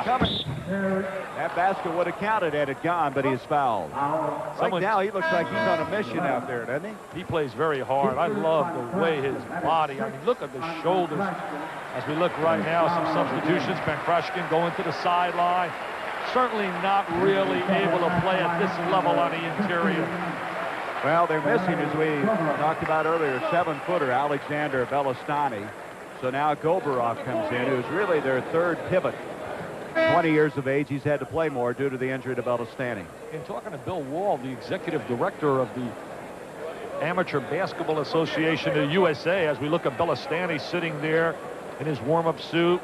Cummings. That basket would have counted had it gone, but he's fouled. Right now, he looks like he's on a mission out there, doesn't he? He plays very hard. I love the way his body, I mean, look at the shoulders. As we look right now, some substitutions. Pankrashkin going to the sideline. Certainly not really able to play at this level on the interior. Well, they're missing, as we talked about earlier, 7-footer Alexander Belastani. So now Goberov comes in, who's really their third pivot. 20 years of age, he's had to play more due to the injury to Belastani. In talking to Bill Wall, the executive director of the Amateur Basketball Association of the USA, as we look at Belastani sitting there in his warm-up suit.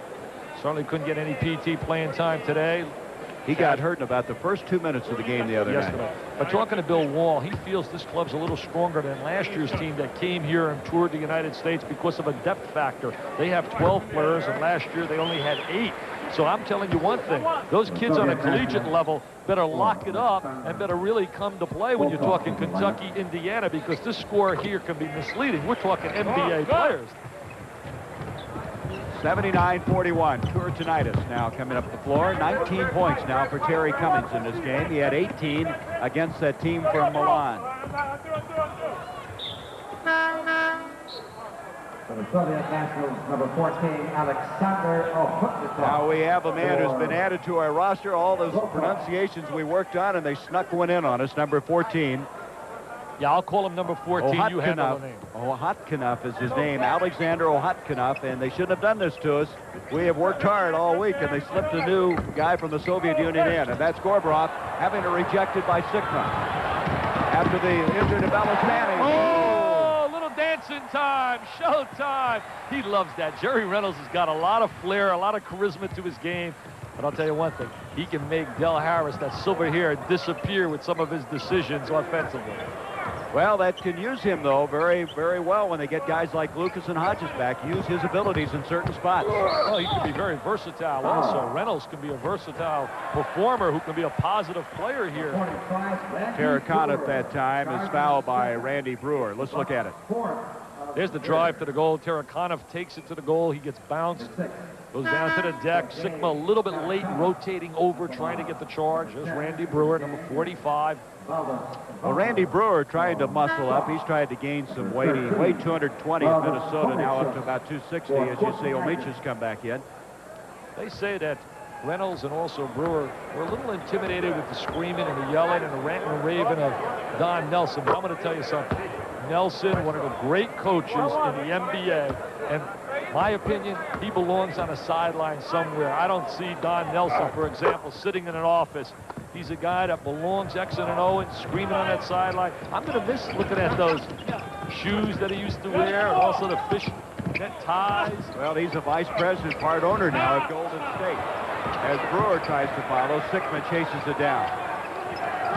Certainly couldn't get any PT playing time today. He got hurt in about the first 2 minutes of the game the other night. But talking to Bill Wall, he feels this club's a little stronger than last year's team that came here and toured the United States because of a depth factor. They have 12 players, and last year they only had 8. So I'm telling you one thing, those kids on a collegiate level better lock it up and better really come to play when you're talking Kentucky, Indiana, because this score here can be misleading. We're talking NBA players. 79-41, Courtenitis now coming up the floor. 19 points now for Terry Cummings in this game. He had 18 against that team from Milan. For the Soviet Nationals, number 14, Alexander Ohutnikov. Now we have a man who's been added to our roster. All those pronunciations we worked on, and they snuck one in on us, number 14. Yeah, I'll call him number 14. You handle the name. Ohutnikov is his name, Alexander Ohutnikov, and they shouldn't have done this to us. We have worked hard all week, and they slipped a new guy from the Soviet Union in, and that's Gorbarov having it rejected by Sikma. After the injured of Belisani. Oh, little dancing time, showtime. He loves that. Jerry Reynolds has got a lot of flair, a lot of charisma to his game. But I'll tell you one thing, he can make Del Harris, that silver hair, disappear with some of his decisions offensively. Well, that can use him, though, very, very well when they get guys like Lucas and Hodges back. Use his abilities in certain spots. Well, he can be very versatile also. Reynolds can be a versatile performer who can be a positive player here. Terry Cummings at that time is fouled by Randy Brewer. Let's look at it. There's the drive to the goal. Terry Cummings takes it to the goal. He gets bounced. Goes down to the deck. Sikma a little bit late, rotating over, trying to get the charge. There's Randy Brewer, number 45. Well, Randy Brewer trying to muscle up. He's trying to gain some weight. He weighed 220 in Minnesota, now up to about 260 as you see Omich's come back in. They say that Reynolds and also Brewer were a little intimidated with the screaming and the yelling and the ranting and raving of Don Nelson. But I'm going to tell you something. Nelson, one of the great coaches in the NBA, and my opinion, he belongs on a sideline somewhere. I don't see Don Nelson, for example, sitting in an office. He's a guy that belongs X and O and screaming on that sideline. I'm going to miss looking at those shoes that he used to wear and also the fish net ties. Well, he's a vice president, part owner now at Golden State. As Brewer tries to follow, Sikma chases it down.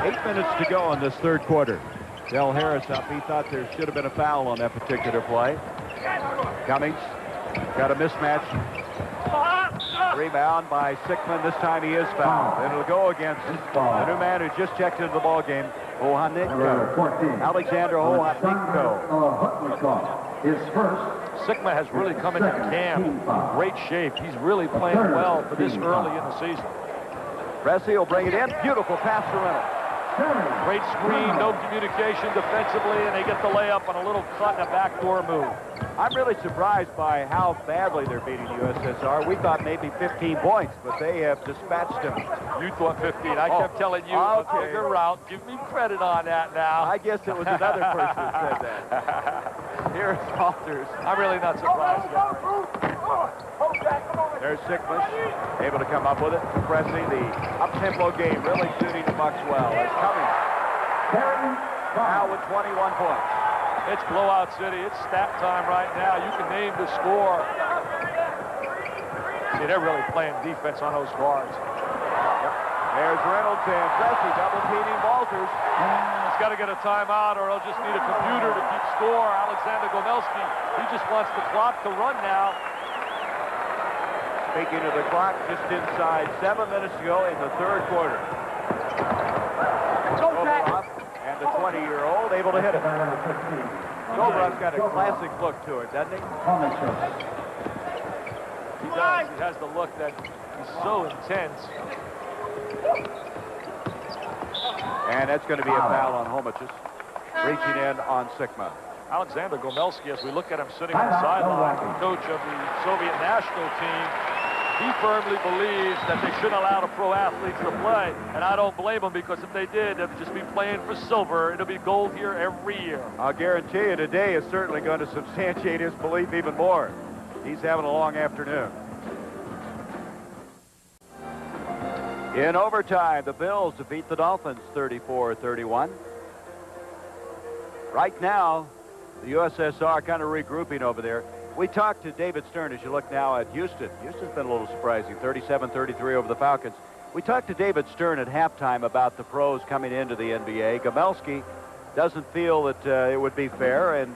8 minutes to go in this third quarter. Del Harris up. He thought there should have been a foul on that particular play. Cummings got a mismatch. Rebound by Sikma. This time he is fouled. And it'll go against the new man who just checked into the ball game, Ohutnikov. Alexander Ohutnikov. His first. Sikma has really come into camp in great shape. He's really playing well for this early in the season. Pressey will bring it in. Beautiful pass to Reynolds. Great screen, no communication defensively, and they get the layup on a little cut and a backdoor move. I'm really surprised by how badly they're beating USSR. We thought maybe 15 points, but they have dispatched them. You thought 15. I kept telling you, okay. Figure route. Give me credit on that now. I guess it was another person who said that. Here's Walters. I'm really not surprised, guys. There's Sikma, able to come up with it. Pressing the up-tempo game, really suiting the Bucks well. It's Cummings. Now with 21 points. It's blowout city. It's stat time right now. You can name the score. See, they're really playing defense on those guards. Yep. There's Reynolds and Pressey double-teaming Walters. He's got to get a timeout or he'll just need a computer to keep score. Alexander Gomelski, he just wants the clock to run now. Speaking of the clock, just inside 7 minutes to go in the third quarter. Gobarov and the 20-year-old able to hit it. Gobarov's got a classic look to it, doesn't he? He does. He has the look that he's so intense. And that's going to be a foul on Homic's. Reaching in on Sikma. Alexander Gomelski, as we look at him sitting on the sideline, coach of the Soviet national team, he firmly believes that they shouldn't allow the pro athletes to play. And I don't blame them, because if they did, they'd just be playing for silver. It'll be gold here every year. I'll guarantee you today is certainly going to substantiate his belief even more. He's having a long afternoon. In overtime, the Bills defeat the Dolphins 34-31. Right now, the USSR kind of regrouping over there. We talked to David Stern as you look now at Houston. Houston's been a little surprising, 37-33 over the Falcons. We talked to David Stern at halftime about the pros coming into the NBA. Gomelski doesn't feel that it would be fair, and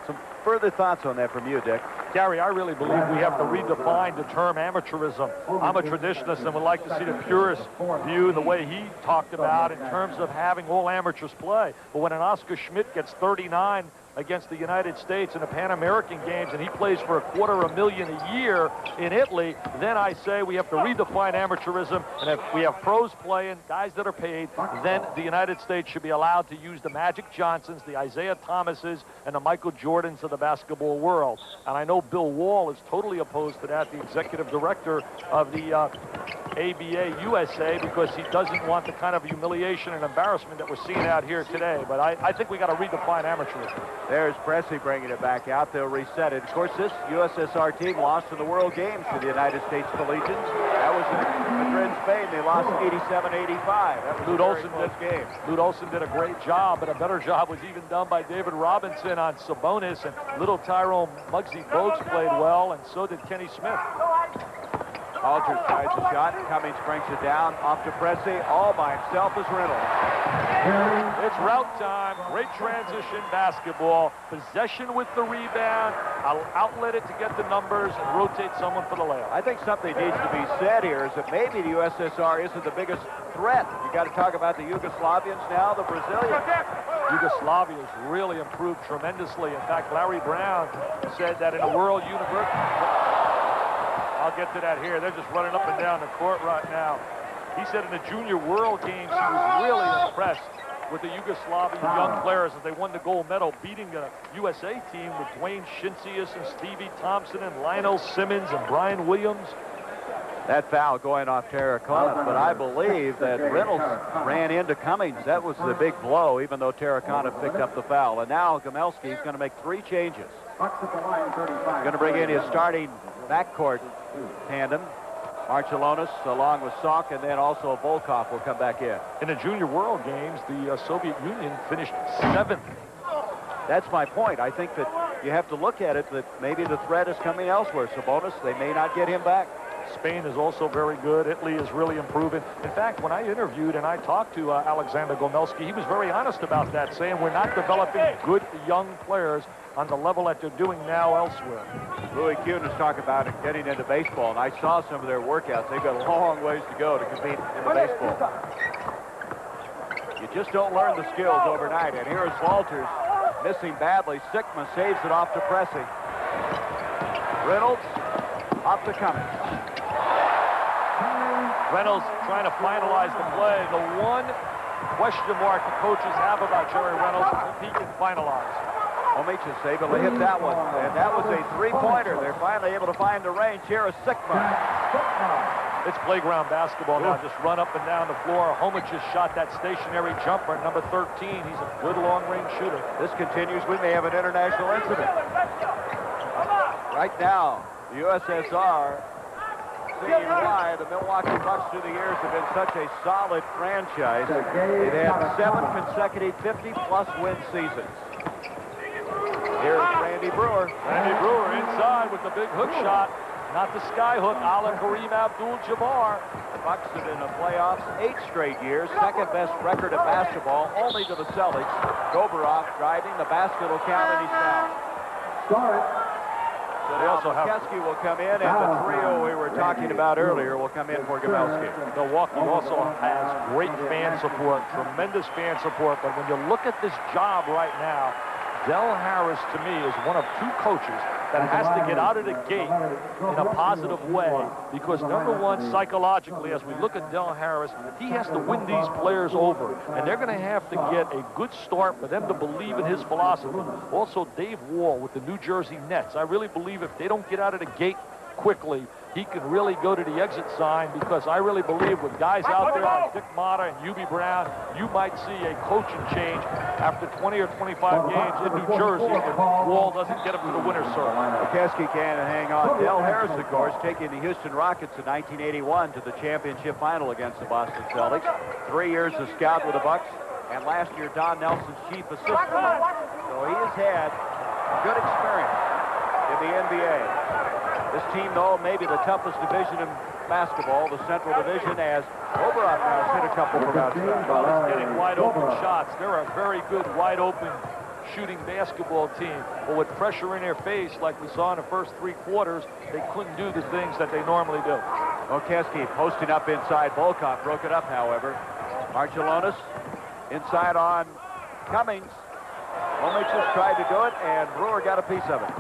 some further thoughts on that from you, Dick. Gary, I really believe we have to redefine the term amateurism. I'm a traditionalist and would like to see the purest view the way he talked about in terms of having all amateurs play. But when an Oscar Schmidt gets 39 against the United States in the Pan American Games, and he plays for $250,000 a year in Italy, then I say we have to redefine amateurism, and if we have pros playing, guys that are paid, then the United States should be allowed to use the Magic Johnsons, the Isaiah Thomases, and the Michael Jordans of the basketball world. And I know Bill Wall is totally opposed to that, the executive director of the ABA USA, because he doesn't want the kind of humiliation and embarrassment that we're seeing out here today. But I think we got to redefine amateurism. There's Presley bringing it back out. They'll reset it. Of course, this USSR team lost in the World Games to the United States Collegians. That was in Madrid, Spain. They lost 87-85. That was a very close game. Lute Olson did a great job, but a better job was even done by David Robinson on Sabonis, and little Tyrone Muggsy Bogues played well, and so did Kenny Smith. Walters tries the shot. Cummings brings it down. Off to Pressey. All by himself is Reynolds. It's route time. Great transition basketball. Possession with the rebound. I'll outlet it to get the numbers and rotate someone for the layup. I think something needs to be said here is that maybe the USSR isn't the biggest threat. You got to talk about the Yugoslavians now, the Brazilians. Yugoslavia has really improved tremendously. In fact, Larry Brown said that in a world universe... I'll get to that here. They're just running up and down the court right now. He said in the Junior World Games he was really impressed with the Yugoslavian young players as they won the gold medal, beating a USA team with Dwayne Shincius and Stevie Thompson and Lionel Simmons and Brian Williams. That foul going off Terry Cummings, but I believe that Reynolds ran into Cummings. That was the big blow, even though Terry Cummings picked up the foul. And now Gomelski's going to make 3 changes. Going to bring in his starting backcourt tandem. Marcellonis along with Salk, and then also Volkov will come back in. In the Junior World Games, the Soviet Union finished 7th. That's my point. I think that you have to look at it that maybe the threat is coming elsewhere. Sabonis, they may not get him back. Spain is also very good. Italy is really improving. In fact, when I interviewed and I talked to Alexander Gomelski, he was very honest about that, saying we're not developing good young players on the level that they're doing now elsewhere. Louis Kuhn is talking about it getting into baseball, and I saw some of their workouts. They've got a long ways to go to compete in the baseball. You just don't learn the skills overnight. And here is Walters missing badly. Sickma saves it off to Pressey. Reynolds off to Cummings. Reynolds trying to finalize the play. The one question mark the coaches have about Jerry Reynolds is if he can finalize. Omich is able to hit that one, and that was a 3-pointer. They're finally able to find the range. Here is Sickma. It's playground basketball now. Just run up and down the floor. Homich just shot that stationary jumper at number 13. He's a good long-range shooter. This continues. We may have an international incident. Right now, the USSR, seeing why the Milwaukee Bucks through the years have been such a solid franchise. They've had 7 consecutive 50-plus win seasons. Here's Randy Brewer. Randy Brewer inside with the big hook shot. Not the sky hook, a la Kareem Abdul-Jabbar. The Bucks have been in the playoffs 8 straight years. Second best record of basketball, only to the Celtics. Goberov driving. The basket will count, and he's fouled. So now McKeskey will come in, and the trio we were talking about earlier will come in for Gomelski. Milwaukee also has great fan support, tremendous fan support. But when you look at this job right now, Del Harris, to me, is one of 2 coaches that has to get out of the gate in a positive way, because number one, psychologically, as we look at Del Harris, he has to win these players over, and they're going to have to get a good start for them to believe in his philosophy. Also, Dave Wall with the New Jersey Nets. I really believe if they don't get out of the gate quickly, he can really go to the exit sign, because I really believe with guys out there like Dick Motta and Hubie Brown, you might see a coaching change after 20 or 25 games in New Jersey if Wall doesn't get him to the winner's circle. McKeskey can't hang on. Del Harris, of course, taking the Houston Rockets in 1981 to the championship final against the Boston Celtics. 3 years as scout with the Bucks, and last year Don Nelson's chief assistant. So he has had good experience in the NBA. This team, though, may be the toughest division in basketball, the Central Division, as Oberov now has hit a couple from outside. Well, he's getting wide-open shots. They're a very good wide-open shooting basketball team. But with pressure in their face, like we saw in the first 3 quarters, they couldn't do the things that they normally do. Milwaukee posting up inside. Volkov broke it up, however. Marcellonis inside on Cummings. Homich tried to do it, and Brewer got a piece of it.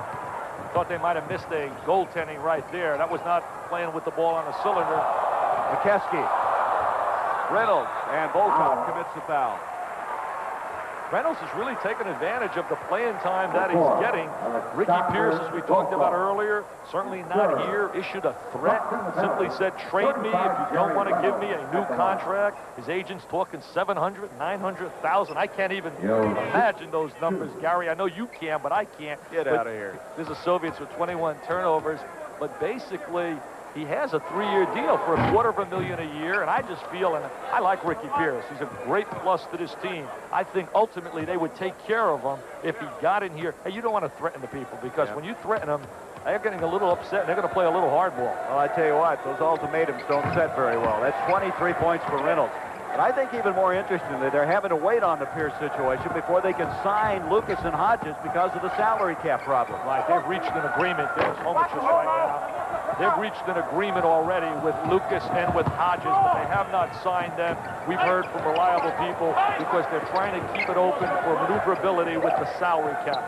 Thought they might have missed a goaltending right there. That was not playing with the ball on a cylinder. McKeskey, Reynolds, and Volkov commits the foul. Reynolds is really taking advantage of the playing time that he's getting. Ricky Pierce, as we talked about earlier, certainly not here, issued a threat, simply said, trade me if you don't want to give me a new contract. His agent's talking 700, 900,000. I can't even imagine those numbers, Gary. I know you can, but I can't. Get out of here. This is Soviets with 21 turnovers, but basically, he has a 3-year deal for $250,000 a year, and I just feel, and I like Ricky Pierce. He's a great plus to this team. I think ultimately they would take care of him if he got in here. Hey, you don't want to threaten the people, because when you threaten them, they're getting a little upset, and they're going to play a little hardball. Well, I tell you what, those ultimatums don't set very well. That's 23 points for Reynolds. But I think even more interestingly, they're having to wait on the Pierce situation before they can sign Lucas and Hodges because of the salary cap problem. Right, they've reached an agreement. There's Homich right now. They've reached an agreement already with Lucas and with Hodges, but they have not signed them. We've heard from reliable people because they're trying to keep it open for maneuverability with the salary cap.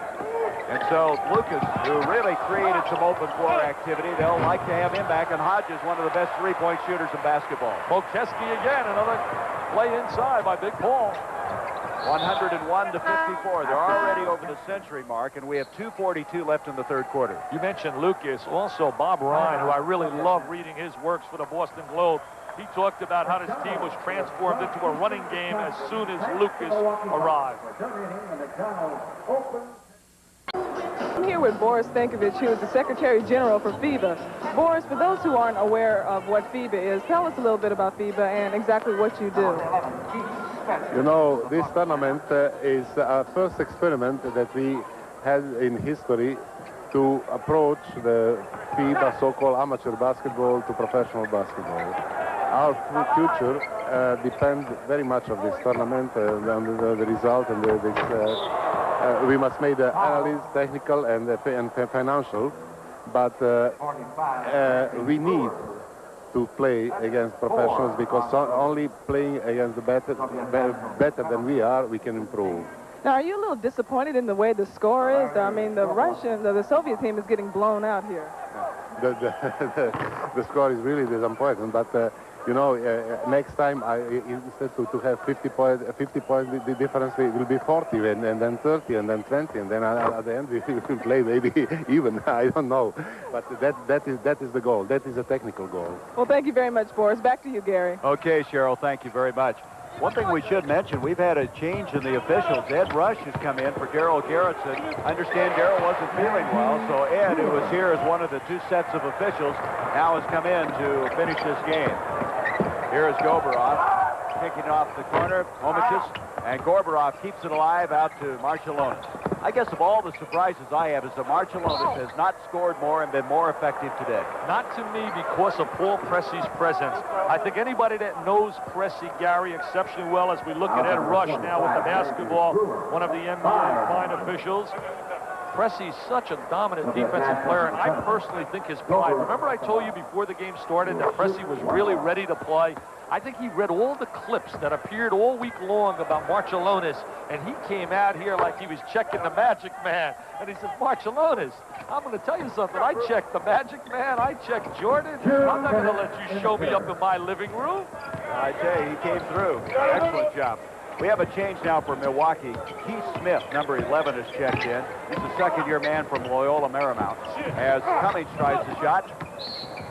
And so Lucas, who really created some open floor activity, they'll like to have him back, and Hodges, one of the best three-point shooters in basketball. Mokeski again, another play inside by Big Paul. 101 to 54. They're already over the century mark, and we have 2:42 left in the third quarter. You mentioned Lucas. Also, Bob Ryan, who I really love reading his works for the Boston Globe. He talked about how this team was transformed into a running game as soon as Lucas arrived. I'm here with Boris Stankovic, who is the Secretary General for FIBA. Boris, for those who aren't aware of what FIBA is, tell us a little bit about FIBA and exactly what you do. You know, this tournament is our first experiment that we had in history to approach the FIBA so-called amateur basketball to professional basketball. Our future depends very much on this tournament and the result, and we must make the analysis technical and financial, but we need to play against professionals, because only playing against the better than we are, we can improve. Now, are you a little disappointed in the way the score is? I mean, the Soviet team is getting blown out here. The score is really disappointing, but you know, next time instead to have 50 points, the difference will be 40, and then 30, and then 20, and then at the end we will play maybe even. I don't know, but that is the goal. That is a technical goal. Well, thank you very much, Boris. Back to you, Gary. Okay, Cheryl, thank you very much. One thing we should mention, we've had a change in the officials. Ed Rush has come in for Darryl Garrettson. I understand Darryl wasn't feeling well, so Ed, who was here as one of the two sets of officials, now has come in to finish this game. Here is Goberov, kicking off the corner, Homicius, and Gorbarov keeps it alive out to Marciulionis. I guess of all the surprises I have is that Marciulionis has not scored more and been more effective today. Not to me because of Paul Pressey's presence. I think anybody that knows Pressey, Gary, exceptionally well, as we look at Ed Rush now with the basketball, one of the NBA fine officials, Pressey's such a dominant defensive player, and I personally think his pride. Remember I told you before the game started that Pressey was really ready to play? I think he read all the clips that appeared all week long about Marciulionis, and he came out here like he was checking the Magic Man. And he says, Marciulionis, I'm going to tell you something. I checked the Magic Man. I checked Jordan. I'm not going to let you show me up in my living room. I tell you, he came through. Excellent job. We have a change now for Milwaukee. Keith Smith, number 11, has checked in. He's a second-year man from Loyola Marymount. As Cummings tries the shot,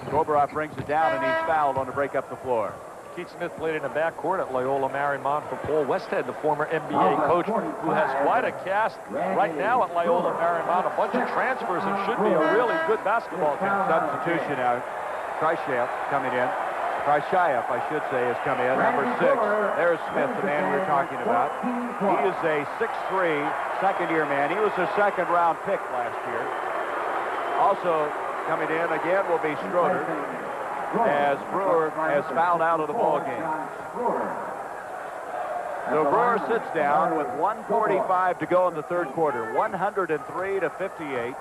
Goberov brings it down, and he's fouled on to break up the floor. Keith Smith played in the backcourt at Loyola Marymount for Paul Westhead, the former NBA coach, who has quite a cast right now at Loyola Marymount. A bunch of transfers and should be a really good basketball team. Substitution now. Kryshaev coming in. Kryshaev, I should say, has come in. Number 6. There's Smith, the man we were talking about. He is a 6'3", second-year man. He was a second-round pick last year. Also coming in again will be Schroeder, as Brewer has fouled out of the ball game. So Brewer sits down with 1:45 to go in the third quarter, 103 to 58.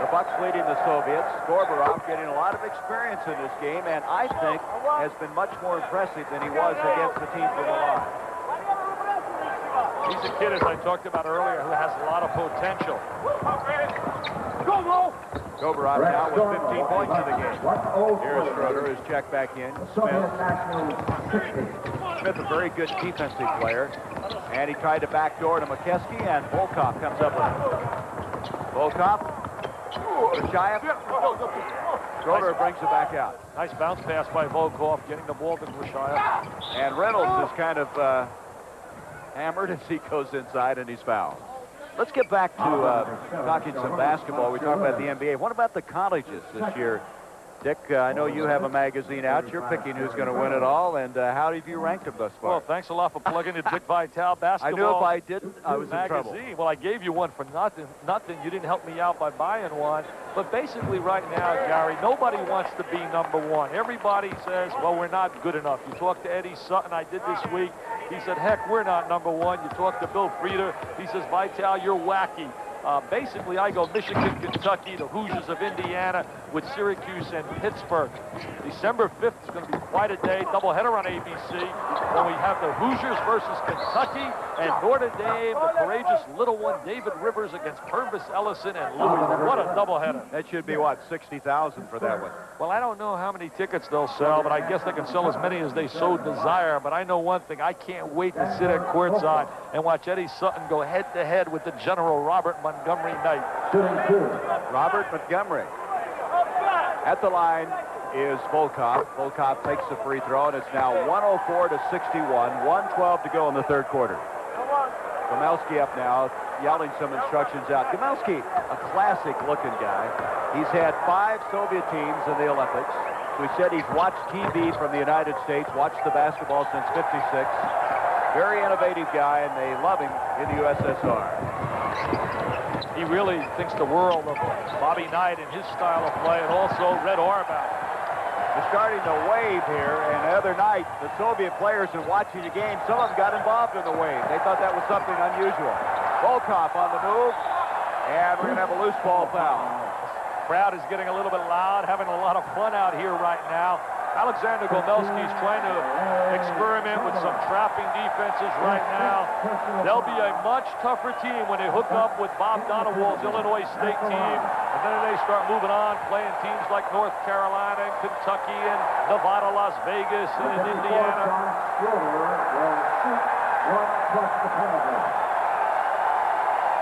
The Bucks leading the Soviets. Gorbarov getting a lot of experience in this game, and I think has been much more impressive than he was against the team from Milan. He's a kid, as I talked about earlier, who has a lot of potential. Goberov now with 15 points in the game. Here's Schroeder, who's checked back in. Smith, a very good defensive player. And he tried to backdoor to McKeskey, and Volkov comes up with it. Volkov, Rashayev. Schroeder brings it back out. Nice bounce pass by Volkov, getting the ball to Rashayev. And Reynolds is kind of hammered as he goes inside, and he's fouled. Let's get back to talking some basketball. We talked about the NBA. What about the colleges this year? Dick, I know you have a magazine out. You're picking who's going to win it all, and how have you ranked them thus far? Well, thanks a lot for plugging in Dick Vitale Basketball. I knew if I didn't, I was in trouble. Well, I gave you one for nothing. You didn't help me out by buying one. But basically right now, Gary, nobody wants to be number one. Everybody says, well, we're not good enough. You talk to Eddie Sutton, I did this week. He said, heck, we're not number one. You talk to Bill Frieder. He says, Vitale, you're wacky. Basically, I go Michigan, Kentucky, the Hoosiers of Indiana with Syracuse and Pittsburgh. December 5th is going to be quite a day. Doubleheader on ABC when we have the Hoosiers versus Kentucky and Notre Dame, the courageous little one, David Rivers against Purvis Ellison and Louisville. What a doubleheader. That should be, what, 60,000 for that one? Well, I don't know how many tickets they'll sell, but I guess they can sell as many as they so desire. But I know one thing. I can't wait to sit at courtside and watch Eddie Sutton go head-to-head with the General Robert Montgomery Knight. Robert Montgomery. At the line is Volkov. Volkov takes the free throw, and it's now 104 to 61. 1:12 to go in the third quarter. Gomelski up now, yelling some instructions out. Gomelski, a classic-looking guy. He's had 5 Soviet teams in the Olympics. We said he's watched TV from the United States, watched the basketball since '56. Very innovative guy, and they love him in the USSR. He really thinks the world of Bobby Knight and his style of play, and also Red Auerbach. They're starting to wave here, and the other night, the Soviet players in watching the game, some of them got involved in the wave. They thought that was something unusual. Volkov on the move, and we're going to have a loose ball foul. The crowd is getting a little bit loud, having a lot of fun out here right now. Alexander Gomelski is trying to experiment with some trapping defenses right now. They'll be a much tougher team when they hook up with Bob Donewall's Illinois State team. And then they start moving on, playing teams like North Carolina and Kentucky and Nevada, Las Vegas, and Indiana.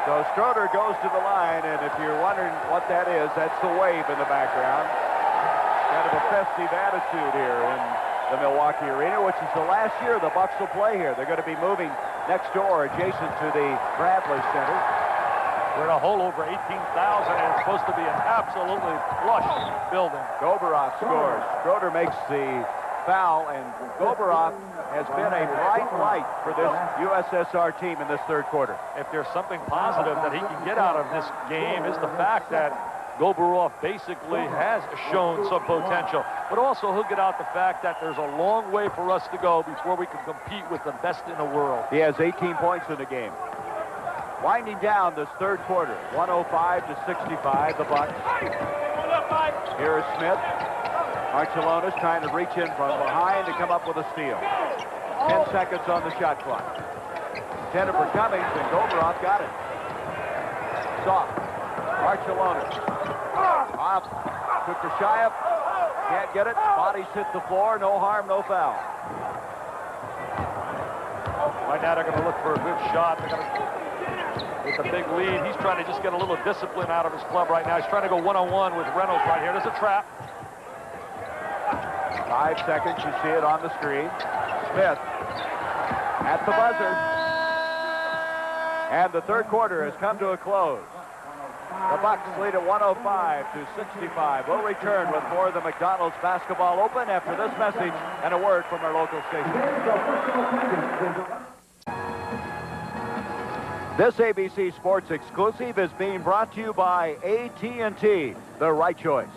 So Schroeder goes to the line, and if you're wondering what that is, that's the wave in the background. Kind of a festive attitude here in the Milwaukee Arena, which is the last year the Bucks will play here. They're going to be moving next door, adjacent to the Bradley Center. We're in a hole over 18,000, and it's supposed to be an absolutely plush building. Goberov scores. Schroeder makes the foul, and Goberov has been a bright light for this USSR team in this third quarter. If there's something positive that he can get out of this game is the fact that Goberov basically has shown some potential, but also he'll get out the fact that there's a long way for us to go before we can compete with the best in the world. He has 18 points in the game. Winding down this third quarter, 105 to 65, the Bucks. Here is Smith. Marcellonis trying to reach in from behind to come up with a steal. 10 seconds on the shot clock. 10 for Cummings, and Goberov got it. Soft. Marcellonis. Off to Krashayev. Can't get it. Bodies hit the floor. No harm, no foul. Right now they're going to look for a good shot. They're going to, with a big lead, he's trying to just get a little discipline out of his club right now. He's trying to go one-on-one with Reynolds right here. There's a trap. 5 seconds. You see it on the screen. Smith at the buzzer. And the third quarter has come to a close. The Bucks lead at 105 to 65. We'll return with more of the McDonald's Basketball Open after this message and a word from our local station. This ABC Sports exclusive is being brought to you by AT&T, the right choice.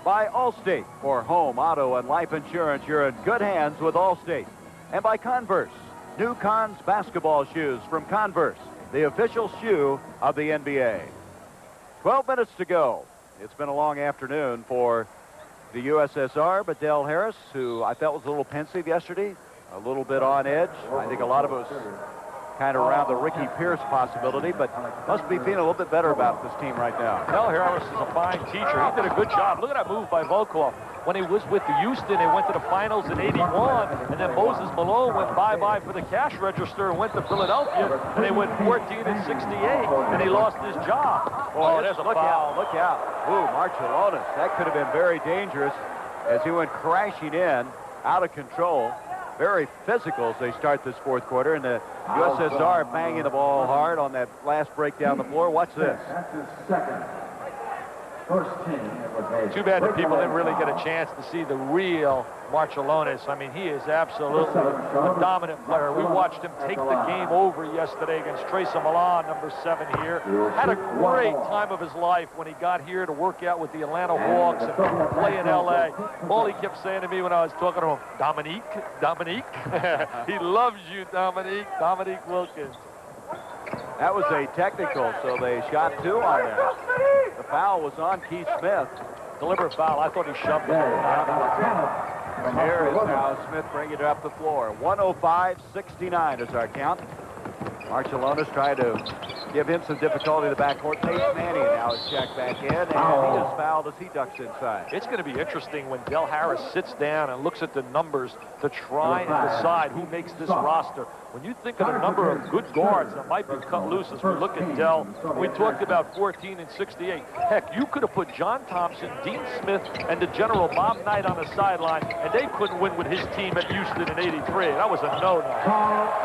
By Allstate, for home, auto, and life insurance, you're in good hands with Allstate. And by Converse, new Cons basketball shoes from Converse, the official shoe of the NBA. 12 minutes to go. It's been a long afternoon for the USSR, but Del Harris, who I felt was a little pensive yesterday, a little bit on edge. I think a lot of it was kind of around the Ricky Pierce possibility, but must be feeling a little bit better about this team right now. Del Harris is a fine teacher. He did a good job. Look at that move by Volkov. When he was with Houston, they went to the finals in '81, and then Moses Malone went bye-bye for the cash register and went to Philadelphia, and they went 14-68, and he lost his job. Oh, there's a foul. Look out. Ooh, Marcellonis. That could have been very dangerous as he went crashing in, out of control. Very physical as they start this fourth quarter, and the USSR banging the ball hard on that last break down the floor. Watch this. Too bad that people didn't really get a chance to see the real Marcellonis. I mean, he is absolutely a dominant player. We watched him take the game over yesterday against Tracy Milan, number 7 here. Had a great time of his life when he got here to work out with the Atlanta Hawks and play in L.A. All he kept saying to me when I was talking to him, Dominique, Dominique. He loves you, Dominique, Dominique Wilkins. That was a technical, so they shot 2 on there. The foul was on Keith Smith. Deliberate foul. I thought he shoved it. Here is now Smith bringing it up the floor. 105-69 is our count. Marcellonis tried to give him some difficulty in the backcourt. Pace Manning now is checked back in, and he is fouled as he ducks inside. It's going to be interesting when Del Harris sits down and looks at the numbers to try and decide who makes this roster. When you think of the number of good guards that might be cut loose as we look at Del, we talked about 14 and 68. Heck, you could have put John Thompson, Dean Smith, and the general Bob Knight on the sideline, and they couldn't win with his team at Houston in '83. That was a no-no.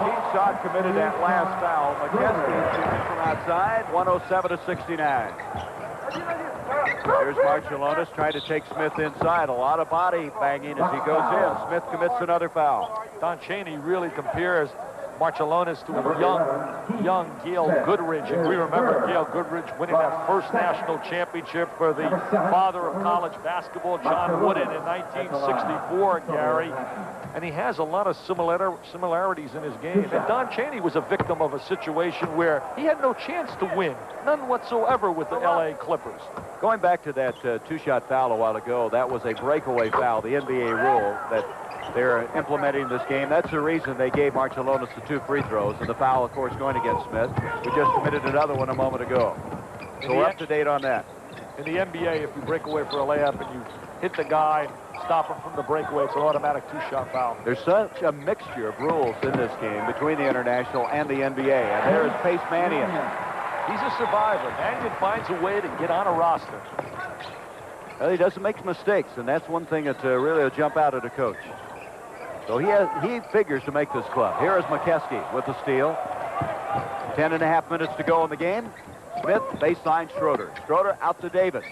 Keith Schott committed that last foul. McKesky shooting from outside, 107-69. Here's Marcellonis trying to take Smith inside. A lot of body banging as he goes in. Smith commits another foul. Don Chaney really compares Marcellonis to a young Gail Goodrich. And we remember Gail Goodrich winning that first national championship for the father of college basketball, John Wooden, in 1964, Gary. And he has a lot of similarities in his game. And Don Chaney was a victim of a situation where he had no chance to win, none whatsoever, with the L.A. Clippers. Going back to that two-shot foul a while ago, that was a breakaway foul, the NBA rule that they're implementing this game. That's the reason they gave Marcellonis the 2 free throws, and the foul, of course, going against Smith, who just committed another one a moment ago. So we're up to date on that. In the NBA, if you break away for a layup and you hit the guy, stop him from the breakaway, it's an automatic 2-shot foul. There's such a mixture of rules in this game between the international and the NBA. And there is Pace Mannion. He's a survivor. Mannion finds a way to get on a roster. Well, he doesn't make mistakes, and that's one thing that really will jump out at a coach. So he figures to make this club. Here is McKesky with the steal. 10.5 minutes to go in the game. Smith, baseline, Schroeder. Schroeder out to Davis.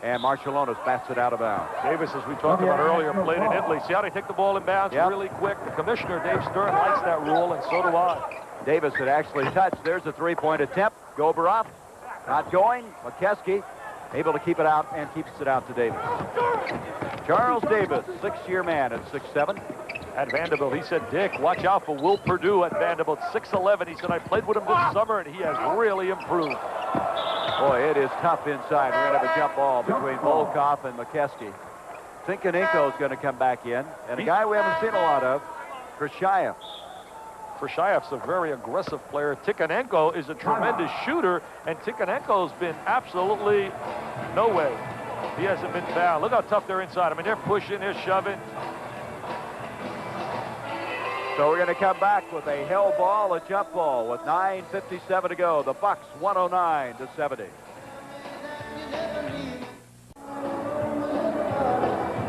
And Marcellonis bats it out of bounds. Davis, as we talked about earlier, played in Italy. See how they take the ball in bounds really quick? The commissioner, Dave Stern, likes that rule, and so do I. Davis had actually touched. There's a 3-point attempt. Goberov not going. McKesky able to keep it out and keeps it out to Davis. Charles Davis, 6-year man at 6'7". At Vanderbilt, he said, Dick, watch out for Will Perdue at Vanderbilt, 6'11". He said, I played with him this summer, and he has really improved. Boy, it is tough inside. We're going to have a jump ball between Volkov and McKesky. Tinkanenko is going to come back in. And a guy we haven't seen a lot of, Krashayev. Krashayev's a very aggressive player. Tinkanenko is a tremendous shooter, and Tinkanenko's been absolutely no way. He hasn't been fouled. Look how tough they're inside. I mean, they're pushing, they're shoving. So we're going to come back with a hell ball, a jump ball with 9:57 to go. The Bucks 109-70.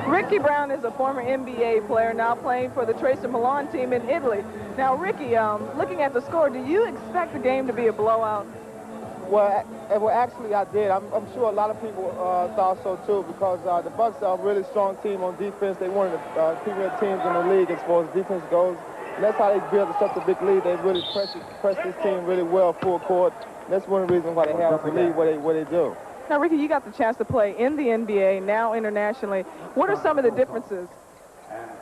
Ricky Brown is a former NBA player now playing for the Tracy Milan team in Italy. Now, Ricky, looking at the score, do you expect the game to be a blowout? Well, actually, I did. I'm sure a lot of people thought so, too, because the Bucks are a really strong team on defense. They're one of the premier teams in the league as far as defense goes. And that's how they build such a big lead. They really press this team really well full court. And that's one of the reasons why they have the lead what they do. Now, Ricky, you got the chance to play in the NBA, now internationally. What are some of the differences?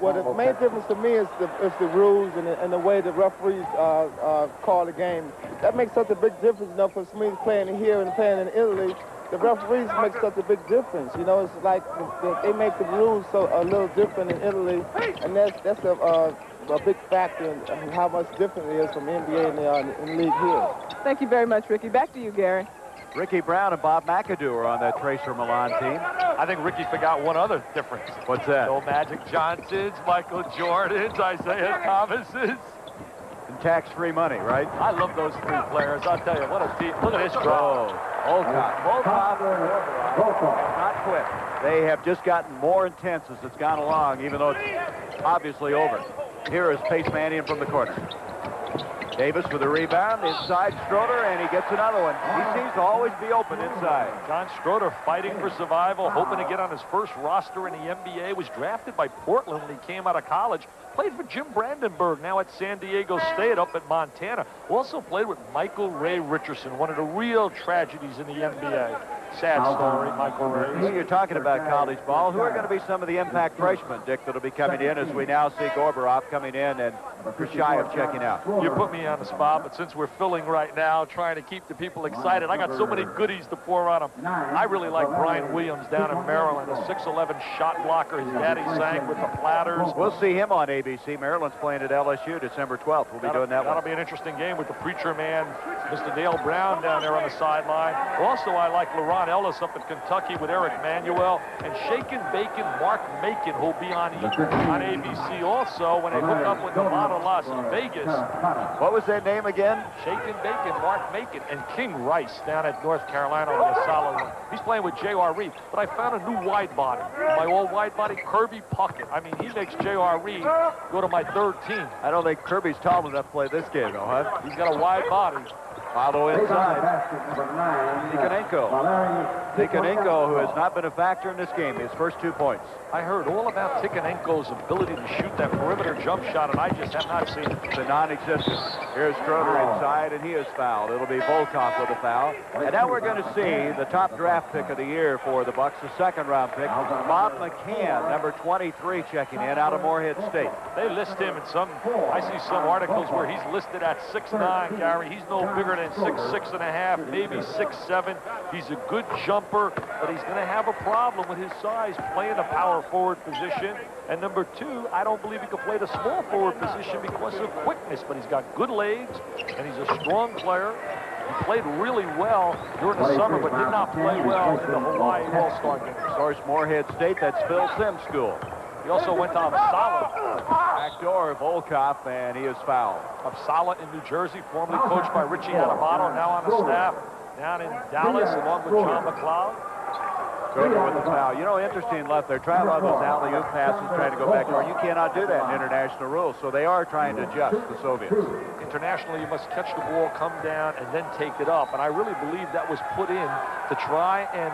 Well, the main difference to me is the rules and the way the referees call the game. That makes such a big difference, you know, for me playing here and playing in Italy. The referees make such a big difference. You know, it's like they make the rules so a little different in Italy, and that's a big factor in how much different it is from NBA and the league here. Thank you very much, Ricky. Back to you, Gary. Ricky Brown and Bob McAdoo are on that Tracer Milan team. I think Ricky forgot one other difference. What's that? No Magic Johnsons, Michael Jordans, Isaiah Thomases. And tax-free money, right? I love those three players. I'll tell you, what a team. Look at this draw. Volkov have not quit. They have just gotten more intense as it's gone along, even though it's obviously over. Here is Pace Mannion from the corner. Davis with a rebound, inside Schroeder, and he gets another one. He seems to always be open inside. John Schroeder fighting for survival, hoping to get on his first roster in the NBA, was drafted by Portland when he came out of college, played for Jim Brandenburg, now at San Diego State up at Montana. Also played with Michael Ray Richardson, one of the real tragedies in the NBA. Sad story, Michael Ray. Well, you're talking about college ball. Who are going to be some of the impact freshmen, Dick, that'll be coming in as we now see Gorbarov coming in and Khrushchev checking out? You put me on the spot, but since we're filling right now, trying to keep the people excited, I got so many goodies to pour on them. I really like Brian Williams down in Maryland, a 6'11" shot blocker. His daddy sang with the Platters. We'll see him on ABC. Maryland's playing at LSU December 12th. We'll be doing that one. That'll be an interesting game with the preacher man, Mr. Dale Brown, down there on the sideline. Also, I like LaRon Ellis up at Kentucky with Eric Manuel, and Shakin' Bacon Mark Macon, who'll be on ABC also when they hook up with the Model Las Vegas. What was that name again? Shakin' Bacon Mark Macon, and King Rice down at North Carolina on the solid one. He's playing with J.R. Reed, but I found a new wide body. My old wide body, Kirby Puckett. I mean, he makes J.R. Reed go to my third team. I don't think Kirby's tall enough to play this game, though, huh? He's got a wide body. Follow inside. Tikhonenko, who has not been a factor in this game, his first 2 points. I heard all about Tikhonenko's ability to shoot that perimeter jump shot, and I just have not seen it. It's a non-existent. Here's Schroeder inside, and he is fouled. It'll be Volkov with a foul. And now we're going to see the top draft pick of the year for the Bucks, the second-round pick, Bob McCann, number 23, checking in out of Morehead State. They list him in some, I see some articles where he's listed at 6'9", Gary. He's no bigger than 6'6.5", maybe 6'7". He's a good jumper, but he's going to have a problem with his size playing a power forward position. And number two, I don't believe he can play the small forward position because of quickness, but he's got good legs, and he's a strong player. He played really well during the summer, but did not play well in the Hawaii All-Star game. Source Morehead State, that's Phil Simms' school. He also went to Uppsala. Backdoor Volkov, and he is fouled. Uppsala in New Jersey, formerly coached by Richie Adubato, now on the staff down in Dallas, along with John McLeod. Schroeder with the foul. You know, interesting left. They're trying a lot of those alley-oop passes, trying to go backdoor. You cannot do that in international rules, so they are trying to adjust the Soviets. Internationally, you must catch the ball, come down, and then take it up. And I really believe that was put in to try and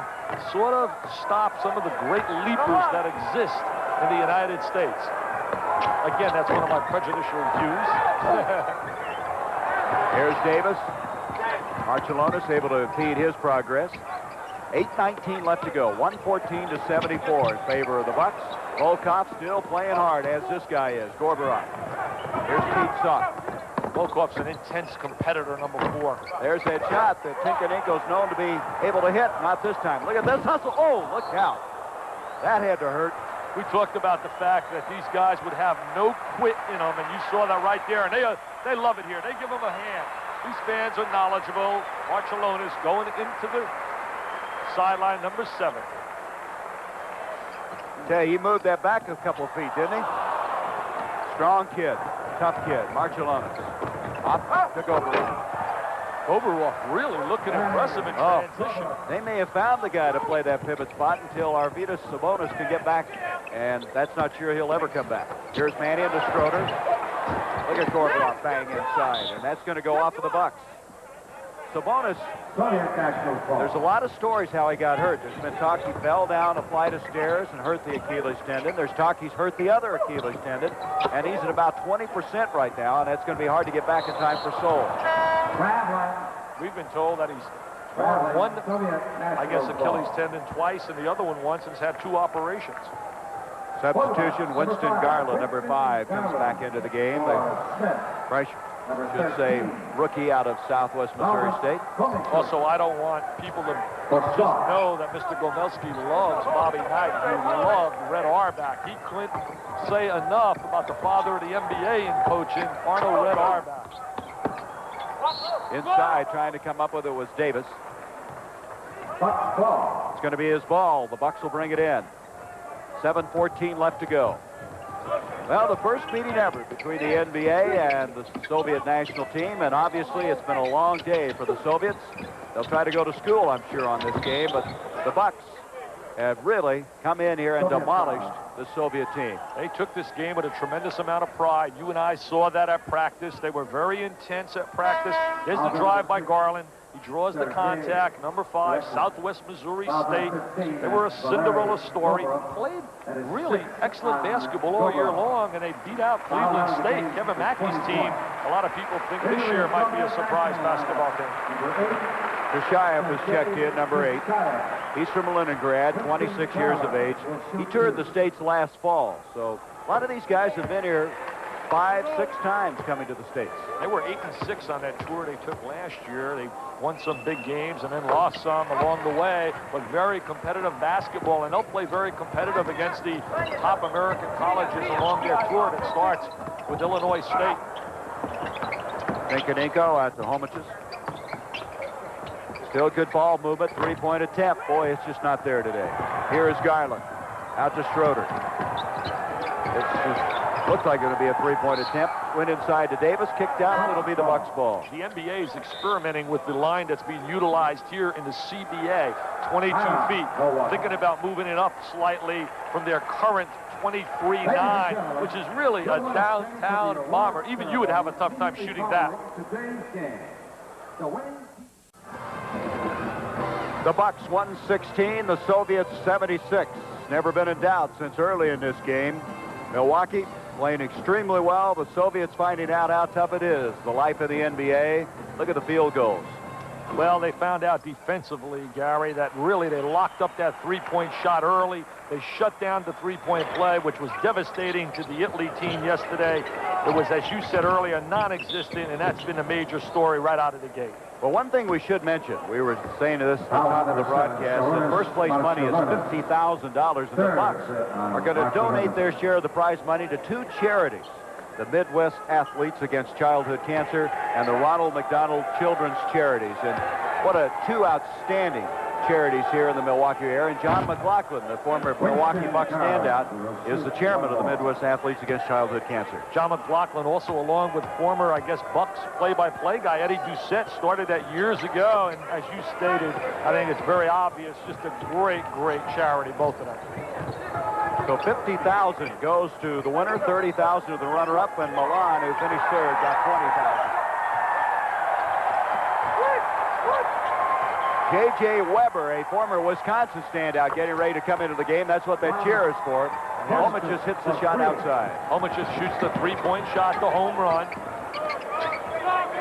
sort of stop some of the great leapers that exist in the United States. Again, that's one of my prejudicial views. Here's Davis. Marcellonis able to impede his progress. 8:19 left to go. 114-74 in favor of the Bucks. Volkov still playing hard, as this guy is. Gorbarov. Here's Pete Sock. Volkov's an intense competitor, number 4. There's that shot that Tikhonenko's known to be able to hit. Not this time. Look at this hustle. Oh, look out. That had to hurt. We talked about the fact that these guys would have no quit in them, and you saw that right there. And they love it here. They give them a hand. These fans are knowledgeable. Marcellonis going into the sideline, number 7. Yeah, he moved that back a couple of feet, didn't he? Strong kid, tough kid. Marcellonis. Took over. Kovarov really looking impressive in transition. They may have found the guy to play that pivot spot until Arvydas Sabonis can get back, and that's not sure he'll ever come back. Here's Mannion to Schroeder. Look at Gorbarov bang inside, and that's going to go off of the Bucks. Sabonis, there's a lot of stories how he got hurt. There's been talk he fell down a flight of stairs and hurt the Achilles tendon. There's talk he's hurt the other Achilles tendon, and he's at about 20% right now, and that's going to be hard to get back in time for Seoul. We've been told that he's torn one, I guess, Achilles tendon twice, and the other one once, and has had 2 operations. Substitution, Winston Garland, number 5, comes back into the game. The should say rookie out of Southwest Missouri State. Also, I don't want people to just know that Mr. Gomelski loves Bobby Knight. He loved Red Auerbach. He couldn't say enough about the father of the NBA in coaching, Arnold Red Auerbach. Inside, trying to come up with it was Davis. It's going to be his ball. The Bucks will bring it in. 7:14 left to go. Well, the first meeting ever between the NBA and the Soviet national team, and obviously it's been a long day for the Soviets. They'll try to go to school, I'm sure, on this game, but the Bucks have really come in here and demolished the Soviet team. They took this game with a tremendous amount of pride. You and I saw that at practice. They were very intense at practice. There's the drive by Garland. He draws the contact, number 5, Southwest Missouri State. They were a Cinderella story. Played really excellent basketball all year long, and they beat out Cleveland State, Kevin Mackey's team. A lot of people think this year might be a surprise basketball game. Khrushchev was checked in, number 8. He's from Leningrad, 26 years of age. He toured the States last fall, so a lot of these guys have been here 5, 6 times coming to the States. They were 8 and 6 on that tour they took last year. They won some big games and then lost some along the way, but very competitive basketball, and they'll play very competitive against the top American colleges along their tour that starts with Illinois State. Tinkenenko out to Homicus. Still good ball movement, 3-point attempt. Boy, it's just not there today. Here is Garland. Out to Schroeder. It's just looks like it'll be a 3-point attempt. Went inside to Davis, kicked out, it'll be the Bucks ball. The NBA is experimenting with the line that's being utilized here in the CBA, 22 feet. Thinking about moving it up slightly from their current 23-9, which is really a downtown bomber. Even you would have a tough time shooting that. The Bucks 116, the Soviets 76. Never been in doubt since early in this game. Milwaukee playing extremely well. The Soviets finding out how tough it is. The life of the NBA. Look at the field goals. Well, they found out defensively, Gary, that really they locked up that three-point shot early. They shut down the three-point play, which was devastating to the Italy team yesterday. It was, as you said earlier, non-existent, and that's been a major story right out of the gate. Well, one thing we should mention, we were saying this at the top of the broadcast, that first place money is $50,000, and the Bucks are going to donate their share of the prize money to 2 charities, the Midwest Athletes Against Childhood Cancer and the Ronald McDonald Children's Charities. And what 2 outstanding charities here in the Milwaukee area. And John McLaughlin, the former Milwaukee Bucks standout, is the chairman of the Midwest Athletes Against Childhood Cancer. John McLaughlin, also along with former, I guess, Bucks play-by-play guy Eddie Doucette, started that years ago. And as you stated, I think it's very obvious, just a great, great charity, both of them. So $50,000 goes to the winner, $30,000 to the runner-up, and Milan, who finished third, got $20,000. J.J. Weber, a former Wisconsin standout, getting ready to come into the game. That's what that cheer is for. Homicus just hits the shot outside. Homicus just shoots the three-point shot, the home run.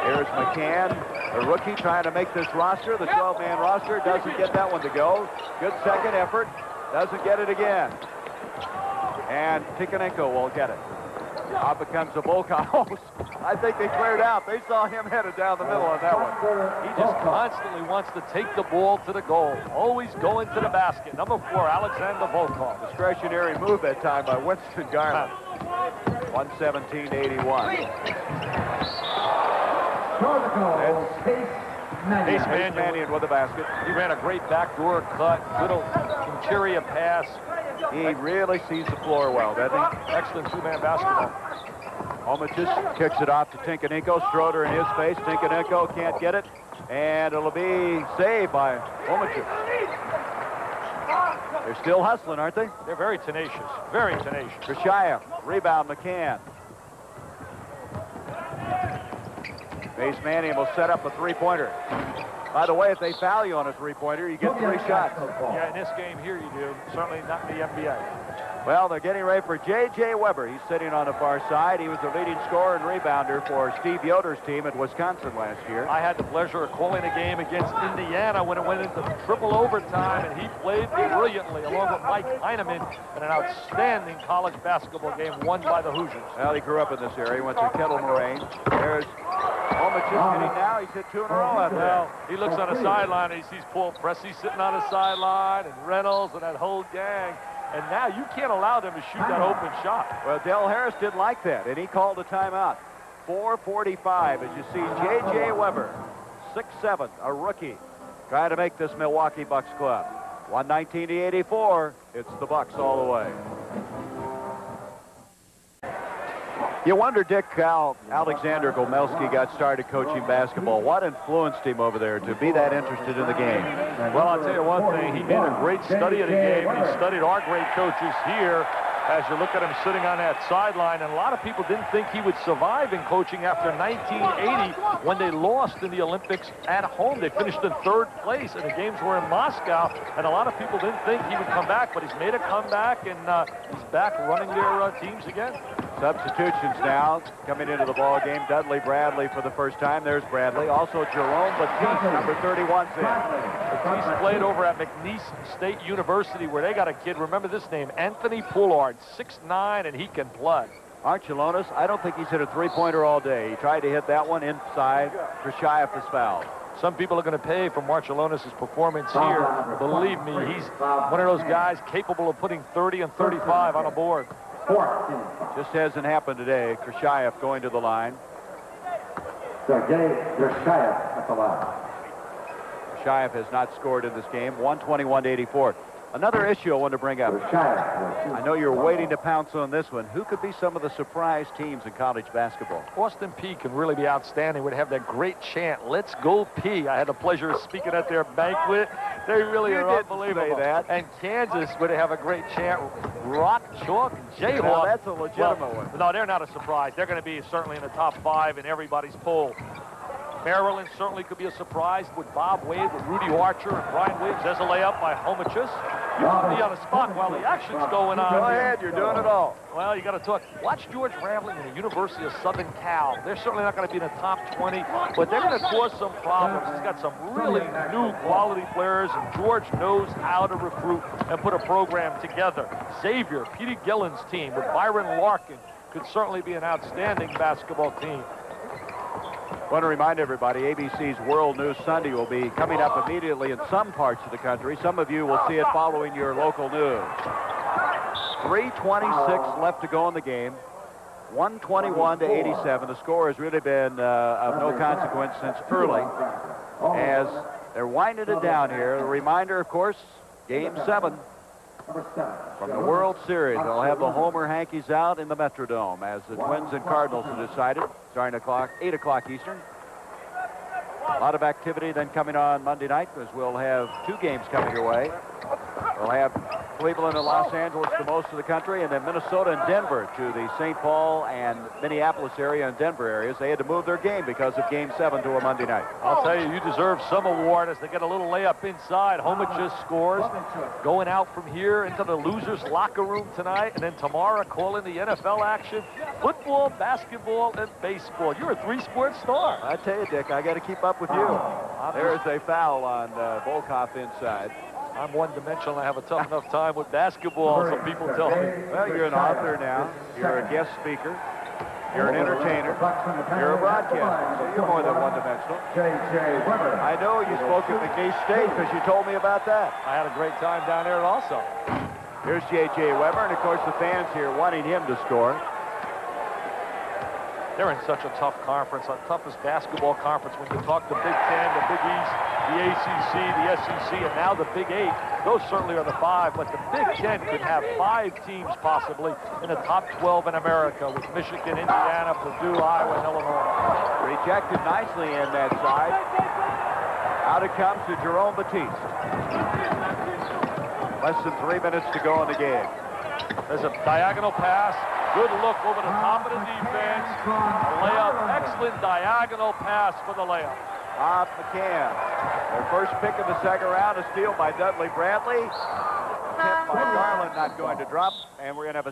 Here's McCann, the rookie, trying to make this roster, the 12-man roster. Doesn't get that one to go. Good second effort. Doesn't get it again. And Tinkenenko will get it. Now becomes a Volkov. I think they cleared out. They saw him headed down the middle on that one. He just constantly wants to take the ball to the goal. Always going to the basket. Number 4, Alexander Volkov. Discretionary move that time by Winston Garland. 117-81. Pace Mannion with the basket. He ran a great backdoor cut, little interior pass. He really sees the floor well, doesn't he? Excellent 2-man basketball. Homicus kicks it off to Tinkenenko. Schroeder in his face. Tinkenenko can't get it. And it'll be saved by Homicus. They're still hustling, aren't they? They're very tenacious. Very tenacious. Khrushchev. Rebound, McCann. Pace Mannion will set up a three-pointer. By the way, if they foul you on a three-pointer, you get 3 shots. Yeah, in this game here you do. Certainly not in the NBA. Well, they're getting ready for J.J. Weber. He's sitting on the far side. He was the leading scorer and rebounder for Steve Yoder's team at Wisconsin last year. I had the pleasure of calling a game against Indiana when it went into triple overtime, and he played brilliantly along with Mike Heineman in an outstanding college basketball game won by the Hoosiers. Well, he grew up in this area. He went to Kettle Moraine. There's Homich hitting now. He's hit 2 in a row out there. Well, he looks on the sideline, and he sees Paul Pressey sitting on the sideline, and Reynolds and that whole gang. And now you can't allow them to shoot that open shot. Well, Del Harris didn't like that, and he called a timeout. 4:45 as you see J.J. Weber, 6'7", a rookie, trying to make this Milwaukee Bucks club. 119 to 84. It's the Bucks all the way. You wonder, Dick, how Alexander Gomelski got started coaching basketball. What influenced him over there to be that interested in the game? Well, I'll tell you one thing. He made a great study of the game. He studied our great coaches here as you look at him sitting on that sideline. And a lot of people didn't think he would survive in coaching after 1980 when they lost in the Olympics at home. They finished in 3rd place, and the games were in Moscow. And a lot of people didn't think he would come back, but he's made a comeback, and he's back running their teams again. Substitutions now coming into the ball game. Dudley Bradley for the first time. There's Bradley. Also Jerome Batiste, number 31's in. Batiste played over at McNeese State University where they got a kid, remember this name, Anthony Poulard, 6'9", and he can play. Archelanos, I don't think he's hit a three-pointer all day. He tried to hit that one inside. Krashayev is fouled. Some people are going to pay for Marciulionis' performance here. Believe me, he's one of those guys capable of putting 30 and 35 on a board. Just hasn't happened today. Krashayev going to the line. Krashayev has not scored in this game. 121 to 84. Another issue I want to bring up. I know you're waiting to pounce on this one. Who could be some of the surprise teams in college basketball? Austin Peay can really be outstanding. Would have that great chant, "Let's go Peay." I had the pleasure of speaking at their banquet. They really are unbelievable. That. And Kansas would have a great chant, "Rock, Chalk, Jayhawk." Well, that's a legitimate one. No, they're not a surprise. They're going to be certainly in the top 5 in everybody's poll. Maryland certainly could be a surprise with Bob Wade, with Rudy Archer, and Brian Williams. There's a layup by Homichus. You put me on the spot while the action's going on. Go ahead, you're doing it all. Well, you got to talk. Watch George Raveling in the University of Southern Cal. They're certainly not going to be in the top 20, but they're going to cause some problems. He's got some really new quality players, and George knows how to recruit and put a program together. Xavier, Petey Gillen's team with Byron Larkin could certainly be an outstanding basketball team. I want to remind everybody, ABC's World News Sunday will be coming up immediately in some parts of the country. Some of you will see it following your local news. 3:26 left to go in the game. 121 to 87. The score has really been of no consequence since early. As they're winding it down here, a reminder, of course, Game 7 from the World Series. They'll have the Homer Hankies out in the Metrodome as the Twins and Cardinals have decided, starting 8 o'clock Eastern. A lot of activity then coming on Monday night because we'll have 2 games coming your way. We'll have Cleveland and Los Angeles to most of the country, and then Minnesota and Denver to the St. Paul and Minneapolis area and Denver areas. They had to move their game because of Game 7 to a Monday night. I'll tell you, you deserve some award as they get a little layup inside. Homich just scores. Going out from here into the losers' locker room tonight, and then tomorrow calling the NFL action. Football, basketball, and baseball. You're a 3-sport star. I tell you, Dick, I got to keep up with you. There's a foul on Volkov inside. I'm one-dimensional. I have a tough enough time with basketball, some people tell me. Well, you're an author now. You're a guest speaker. You're an entertainer. You're a broadcaster. So you're more than one-dimensional. I know you spoke at McNeese State because you told me about that. I had a great time down there also. Here's J.J. Weber, and, of course, the fans here wanting him to score. They're in such a tough conference, the toughest basketball conference. When you talk the Big Ten, the Big East, the ACC, the SEC, and now the Big 8, those certainly are the 5. But the Big Ten could have 5 teams possibly in the top 12 in America with Michigan, Indiana, Purdue, Iowa, and Illinois. Rejected nicely in that side. Out it comes to Jerome Batiste. Less than 3 minutes to go in the game. There's a diagonal pass. Good look over the top of the defense. A layup. Excellent diagonal pass for the layup. McCann. Their first pick of the second round, a steal by Dudley Bradley. tip by Garland not going to drop, and we're going to have a